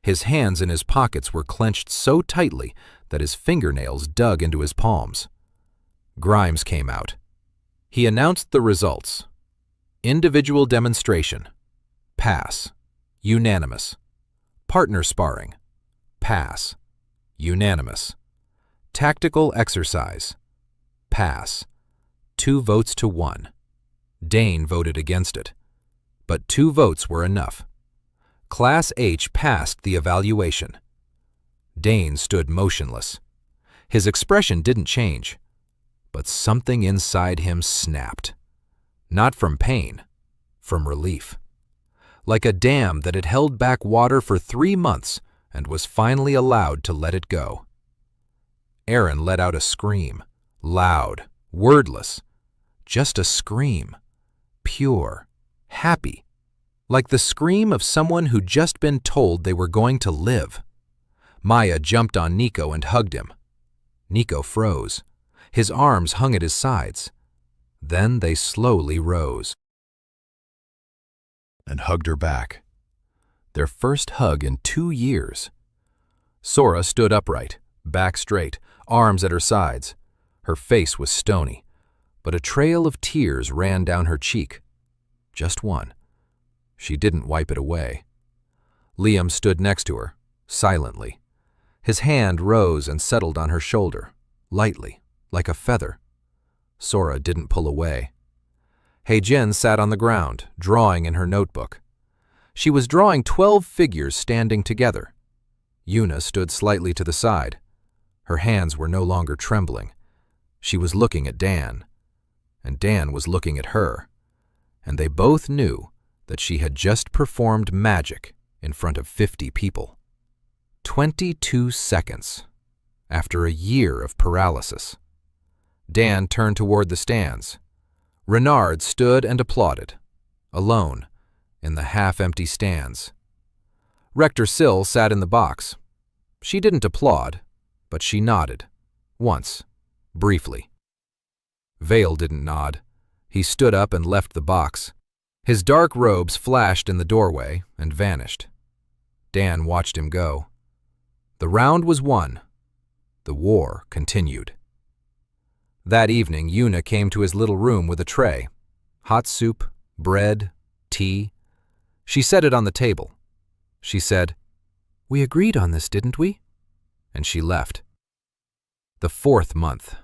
His hands in his pockets were clenched so tightly that his fingernails dug into his palms. Grimes came out. He announced the results. Individual demonstration. Pass. Unanimous. Partner sparring. Pass. Unanimous. Tactical exercise. Pass. 2 votes to 1. Dane voted against it. But 2 votes were enough. Class H passed the evaluation. Dane stood motionless. His expression didn't change, but something inside him snapped. Not from pain, from relief. Like a dam that had held back water for 3 months and was finally allowed to let it go. Aaron let out a scream, loud, wordless. Just a scream. Pure, happy. Like the scream of someone who'd just been told they were going to live. Maya jumped on Nico and hugged him. Nico froze. His arms hung at his sides. Then they slowly rose and hugged her back. Their first hug in 2 years. Sora stood upright, back straight, arms at her sides. Her face was stony, but a trail of tears ran down her cheek. Just one. She didn't wipe it away. Liam stood next to her, silently. His hand rose and settled on her shoulder, lightly, like a feather. Sora didn't pull away. Hei-Jin sat on the ground, drawing in her notebook. She was drawing 12 figures standing together. Yuna stood slightly to the side. Her hands were no longer trembling. She was looking at Dan, and Dan was looking at her, and they both knew that she had just performed magic in front of 50 people. 22 seconds, after a year of paralysis. Dan turned toward the stands. Renard stood and applauded, alone, in the half-empty stands. Rector Sill sat in the box. She didn't applaud, but she nodded, once, briefly. Vale didn't nod. He stood up and left the box. His dark robes flashed in the doorway and vanished. Dan watched him go. The round was won. The war continued. That evening, Yuna came to his little room with a tray. Hot soup, bread, tea. She set it on the table. She said, "We agreed on this, didn't we?" And she left. The 4th month.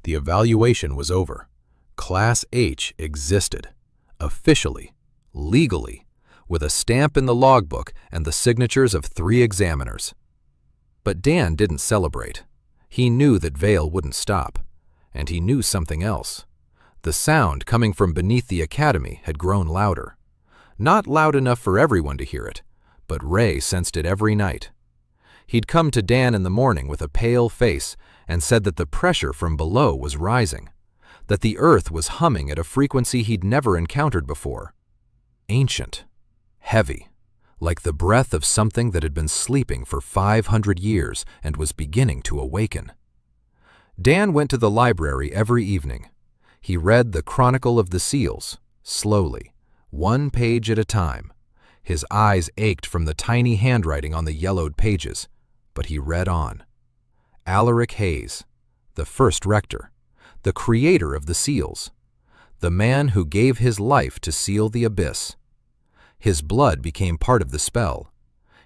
The evaluation was over. Class H existed, officially, legally, with a stamp in the logbook and the signatures of 3 examiners. But Dan didn't celebrate. He knew that Vale wouldn't stop, and he knew something else. The sound coming from beneath the academy had grown louder. Not loud enough for everyone to hear it, but Ray sensed it every night. He'd come to Dan in the morning with a pale face and said that the pressure from below was rising, that the earth was humming at a frequency he'd never encountered before. Ancient, heavy, like the breath of something that had been sleeping for 500 years and was beginning to awaken. Dan went to the library every evening. He read the Chronicle of the Seals, slowly, 1 page at a time. His eyes ached from the tiny handwriting on the yellowed pages, but he read on. Alaric Hayes, the first rector, the creator of the seals, the man who gave his life to seal the abyss. His blood became part of the spell.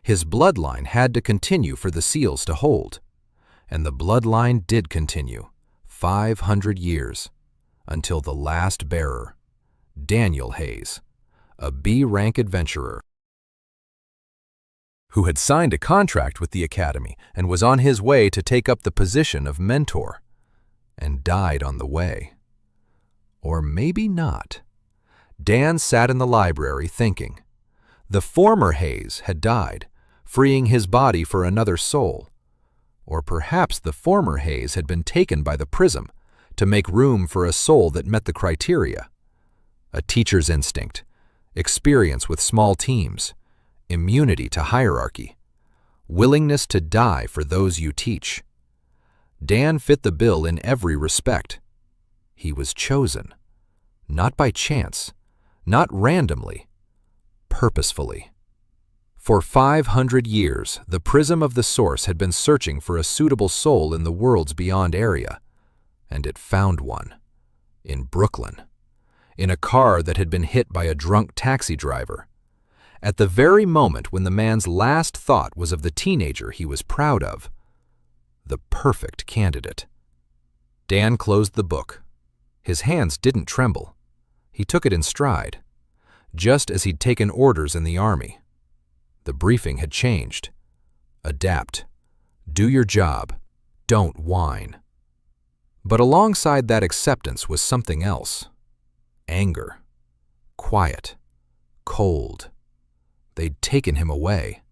His bloodline had to continue for the seals to hold. And the bloodline did continue, 500 years, until the last bearer, Daniel Hayes, a B-rank adventurer who had signed a contract with the Academy and was on his way to take up the position of mentor, and died on the way. Or maybe not. Dan sat in the library thinking. The former Hayes had died, freeing his body for another soul. Or perhaps the former Hayes had been taken by the prism to make room for a soul that met the criteria. A teacher's instinct, experience with small teams, immunity to hierarchy, willingness to die for those you teach. Dan fit the bill in every respect. He was chosen, not by chance, not randomly, purposefully. For 500 years, the prism of the Source had been searching for a suitable soul in the world's beyond area, and it found one. In Brooklyn. In a car that had been hit by a drunk taxi driver. At the very moment when the man's last thought was of the teenager he was proud of. The perfect candidate. Dan closed the book. His hands didn't tremble. He took it in stride, just as he'd taken orders in the army. The briefing had changed. Adapt. Do your job. Don't whine. But alongside that acceptance was something else. Anger. Quiet. Cold. They'd taken him away.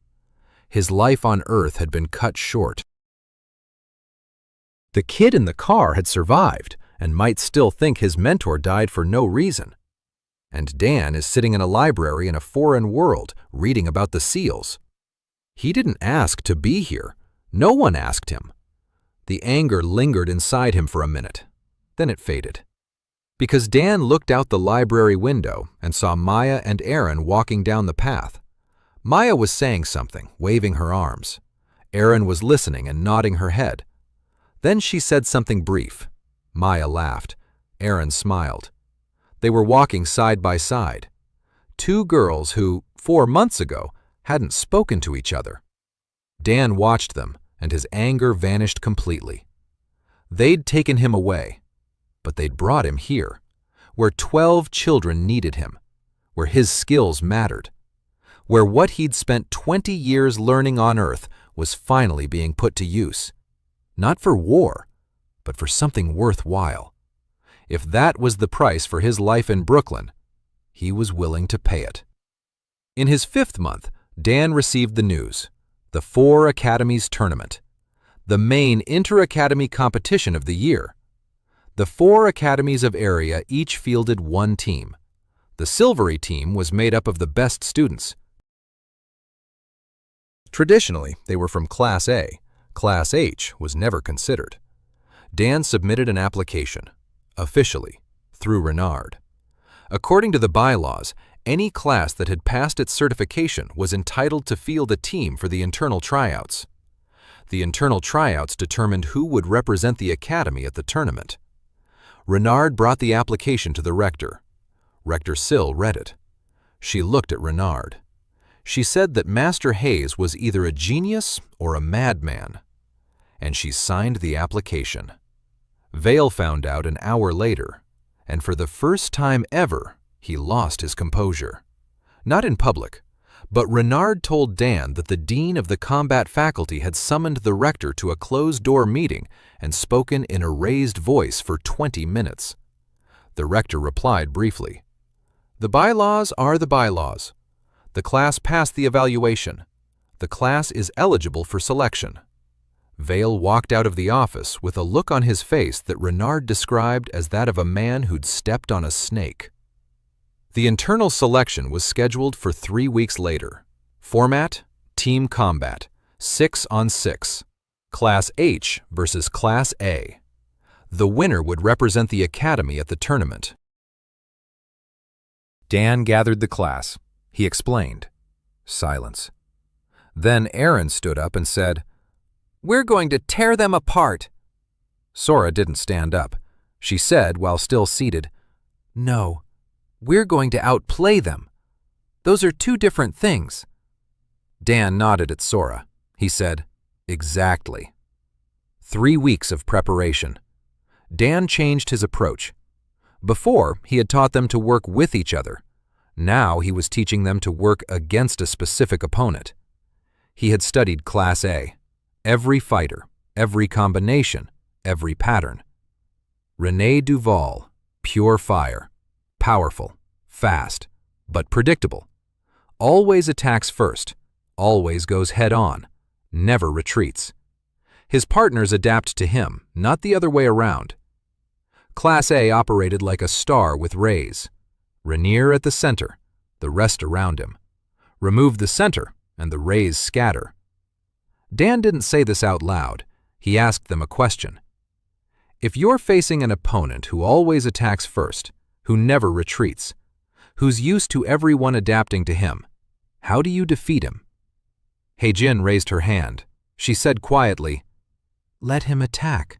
His life on Earth had been cut short. The kid in the car had survived and might still think his mentor died for no reason. And Dan is sitting in a library in a foreign world reading about the SEALs. He didn't ask to be here. No one asked him. The anger lingered inside him for a minute. Then it faded. Because Dan looked out the library window and saw Maya and Aaron walking down the path. Maya was saying something, waving her arms. Aaron was listening and nodding her head. Then she said something brief. Maya laughed. Aaron smiled. They were walking side by side. Two girls who, 4 months ago, hadn't spoken to each other. Dan watched them, and his anger vanished completely. They'd taken him away, but they'd brought him here, where 12 children needed him, where his skills mattered, where what he'd spent 20 years learning on Earth was finally being put to use. Not for war, but for something worthwhile. If that was the price for his life in Brooklyn, he was willing to pay it. In his 5th month, Dan received the news. The 4 Academies tournament. The main inter-academy competition of the year. The 4 academies of area each fielded 1 team. The silvery team was made up of the best students. Traditionally, they were from Class A. Class H was never considered. Dan submitted an application, officially, through Renard. According to the bylaws, any class that had passed its certification was entitled to field a team for the internal tryouts. The internal tryouts determined who would represent the academy at the tournament. Renard brought the application to the rector. Rector Sill read it. She looked at Renard. She said that Master Hayes was either a genius or a madman. And she signed the application. Vale found out an hour later, and for the first time ever, he lost his composure. Not in public, but Renard told Dan that the dean of the combat faculty had summoned the rector to a closed-door meeting and spoken in a raised voice for 20 minutes. The rector replied briefly, "The bylaws are the bylaws. The class passed the evaluation. The class is eligible for selection." Vale walked out of the office with a look on his face that Renard described as that of a man who'd stepped on a snake. The internal selection was scheduled for 3 weeks later. Format: team combat, 6 on 6. Class H versus Class A. The winner would represent the academy at the tournament. Dan gathered the class. He explained. Silence. Then Aaron stood up and said, "We're going to tear them apart." Sora didn't stand up. She said, while still seated, "No, we're going to outplay them. Those are 2 different things." Dan nodded at Sora. He said, "Exactly." 3 weeks of preparation. Dan changed his approach. Before, he had taught them to work with each other. Now he was teaching them to work against a specific opponent. He had studied Class A, every fighter, every combination, every pattern. René Duval, pure fire, powerful, fast, but predictable. Always attacks first, always goes head-on, never retreats. His partners adapt to him, not the other way around. Class A operated like a star with rays. Rainier at the center, the rest around him. Remove the center, and the rays scatter. Dan didn't say this out loud. He asked them a question. If you're facing an opponent who always attacks first, who never retreats, who's used to everyone adapting to him, how do you defeat him? Heijin raised her hand. She said quietly, "Let him attack.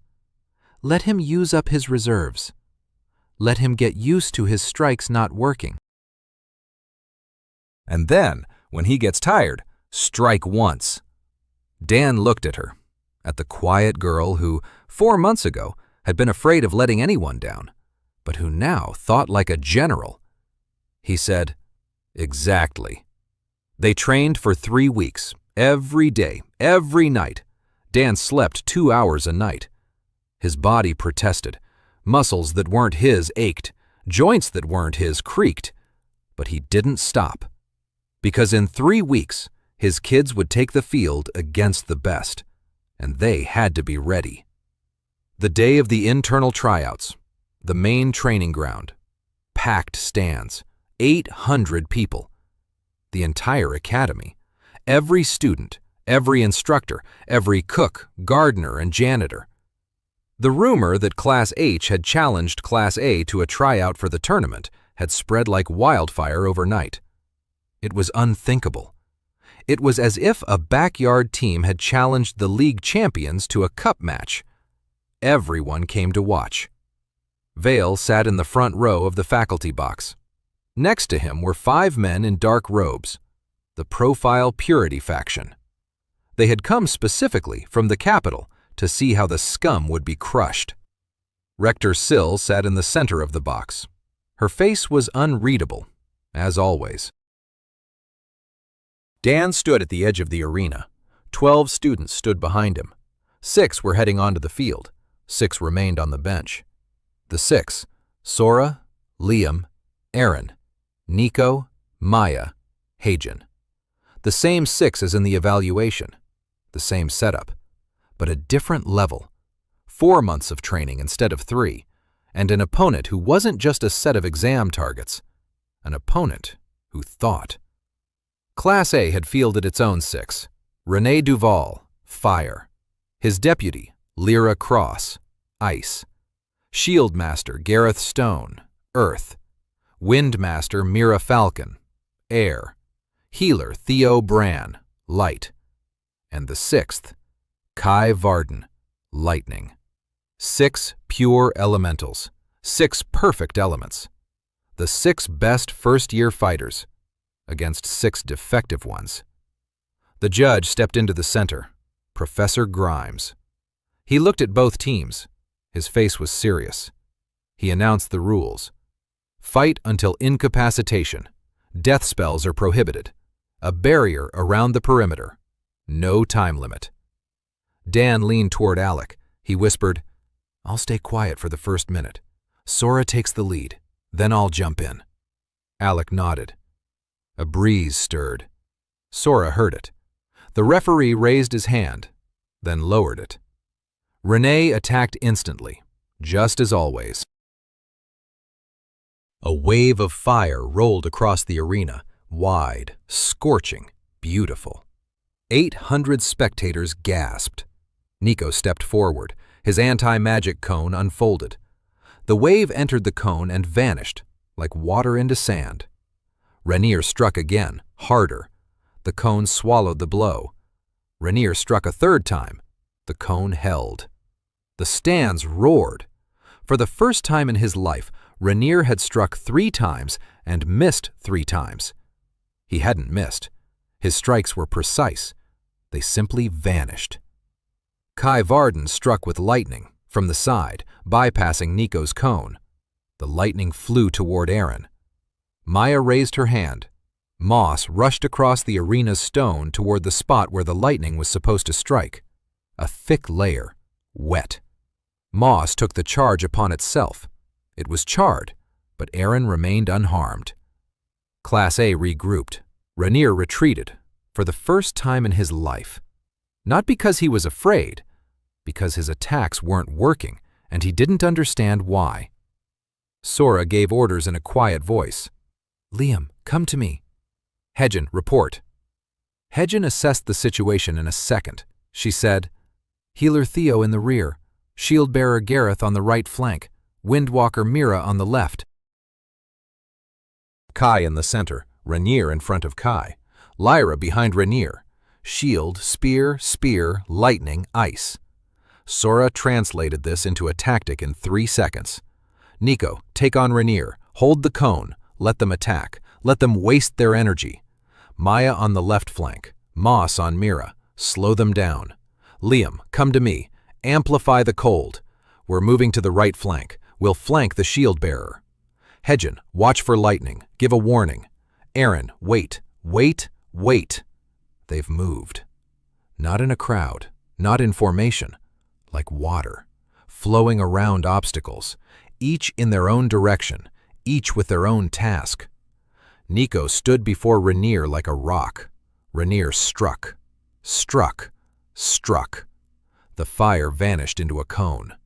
Let him use up his reserves. Let him get used to his strikes not working. And then, when he gets tired, strike once." Dan looked at her, at the quiet girl who, 4 months ago, had been afraid of letting anyone down, but who now thought like a general. He said, "Exactly." They trained for 3 weeks, every day, every night. Dan slept 2 hours a night. His body protested. Muscles that weren't his ached. Joints that weren't his creaked. But he didn't stop. Because in 3 weeks, his kids would take the field against the best, and they had to be ready. The day of the internal tryouts, the main training ground, packed stands, 800 people. The entire academy, every student, every instructor, every cook, gardener, and janitor. The rumor that Class H had challenged Class A to a tryout for the tournament had spread like wildfire overnight. It was unthinkable. It was as if a backyard team had challenged the league champions to a cup match. Everyone came to watch. Vale sat in the front row of the faculty box. Next to him were 5 men in dark robes, the Profile Purity faction. They had come specifically from the capital to see how the scum would be crushed. Rector Sill sat in the center of the box. Her face was unreadable, as always. Dan stood at the edge of the arena. 12 students stood behind him. 6 were heading onto the field. 6 remained on the bench. The 6, Sora, Liam, Aaron, Nico, Maya, Heijin. The same 6 as in the evaluation. The same setup. But a different level. 4 months of training instead of 3, and an opponent who wasn't just a set of exam targets. An opponent who thought. Class A had fielded its own 6. René Duval, fire. His deputy, Lyra Cross, ice. Shield Master Gareth Stone, earth. Wind Master Mira Falcon, air. Healer Theo Bran, light. And the 6th, Kai Varden, lightning. 6 pure elementals, 6 perfect elements. The 6 best first-year fighters against 6 defective ones. The judge stepped into the center, Professor Grimes. He looked at both teams. His face was serious. He announced the rules. Fight until incapacitation. Death spells are prohibited. A barrier around the perimeter. No time limit. Dan leaned toward Alec. He whispered, "I'll stay quiet for the first minute. Sora takes the lead. Then I'll jump in." Alec nodded. A breeze stirred. Sora heard it. The referee raised his hand, then lowered it. René attacked instantly, just as always. A wave of fire rolled across the arena, wide, scorching, beautiful. 800 spectators gasped. Nico stepped forward, his anti-magic cone unfolded. The wave entered the cone and vanished, like water into sand. Rainier struck again, harder. The cone swallowed the blow. Rainier struck a 3rd time. The cone held. The stands roared. For the first time in his life, Rainier had struck 3 times and missed 3 times. He hadn't missed. His strikes were precise. They simply vanished. Kai Varden struck with lightning from the side, bypassing Nico's cone. The lightning flew toward Aaron. Maya raised her hand. Moss rushed across the arena's stone toward the spot where the lightning was supposed to strike. A thick layer, wet. Moss took the charge upon itself. It was charred, but Aaron remained unharmed. Class A regrouped. Rainier retreated, for the first time in his life. Not because he was afraid, because his attacks weren't working, and he didn't understand why. Sora gave orders in a quiet voice. "Liam, come to me." "Hedgen, report." Hedgen assessed the situation in a second. She said, "Healer Theo in the rear, Shield-bearer Gareth on the right flank, Windwalker Mira on the left. Kai in the center, Rainier in front of Kai, Lyra behind Rainier. Shield, spear, spear, lightning, ice." Sora translated this into a tactic in 3 seconds. "Nico, take on Rainier. Hold the cone. Let them attack. Let them waste their energy. Maya on the left flank. Moss on Mira. Slow them down. Liam, come to me. Amplify the cold. We're moving to the right flank. We'll flank the shield bearer. Hedgen, watch for lightning. Give a warning. Aaron, wait, wait, wait." They've moved. Not in a crowd, not in formation, like water, flowing around obstacles, each in their own direction, each with their own task. Nico stood before Rainier like a rock. Rainier struck, struck, struck. The fire vanished into a cone.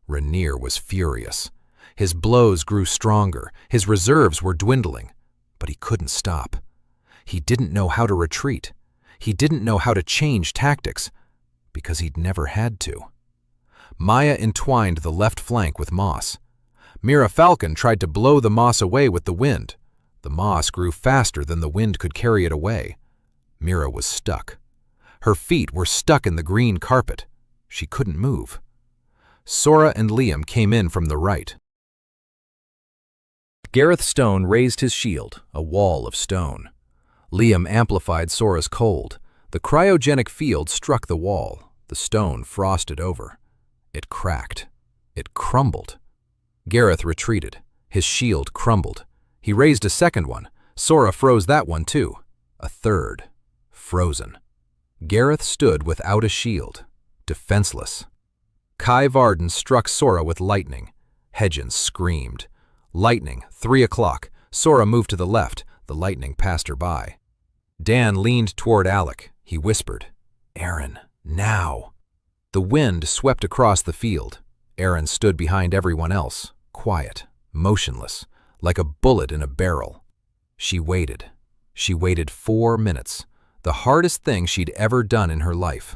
Rainier was furious. His blows grew stronger, his reserves were dwindling, but he couldn't stop. He didn't know how to retreat. He didn't know how to change tactics, because he'd never had to. Maya entwined the left flank with moss. Mira Falcon tried to blow the moss away with the wind. The moss grew faster than the wind could carry it away. Mira was stuck. Her feet were stuck in the green carpet. She couldn't move. Sora and Liam came in from the right. Gareth Stone raised his shield, a wall of stone. Liam amplified Sora's cold. The cryogenic field struck the wall. The stone frosted over. It cracked. It crumbled. Gareth retreated. His shield crumbled. He raised a second one. Sora froze that one too. A third. Frozen. Gareth stood without a shield, defenseless. Kai Varden struck Sora with lightning. Hedgen screamed. Lightning, 3 o'clock. Sora moved to the left. The lightning passed her by. Dan leaned toward Alec. He whispered, "Aaron, now." The wind swept across the field. Aaron stood behind everyone else, quiet, motionless, like a bullet in a barrel. She waited. She waited 4 minutes, the hardest thing she'd ever done in her life.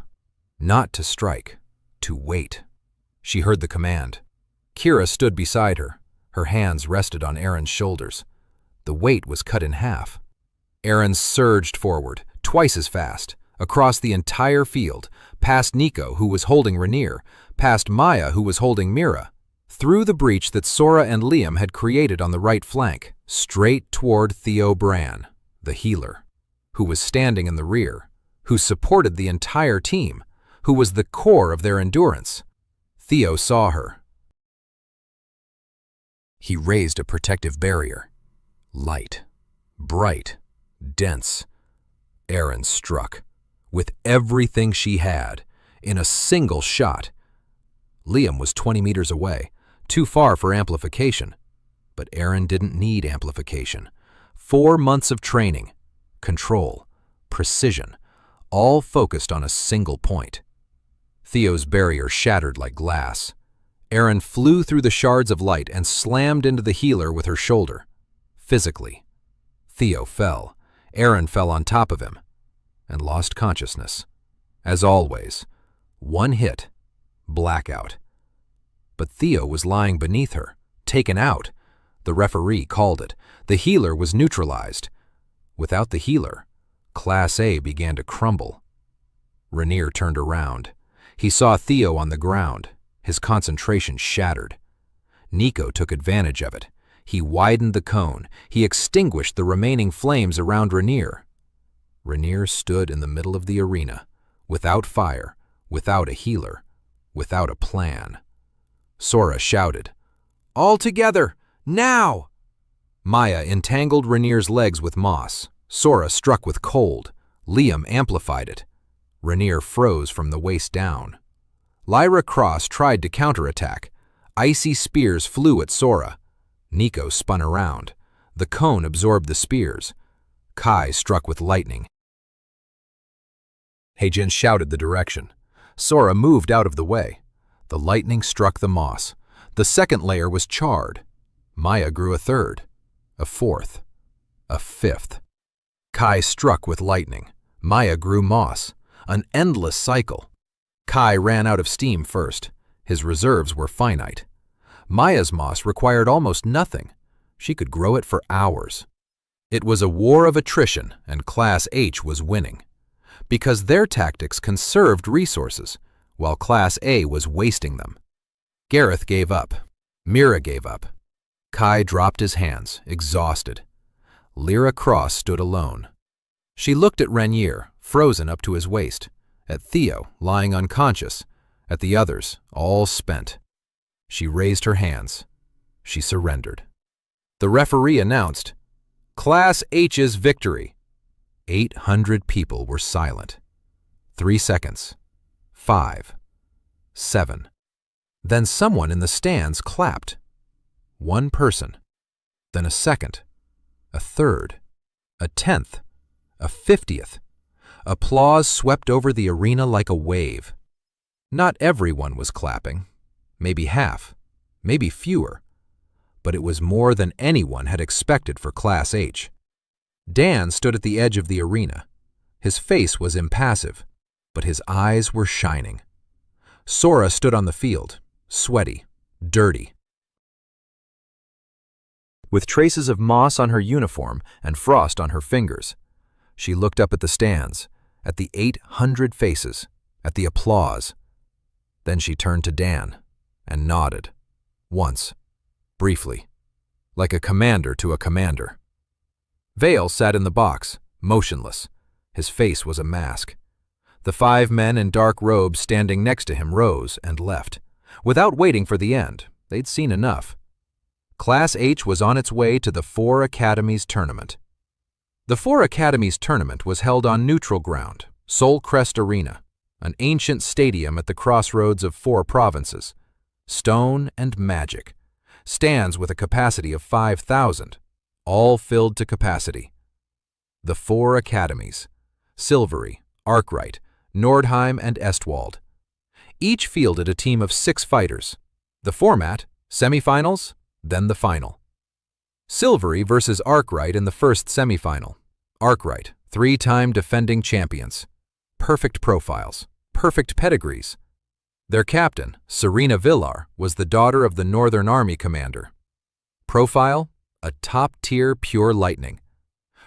Not to strike, to wait. She heard the command. Kira stood beside her. Her hands rested on Aaron's shoulders. The weight was cut in half. Aaron surged forward, twice as fast, across the entire field, past Nico, who was holding Rainier, past Maya, who was holding Mira, through the breach that Sora and Liam had created on the right flank, straight toward Theo Bran, the healer, who was standing in the rear, who supported the entire team, who was the core of their endurance. Theo saw her. He raised a protective barrier. Light, bright, dense. Aaron struck, with everything she had, in a single shot. Liam was 20 meters away, too far for amplification. But Aaron didn't need amplification. 4 months of training, control, precision, all focused on a single point. Theo's barrier shattered like glass. Aaron flew through the shards of light and slammed into the healer with her shoulder. Physically. Theo fell. Aaron fell on top of him and lost consciousness. As always, 1 hit, blackout. But Theo was lying beneath her, taken out. The referee called it. The healer was neutralized. Without the healer, Class A began to crumble. Rainier turned around. He saw Theo on the ground, his concentration shattered. Nico took advantage of it. He widened the cone. He extinguished the remaining flames around Rainier. Rainier stood in the middle of the arena, without fire, without a healer, without a plan. Sora shouted, "All together, now!" Maya entangled Rainier's legs with moss. Sora struck with cold. Liam amplified it. Rainier froze from the waist down. Lyra Cross tried to counterattack. Icy spears flew at Sora. Nico spun around. The cone absorbed the spears. Kai struck with lightning. Heijin shouted the direction. Sora moved out of the way. The lightning struck the moss. The second layer was charred. Maya grew a third, a fourth, a fifth. Kai struck with lightning. Maya grew moss. An endless cycle. Kai ran out of steam first. His reserves were finite. Maya's moss required almost nothing. She could grow it for hours. It was a war of attrition, and Class H was winning. Because their tactics conserved resources, while Class A was wasting them. Gareth gave up. Mira gave up. Kai dropped his hands, exhausted. Lyra Cross stood alone. She looked at Rainier, frozen up to his waist, at Theo, lying unconscious, at the others, all spent. She raised her hands. She surrendered. The referee announced, "Class H's victory." 800 people were silent. 3 seconds. 5. 7. Then someone in the stands clapped. One person. Then a second. A third. A 10th. A 50th. Applause swept over the arena like a wave. Not everyone was clapping. Maybe half. Maybe fewer. But it was more than anyone had expected for Class H. Dan stood at the edge of the arena. His face was impassive, but his eyes were shining. Sora stood on the field, sweaty, dirty, with traces of moss on her uniform and frost on her fingers. She looked up at the stands, at the 800 faces, at the applause. Then she turned to Dan and nodded, once, briefly, like a commander to a commander. Vale sat in the box, motionless. His face was a mask. The 5 men in dark robes standing next to him rose and left. Without waiting for the end, they'd seen enough. Class H was on its way to the 4 Academies tournament. The 4 Academies tournament was held on neutral ground, Soul Crest Arena, an ancient stadium at the crossroads of 4 provinces. Stone and magic. Stands with a capacity of 5,000, all filled to capacity. The 4 Academies, Silvery, Arkwright, Nordheim, and Estwald. Each fielded a team of 6 fighters. The format, semifinals, then the final. Silvery versus Arkwright in the first semifinal. Arkwright, 3-time defending champions. Perfect profiles, perfect pedigrees. Their captain, Serena Villar, was the daughter of the Northern Army commander. Profile, a top-tier pure lightning.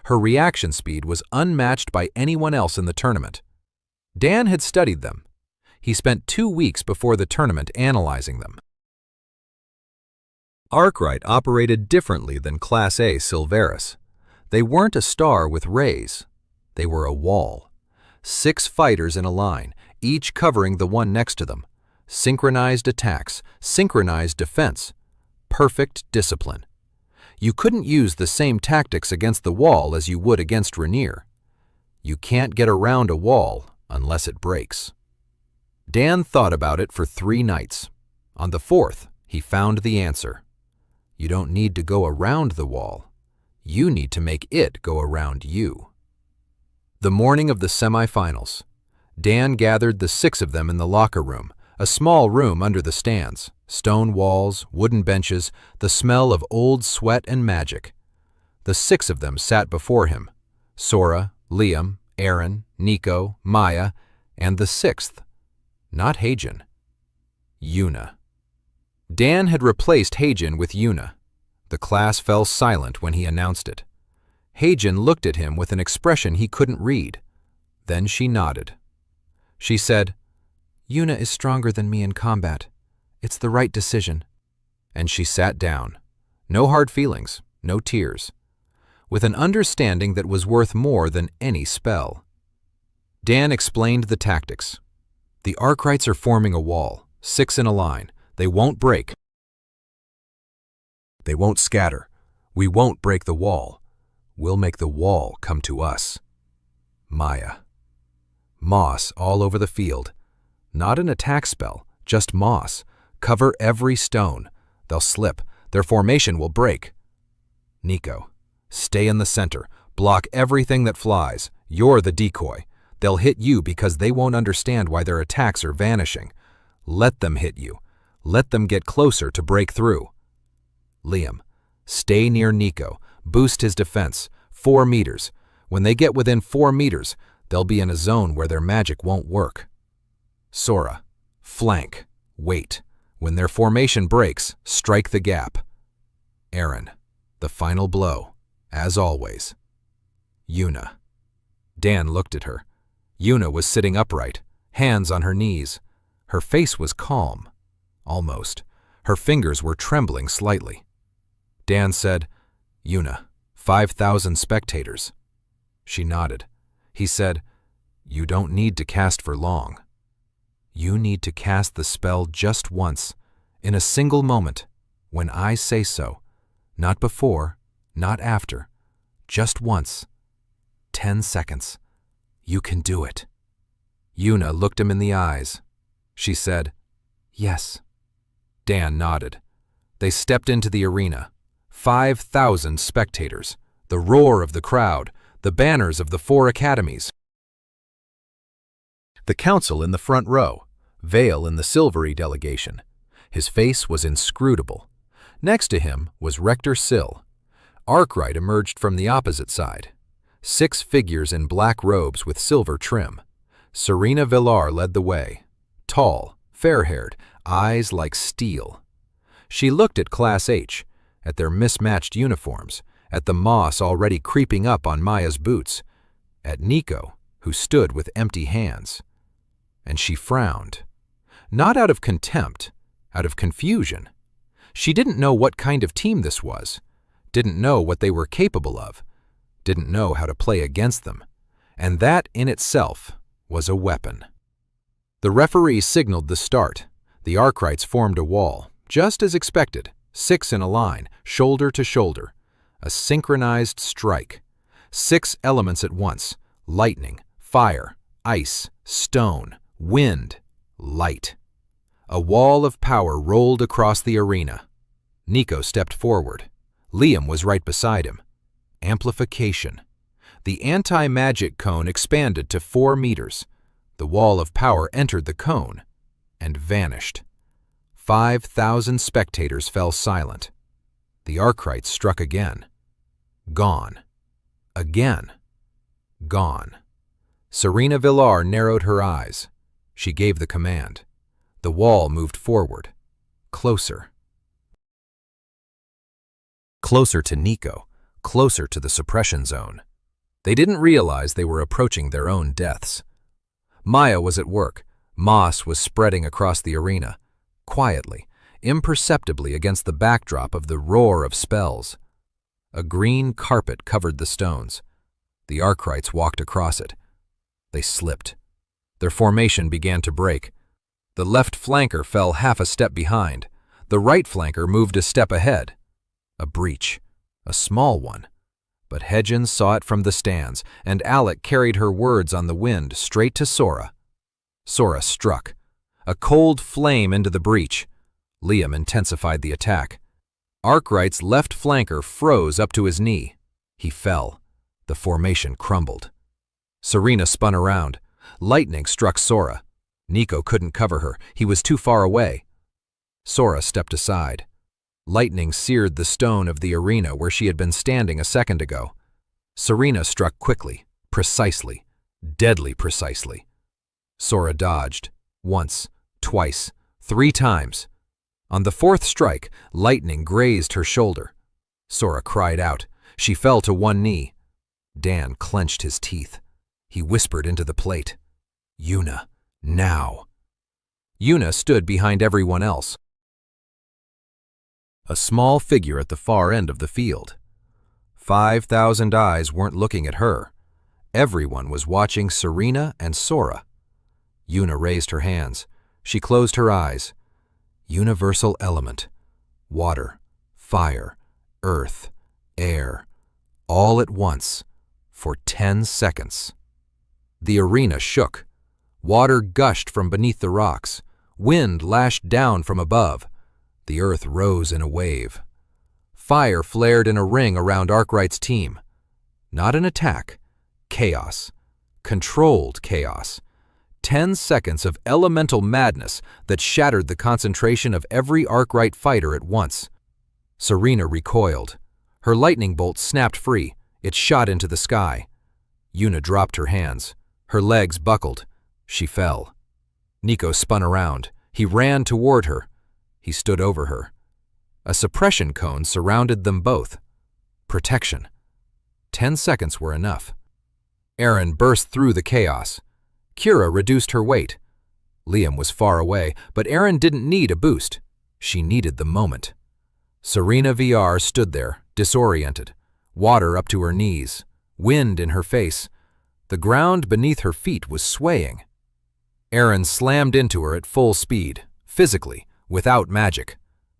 Her reaction speed was unmatched by anyone else in the tournament. Dan had studied them. He spent 2 weeks before the tournament analyzing them. Arkwright operated differently than Class A Silveris. They weren't a star with rays. They were a wall. 6 fighters in a line, each covering the one next to them. Synchronized attacks, synchronized defense. Perfect discipline. You couldn't use the same tactics against the wall as you would against Rainier. You can't get around a wall unless it breaks. Dan thought about it for 3 nights. On the 4th, he found the answer. You don't need to go around the wall. You need to make it go around you. The morning of the semifinals, Dan gathered the 6 of them in the locker room, a small room under the stands, stone walls, wooden benches, the smell of old sweat and magic. The 6 of them sat before him, Sora, Liam, Aaron, Nico, Maya, and the 6th, not Heijin, Yuna. Dan had replaced Heijin with Yuna. The class fell silent when he announced it. Heijin looked at him with an expression he couldn't read. Then she nodded. She said, "Yuna is stronger than me in combat. It's the right decision." And she sat down. No hard feelings, no tears. With an understanding that was worth more than any spell. Dan explained the tactics. The Arkwrights are forming a wall, 6 in a line. They won't break. They won't scatter. We won't break the wall. We'll make the wall come to us. Maya. Moss all over the field. Not an attack spell, just moss. Cover every stone. They'll slip. Their formation will break. Nico. Stay in the center. Block everything that flies. You're the decoy. They'll hit you because they won't understand why their attacks are vanishing. Let them hit you. Let them get closer to break through. Liam. Stay near Nico. Boost his defense. 4 meters. When they get within 4 meters, they'll be in a zone where their magic won't work. Sora. Flank. Wait. When their formation breaks, strike the gap. Aaron. The final blow, as always. Yuna. Dan looked at her. Yuna was sitting upright, hands on her knees. Her face was calm. Almost. Her fingers were trembling slightly. Dan said, "Yuna, 5,000 spectators." She nodded. He said, "You don't need to cast for long. You need to cast the spell just once, in a single moment, when I say so. Not before, not after. Just once. 10 seconds. You can do it." Yuna looked him in the eyes. She said, "Yes." Dan nodded. They stepped into the arena. 5,000 spectators. The roar of the crowd. The banners of the 4 academies. The council in the front row. Vale in the silvery delegation. His face was inscrutable. Next to him was Rector Sill. Arkwright emerged from the opposite side. 6 figures in black robes with silver trim. Serena Villar led the way. Tall, fair-haired, eyes like steel. She looked at Class H, at their mismatched uniforms, at the moss already creeping up on Maya's boots, at Nico, who stood with empty hands. And she frowned. Not out of contempt, out of confusion. She didn't know what kind of team this was, didn't know what they were capable of, didn't know how to play against them, and that in itself was a weapon. The referee signaled the start. The Arkwrights formed a wall, just as expected, 6 in a line, shoulder to shoulder. A synchronized strike. 6 elements at once: lightning, fire, ice, stone, wind, light. A wall of power rolled across the arena. Nico stepped forward. Liam was right beside him. Amplification. The anti-magic cone expanded to 4 meters. The wall of power entered the cone and vanished. 5,000 spectators fell silent. The Arkwrights struck again. Gone. Again. Gone. Serena Villar narrowed her eyes. She gave the command. The wall moved forward. Closer. Closer to Nico. Closer to the suppression zone. They didn't realize they were approaching their own deaths. Maya was at work. Moss was spreading across the arena, quietly, imperceptibly against the backdrop of the roar of spells. A green carpet covered the stones. The Arkwrights walked across it. They slipped. Their formation began to break. The left flanker fell half a step behind. The right flanker moved a step ahead. A breach. A small one. But Hedgens saw it from the stands, and Alec carried her words on the wind straight to Sora. Sora struck. A cold flame into the breach. Liam intensified the attack. Arkwright's left flanker froze up to his knee. He fell. The formation crumbled. Serena spun around. Lightning struck Sora. Nico couldn't cover her. He was too far away. Sora stepped aside. Lightning seared the stone of the arena where she had been standing a second ago. Serena struck quickly, precisely, deadly precisely. Sora dodged. Once, twice, 3 times. On the 4th strike, lightning grazed her shoulder. Sora cried out. She fell to one knee. Dan clenched his teeth. He whispered into the plate, "Yuna, now." Yuna stood behind everyone else. A small figure at the far end of the field. 5,000 eyes weren't looking at her. Everyone was watching Serena and Sora. Yuna raised her hands. She closed her eyes. Universal element. Water, fire, earth, air, all at once, for 10 seconds. The arena shook. Water gushed from beneath the rocks. Wind lashed down from above. The earth rose in a wave. Fire flared in a ring around Arkwright's team. Not an attack. Chaos. Controlled chaos. 10 seconds of elemental madness that shattered the concentration of every Arkwright fighter at once. Serena recoiled. Her lightning bolt snapped free. It shot into the sky. Yuna dropped her hands. Her legs buckled. She fell. Nico spun around. He ran toward her. He stood over her. A suppression cone surrounded them both. Protection. 10 seconds were enough. Eren burst through the chaos. Kira reduced her weight. Liam was far away, but Eren didn't need a boost. She needed the moment. Serena VR stood there, disoriented. Water up to her knees. Wind in her face. The ground beneath her feet was swaying. Eren slammed into her at full speed, physically, without magic.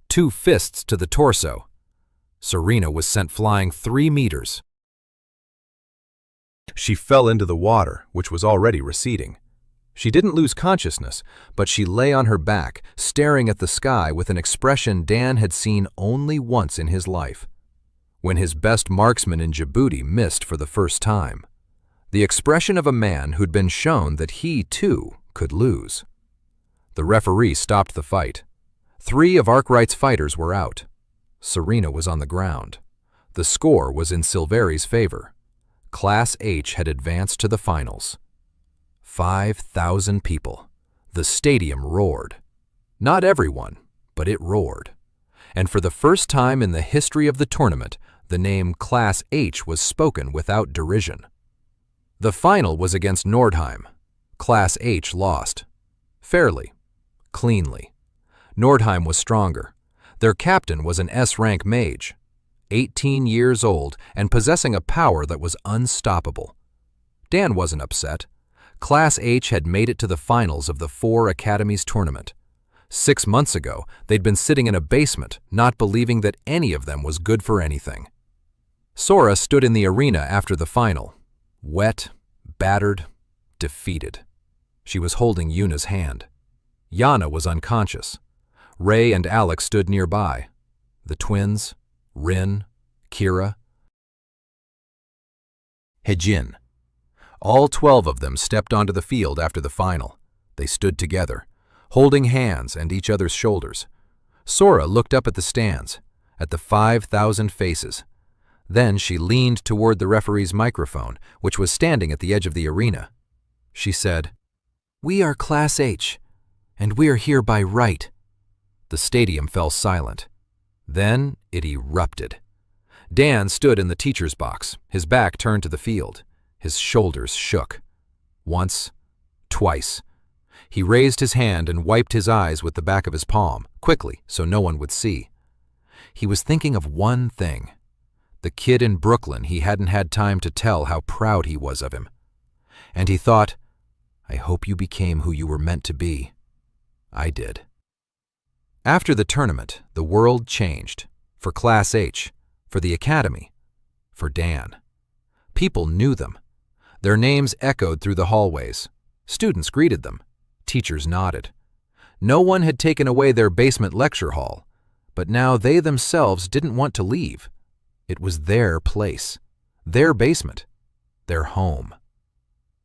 2 fists to the torso. Serena was sent flying 3 meters. She fell into the water, which was already receding. She didn't lose consciousness, but she lay on her back, staring at the sky with an expression Dan had seen only once in his life, when his best marksman in Djibouti missed for the first time. The expression of a man who'd been shown that he, too, could lose. The referee stopped the fight. 3 of Arkwright's fighters were out. Serena was on the ground. The score was in Silveri's favor. Class H had advanced to the finals. 5,000 people. The stadium roared. Not everyone, but it roared. And for the first time in the history of the tournament, the name Class H was spoken without derision. The final was against Nordheim. Class H lost. Fairly. Cleanly. Nordheim was stronger. Their captain was an S-rank mage, 18 years old and possessing a power that was unstoppable. Dan wasn't upset. Class H had made it to the finals of the 4 Academies tournament. 6 months ago, they'd been sitting in a basement, not believing that any of them was good for anything. Sora stood in the arena after the final, wet, battered, defeated. She was holding Yuna's hand. Yana was unconscious. Ray and Alex stood nearby. The twins, Rin, Kira, Hejin. All 12 of them stepped onto the field after the final. They stood together, holding hands and each other's shoulders. Sora looked up at the stands, at the 5,000 faces. Then she leaned toward the referee's microphone, which was standing at the edge of the arena. She said, "We are Class H, and we are here by right." The stadium fell silent. Then it erupted. Dan stood in the teacher's box, his back turned to the field. His shoulders shook. Once, twice. He raised his hand and wiped his eyes with the back of his palm, quickly, so no one would see. He was thinking of one thing. The kid in Brooklyn he hadn't had time to tell how proud he was of him. And he thought, I hope you became who you were meant to be. I did. After the tournament, the world changed. For Class H, for the Academy, for Dan. People knew them. Their names echoed through the hallways. Students greeted them. Teachers nodded. No one had taken away their basement lecture hall, but now they themselves didn't want to leave. It was their place, their basement, their home.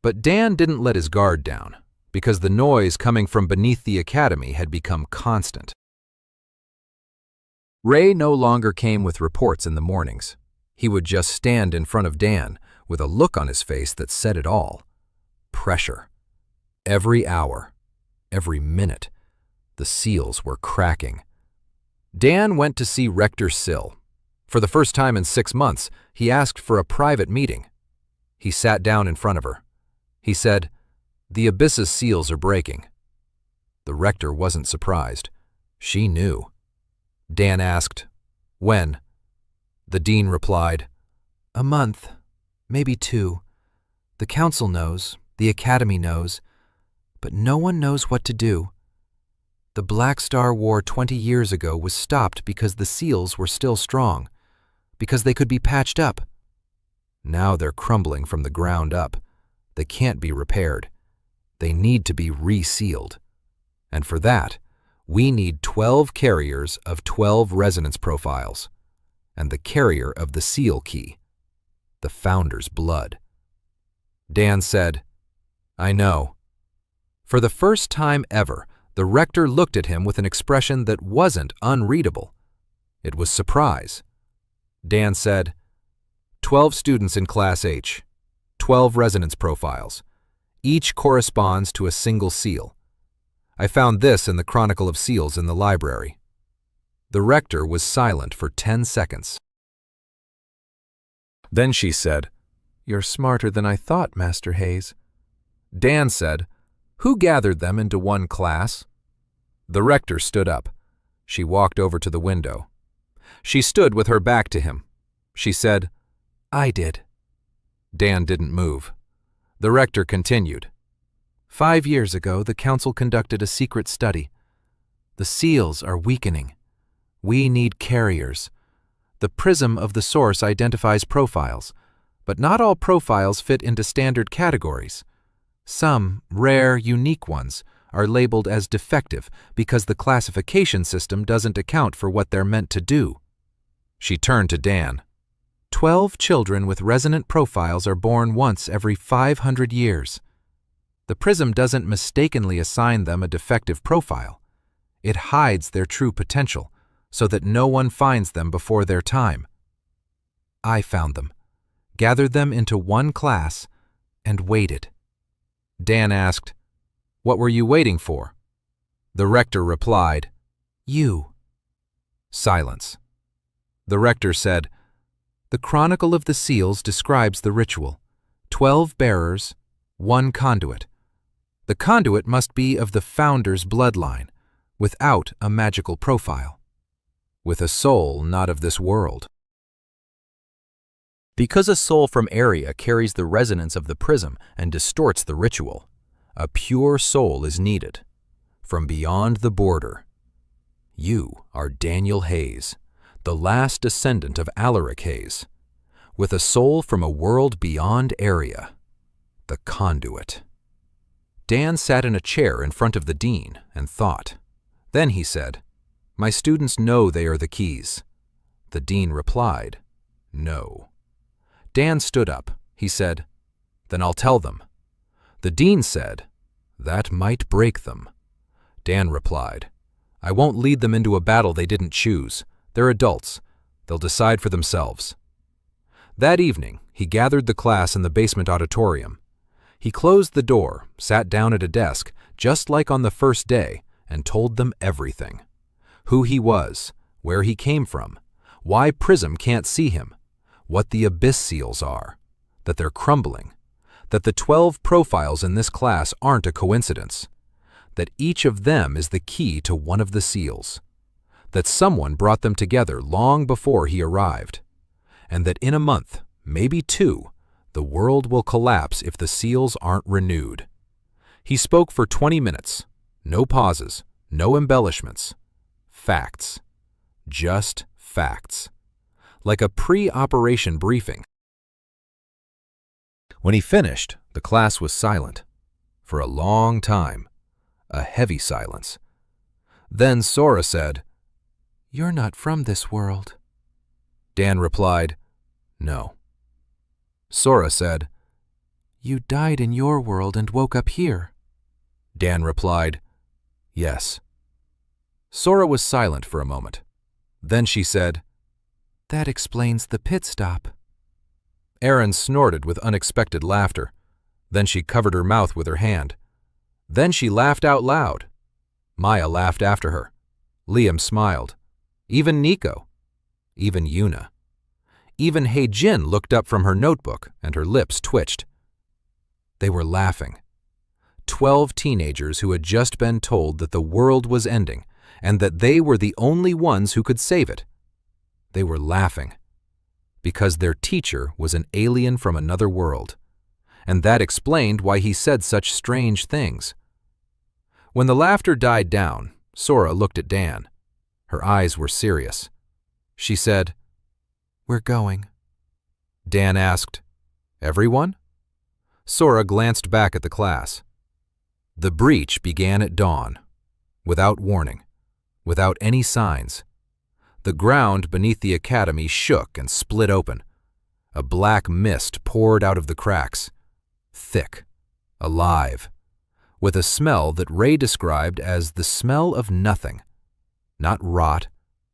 But Dan didn't let his guard down, because the noise coming from beneath the academy had become constant. Ray no longer came with reports in the mornings. He would just stand in front of Dan with a look on his face that said it all. Pressure. Every hour, every minute, the seals were cracking. Dan went to see Rector Sill. For the first time in 6 months, he asked for a private meeting. He sat down in front of her. He said, "The Abyss's seals are breaking." The rector wasn't surprised. She knew. Dan asked, "When?" The dean replied, "A month, maybe 2. The council knows, the academy knows, but no one knows what to do. The Black Star War 20 years ago was stopped because the SEALs were still strong, because they could be patched up. Now they're crumbling from the ground up. They can't be repaired. They need to be resealed. And for that, we need 12 carriers of 12 resonance profiles, and the carrier of the SEAL key, the Founder's blood. Dan said, "I know." For the first time ever, the rector looked at him with an expression that wasn't unreadable. It was surprise. Dan said, 12 students in Class H, 12 resonance profiles. Each corresponds to a single SEAL. I found this in the Chronicle of SEALs in the library. The rector was silent for 10 seconds. Then she said, "You're smarter than I thought, Master Hayes." Dan said, "Who gathered them into one class?" The rector stood up. She walked over to the window. She stood with her back to him. She said, "I did." Dan didn't move. The rector continued. 5 years ago, the council conducted a secret study. The SEALs are weakening. We need carriers. The prism of the source identifies profiles, but not all profiles fit into standard categories. Some, rare, unique ones, are labeled as defective because the classification system doesn't account for what they're meant to do. She turned to Dan. 12 children with resonant profiles are born once every 500 years. The prism doesn't mistakenly assign them a defective profile. It hides their true potential so that no one finds them before their time. I found them, gathered them into one class, and waited. Dan asked, "What were you waiting for?" The rector replied, "You." Silence. The rector said, "The Chronicle of the SEALs describes the ritual. 12 bearers, 1 conduit. The conduit must be of the Founder's bloodline, without a magical profile. With a soul not of this world." Because a soul from area carries the resonance of the prism and distorts the ritual, a pure soul is needed, from beyond the border. You are Daniel Hayes, the last descendant of Alaric Hayes, with a soul from a world beyond area, the conduit. Dan sat in a chair in front of the dean and thought. Then he said, "My students know they are the keys." The dean replied, "No." Dan stood up. He said, "Then I'll tell them." The dean said, "That might break them." Dan replied, "I won't lead them into a battle they didn't choose. They're adults. They'll decide for themselves." That evening, he gathered the class in the basement auditorium. He closed the door, sat down at a desk, just like on the first day, and told them everything. Who he was, where he came from, why Prism can't see him, what the Abyss SEALs are, that they're crumbling, that the 12 profiles in this class aren't a coincidence, that each of them is the key to one of the SEALs, that someone brought them together long before he arrived, and that in a month, maybe 2, the world will collapse if the SEALs aren't renewed. He spoke for 20 minutes, no pauses, no embellishments. Facts. Just facts. Like a pre-operation briefing. When he finished, the class was silent. For a long time. A heavy silence. Then Sora said, "You're not from this world." Dan replied, "No." Sora said, "You died in your world and woke up here." Dan replied, "Yes." Sora was silent for a moment. Then she said, "That explains the pit stop." Aaron snorted with unexpected laughter. Then she covered her mouth with her hand. Then she laughed out loud. Maya laughed after her. Liam smiled. Even Nico. Even Yuna. Even Heijin looked up from her notebook and her lips twitched. They were laughing. 12 teenagers who had just been told that the world was ending and that they were the only ones who could save it. They were laughing because their teacher was an alien from another world, and that explained why he said such strange things. When the laughter died down, Sora looked at Dan. Her eyes were serious. She said, "We're going." Dan asked, "Everyone?" Sora glanced back at the class. The breach began at dawn, without warning, without any signs. The ground beneath the academy shook and split open. A black mist poured out of the cracks, thick, alive, with a smell that Ray described as the smell of nothing. Not rot,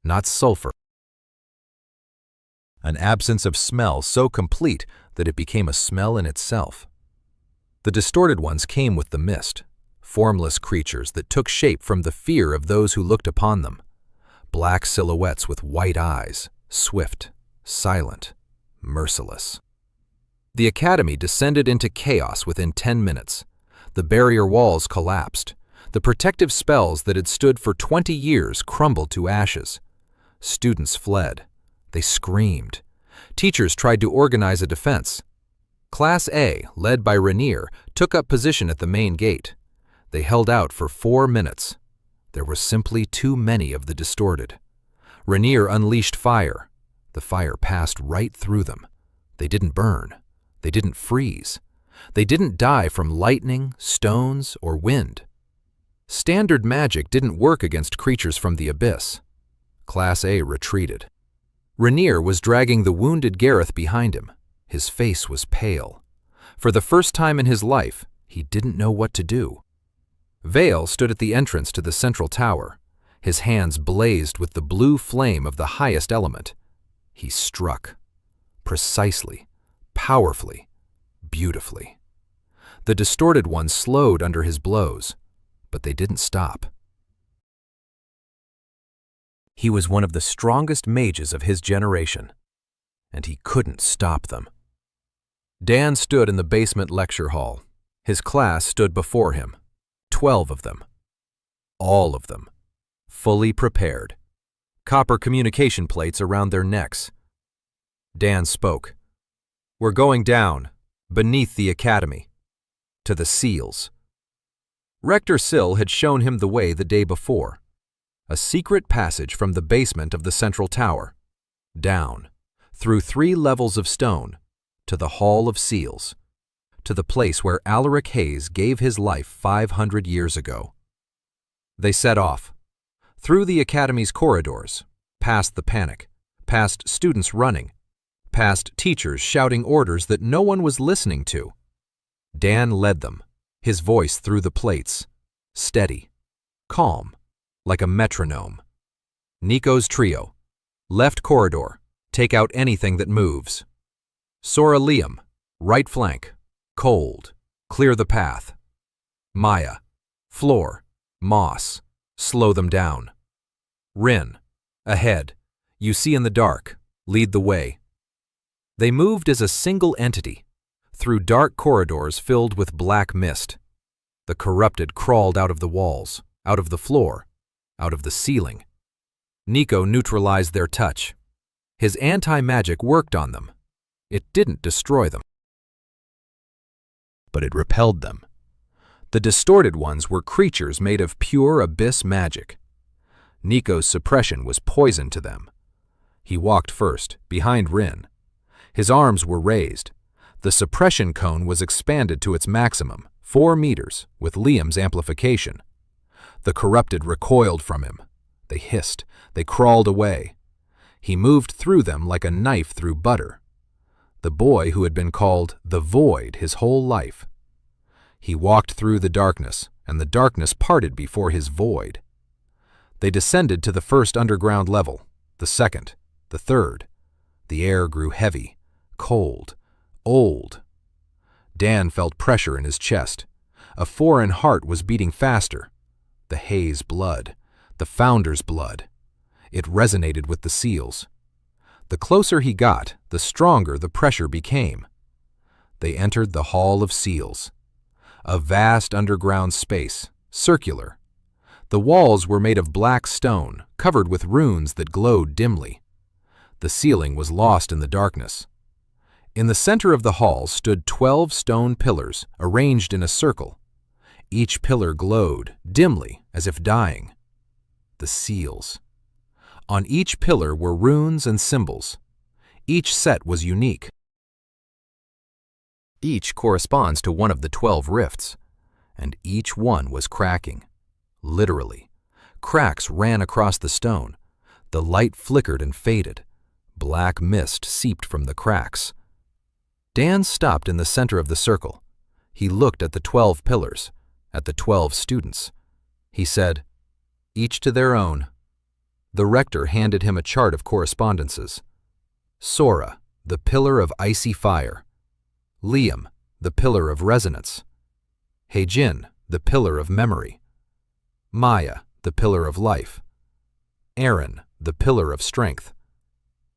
not sulfur. An absence of smell so complete that it became a smell in itself. The distorted ones came with the mist, formless creatures that took shape from the fear of those who looked upon them. Black silhouettes with white eyes, swift, silent, merciless. The academy descended into chaos within 10 minutes. The barrier walls collapsed. The protective spells that had stood for 20 years crumbled to ashes. Students fled. They screamed. Teachers tried to organize a defense. Class A, led by Rainier, took up position at the main gate. They held out for 4 minutes. There were simply too many of the distorted. Rainier unleashed fire. The fire passed right through them. They didn't burn. They didn't freeze. They didn't die from lightning, stones, or wind. Standard magic didn't work against creatures from the abyss. Class A retreated. Rainier was dragging the wounded Gareth behind him. His face was pale. For the first time in his life, he didn't know what to do. Vale stood at the entrance to the central tower. His hands blazed with the blue flame of the highest element. He struck. Precisely, powerfully, beautifully. The distorted ones slowed under his blows, but they didn't stop. He was one of the strongest mages of his generation, and he couldn't stop them. Dan stood in the basement lecture hall. His class stood before him, 12 of them. All of them, fully prepared, copper communication plates around their necks. Dan spoke. "We're going down, beneath the academy, to the seals." Rector Sill had shown him the way the day before. A secret passage from the basement of the central tower, down, through 3 levels of stone, to the Hall of Seals, to the place where Alaric Hayes gave his life 500 years ago. They set off, through the academy's corridors, past the panic, past students running, past teachers shouting orders that no one was listening to. Dan led them, his voice through the plates, steady, calm, like a metronome. Nico's trio, left corridor, take out anything that moves. Sora Liam, right flank, cold, clear the path. Maya, floor, moss, slow them down. Rin, ahead, you see in the dark, lead the way. They moved as a single entity, through dark corridors filled with black mist. The corrupted crawled out of the walls, out of the floor, out of the ceiling. Nico neutralized their touch. His anti-magic worked on them. It didn't destroy them, but it repelled them. The distorted ones were creatures made of pure abyss magic. Nico's suppression was poison to them. He walked first, behind Rin. His arms were raised. The suppression cone was expanded to its maximum, 4 meters, with Liam's amplification. The corrupted recoiled from him. They hissed. They crawled away. He moved through them like a knife through butter. The boy who had been called the Void his whole life. He walked through the darkness, and the darkness parted before his void. They descended to the first underground level, the second, the third. The air grew heavy, cold, old. Dan felt pressure in his chest. A foreign heart was beating faster. The Hayes blood, the Founder's blood. It resonated with the seals. The closer he got, the stronger the pressure became. They entered the Hall of Seals, a vast underground space, circular. The walls were made of black stone, covered with runes that glowed dimly. The ceiling was lost in the darkness. In the center of the hall stood 12 stone pillars arranged in a circle. Each pillar glowed, dimly, as if dying. The seals. On each pillar were runes and symbols. Each set was unique. Each corresponds to one of the 12 rifts, and each one was cracking. Literally. Cracks ran across the stone. The light flickered and faded. Black mist seeped from the cracks. Dan stopped in the center of the circle. He looked at the 12 pillars, at the 12 students. He said, "Each to their own." The rector handed him a chart of correspondences. Sora, the pillar of icy fire. Liam, the pillar of resonance. Heijin, the pillar of memory. Maya, the pillar of life. Aaron, the pillar of strength.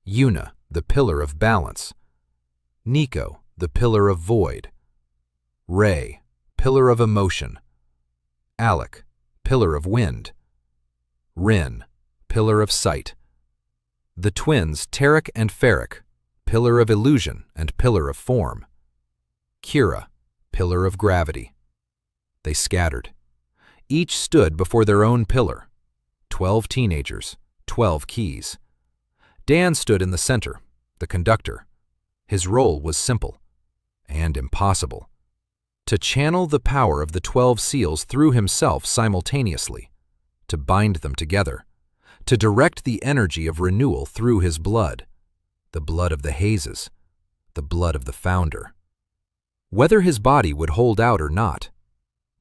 Yuna, the pillar of balance. Nico, the pillar of void. Ray, pillar of emotion. Alec, pillar of wind. Rin, pillar of sight. The twins Tarek and Ferric, pillar of illusion and pillar of form. Kira, pillar of gravity. They scattered. Each stood before their own pillar. 12 teenagers, 12 keys. Dan stood in the center, the conductor. His role was simple and impossible: to channel the power of the 12 seals through himself simultaneously, to bind them together, to direct the energy of renewal through his blood, the blood of the hazes, the blood of the founder. Whether his body would hold out or not,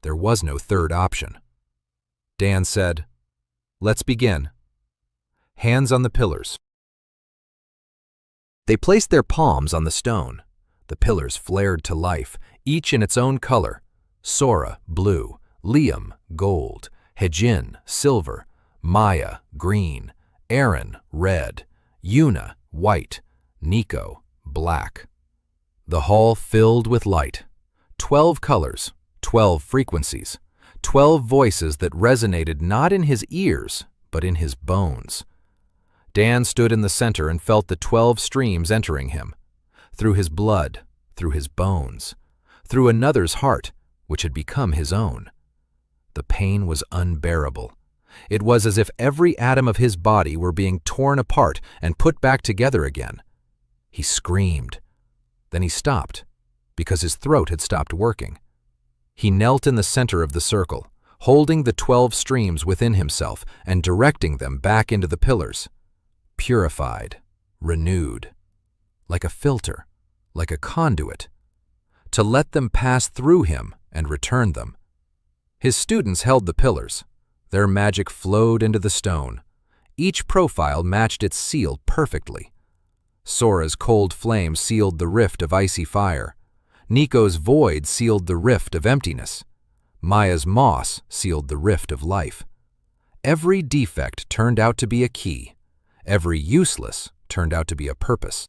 there was no third option. Dan said, "Let's begin." Hands on the pillars. They placed their palms on the stone. The pillars flared to life, each in its own color. Sora, blue. Liam, gold. Heijin, silver. Maya, green. Aaron, red. Yuna, white. Nico, black. The hall filled with light. 12 colors, 12 frequencies, 12 voices that resonated not in his ears, but in his bones. Dan stood in the center and felt the 12 streams entering him, through his blood, through his bones, through another's heart, which had become his own. The pain was unbearable. It was as if every atom of his body were being torn apart and put back together again. He screamed. Then he stopped, because his throat had stopped working. He knelt in the center of the circle, holding the 12 streams within himself and directing them back into the pillars. Purified, renewed, like a filter, like a conduit, to let them pass through him and return them. His students held the pillars. Their magic flowed into the stone. Each profile matched its seal perfectly. Sora's cold flame sealed the rift of icy fire. Nico's void sealed the rift of emptiness. Maya's moss sealed the rift of life. Every defect turned out to be a key. Every useless turned out to be a purpose.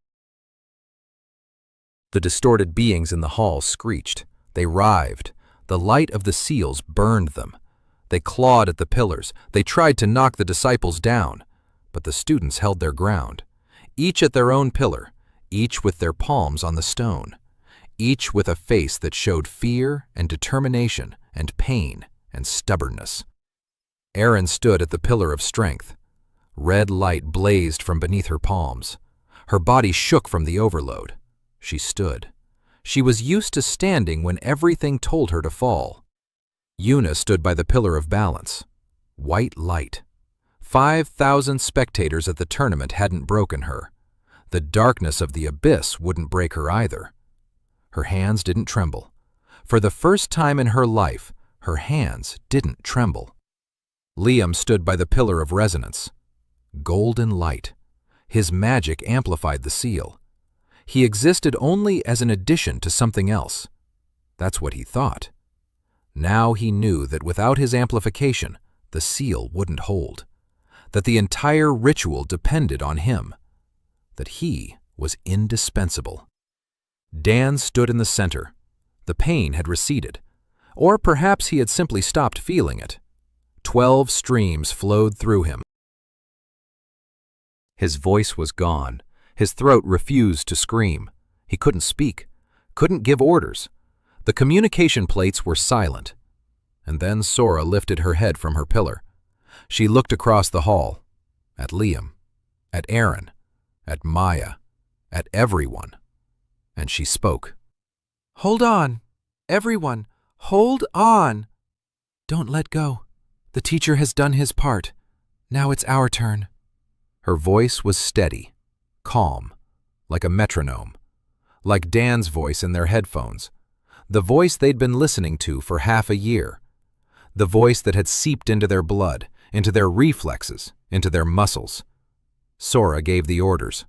The distorted beings in the hall screeched. They writhed. The light of the seals burned them. They clawed at the pillars. They tried to knock the disciples down, but the students held their ground. Each at their own pillar, each with their palms on the stone, each with a face that showed fear and determination and pain and stubbornness. Erin stood at the pillar of strength. Red light blazed from beneath her palms. Her body shook from the overload. She stood. She was used to standing when everything told her to fall. Yuna stood by the pillar of balance. White light. 5,000 spectators at the tournament hadn't broken her. The darkness of the abyss wouldn't break her either. Her hands didn't tremble. For the first time in her life, her hands didn't tremble. Liam stood by the pillar of resonance. Golden light. His magic amplified the seal. He existed only as an addition to something else. That's what he thought. Now he knew that without his amplification, the seal wouldn't hold. That the entire ritual depended on him. That he was indispensable. Dan stood in the center. The pain had receded. Or perhaps he had simply stopped feeling it. 12 streams flowed through him. His voice was gone. His throat refused to scream. He couldn't speak, couldn't give orders. The communication plates were silent. and then Sora lifted her head from her pillar. She looked across the hall, at Liam, at Aaron, at Maya, at everyone, and she spoke. "Hold on, everyone, hold on. Don't let go. The teacher has done his part. Now it's our turn." Her voice was steady, calm, like a metronome, like Dan's voice in their headphones, the voice they'd been listening to for half a year, the voice that had seeped into their blood, into their reflexes, into their muscles. Sora gave the orders.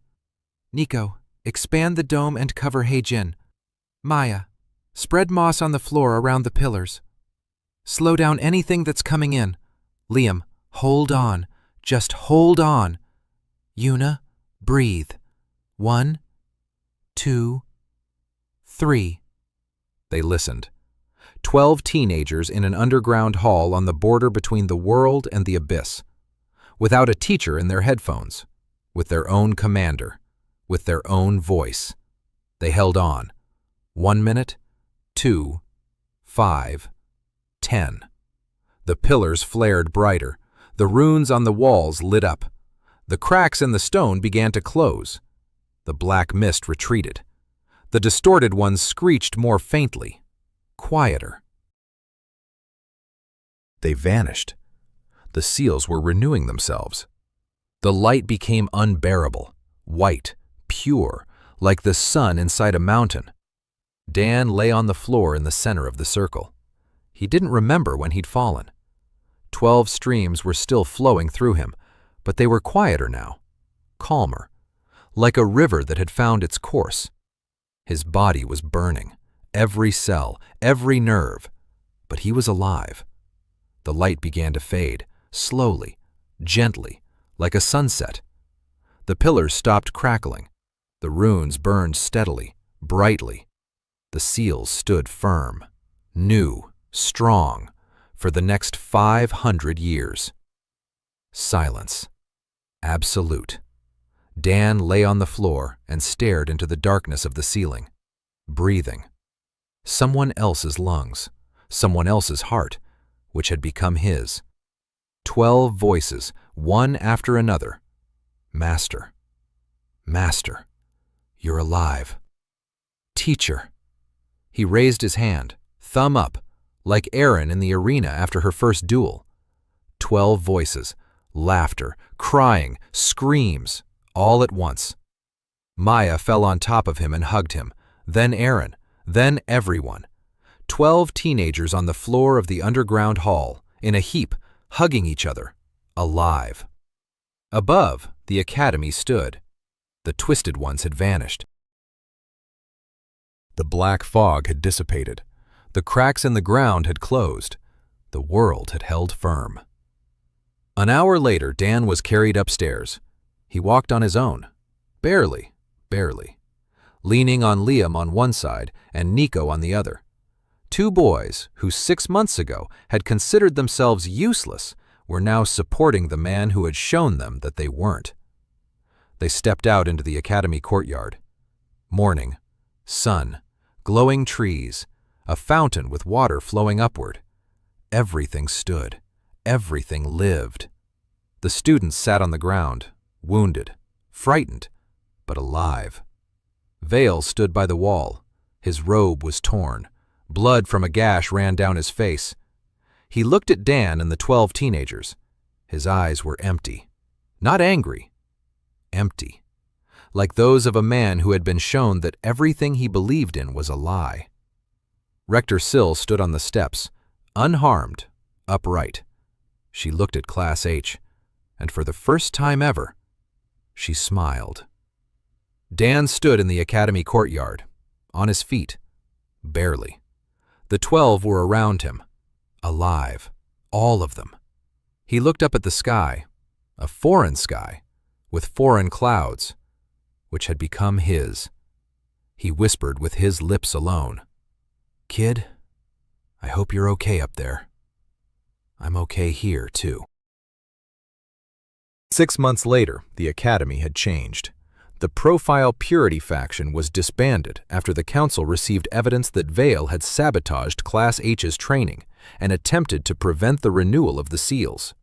"Nico, expand the dome and cover Heijin. Maya, spread moss on the floor around the pillars. Slow down anything that's coming in. Liam, hold on. Just hold on. Yuna, breathe. 1, 2, 3. They listened. 12 teenagers in an underground hall on the border between the world and the abyss, without a teacher in their headphones, with their own commander, with their own voice. They held on. 1 minute, 2, 5, 10. The pillars flared brighter. The runes on the walls lit up. The cracks in the stone began to close. The black mist retreated. The distorted ones screeched more faintly, quieter. They vanished. The seals were renewing themselves. The light became unbearable, white, pure, like the sun inside a mountain. Dan lay on the floor in the center of the circle. He didn't remember when he'd fallen. 12 streams were still flowing through him, but they were quieter now, calmer, like a river that had found its course. His body was burning, every cell, every nerve, but he was alive. The light began to fade, slowly, gently, like a sunset. The pillars stopped crackling. The runes burned steadily, brightly. The seals stood firm, new, strong, for the next 500 years. Silence. Absolute. Dan lay on the floor and stared into the darkness of the ceiling, breathing. Someone else's lungs, someone else's heart, which had become his. 12 voices, one after another. Master. Master. You're alive. Teacher. He raised his hand, thumb up, like Aaron in the arena after her first duel. 12 voices, laughter, crying, screams, all at once. Maya fell on top of him and hugged him, then Aaron, then everyone. 12 teenagers on the floor of the underground hall, in a heap, hugging each other, alive. Above, the academy stood. The twisted ones had vanished. The black fog had dissipated. The cracks in the ground had closed. The world had held firm. An hour later, Dan was carried upstairs. He walked on his own. Barely, leaning on Liam on one side and Nico on the other. 2 boys who 6 months ago had considered themselves useless were now supporting the man who had shown them that they weren't. They stepped out into the academy courtyard. Morning, sun, glowing trees, a fountain with water flowing upward. Everything stood. Everything lived. The students sat on the ground, wounded, frightened, but alive. Vale stood by the wall. His robe was torn. Blood from a gash ran down his face. He looked at Dan and the 12 teenagers. His eyes were empty. Not angry. Empty. Like those of a man who had been shown that everything he believed in was a lie. Rector Sill stood on the steps, unharmed, upright. She looked at Class H, and for the first time ever, she smiled. Dan stood in the academy courtyard, on his feet, barely. The 12 were around him, alive, all of them. He looked up at the sky, a foreign sky, with foreign clouds, which had become his. He whispered with his lips alone, "Kid, I hope you're okay up there. I'm okay here, too." 6 months later, the academy had changed. The Profile Purity faction was disbanded after the council received evidence that Vale had sabotaged Class H's training and attempted to prevent the renewal of the seals.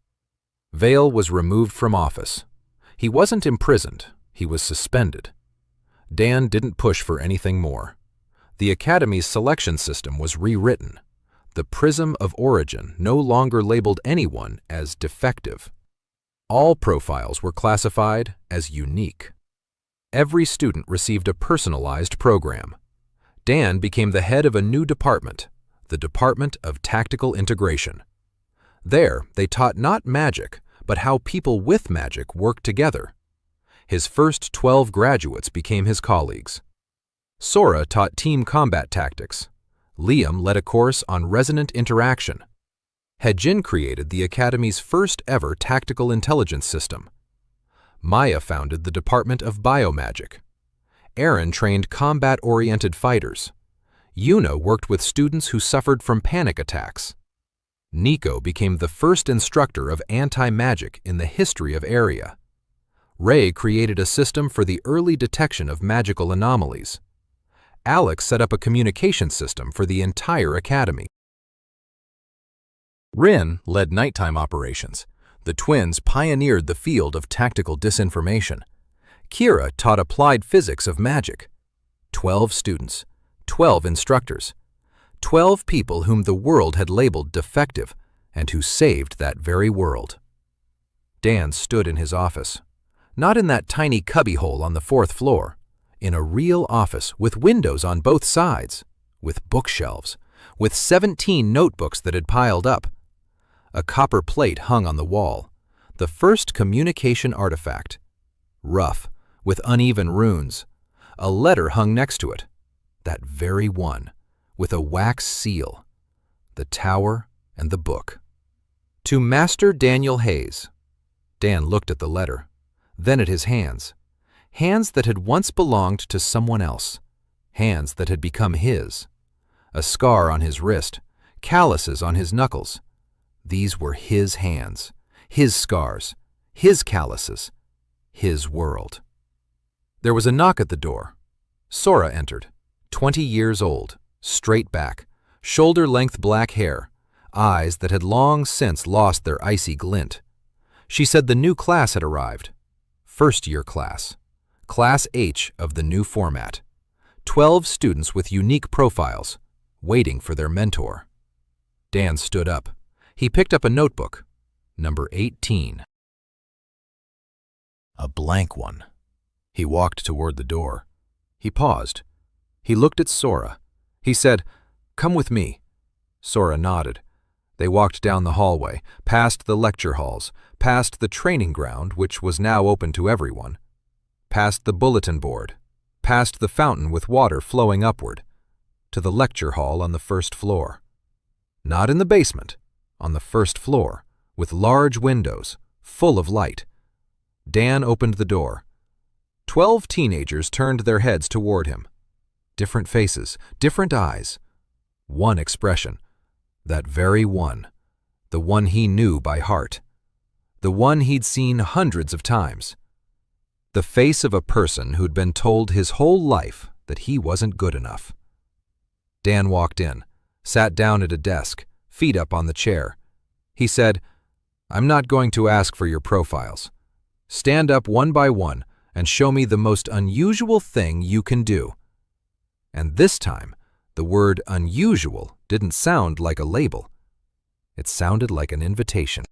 Vale was removed from office. He wasn't imprisoned, he was suspended. Dan didn't push for anything more. The Academy's selection system was rewritten. The prism of origin no longer labeled anyone as defective. All profiles were classified as unique. Every student received a personalized program. Dan became the head of a new department, the Department of Tactical Integration. There, they taught not magic, but how people with magic work together. His first 12 graduates became his colleagues. Sora taught team combat tactics. Liam led a course on resonant interaction. Hejin created the Academy's first ever tactical intelligence system. Maya founded the Department of Biomagic. Aaron trained combat-oriented fighters. Yuna worked with students who suffered from panic attacks. Nico became the first instructor of anti-magic in the history of Area. Ray created a system for the early detection of magical anomalies. Alex set up a communication system for the entire academy. Rin led nighttime operations. The twins pioneered the field of tactical disinformation. Kira taught applied physics of magic. 12 students, 12 instructors, 12 people whom the world had labeled defective and who saved that very world. Dan stood in his office. Not in that tiny cubbyhole on the 4th floor. In a real office with windows on both sides, with bookshelves, with 17 notebooks that had piled up. A copper plate hung on the wall, the first communication artifact. Rough, with uneven runes. A letter hung next to it, that very one, with a wax seal. The tower and the book. To Master Daniel Hayes. Dan looked at the letter, then at his hands. Hands that had once belonged to someone else. Hands that had become his. A scar on his wrist, calluses on his knuckles. These were his hands, his scars, his calluses, his world. There was a knock at the door. Sora entered, 20 years old, straight back, shoulder-length black hair, eyes that had long since lost their icy glint. She said the new class had arrived. First-year class. Class H of the new format. 12 students with unique profiles, waiting for their mentor. Dan stood up. He picked up a notebook, number 18. A blank one. He walked toward the door. He paused. He looked at Sora. He said, "Come with me." Sora nodded. They walked down the hallway, past the lecture halls, past the training ground, which was now open to everyone, past the bulletin board, past the fountain with water flowing upward, to the lecture hall on the 1st floor. Not in the basement, on the 1st floor, with large windows, full of light. Dan opened the door. 12 teenagers turned their heads toward him. Different faces, different eyes. One expression. That very one. The one he knew by heart. The one he'd seen hundreds of times. The face of a person who'd been told his whole life that he wasn't good enough. Dan walked in, sat down at a desk, feet up on the chair. He said, "I'm not going to ask for your profiles. Stand up one by one and show me the most unusual thing you can do." And this time, the word unusual didn't sound like a label. It sounded like an invitation.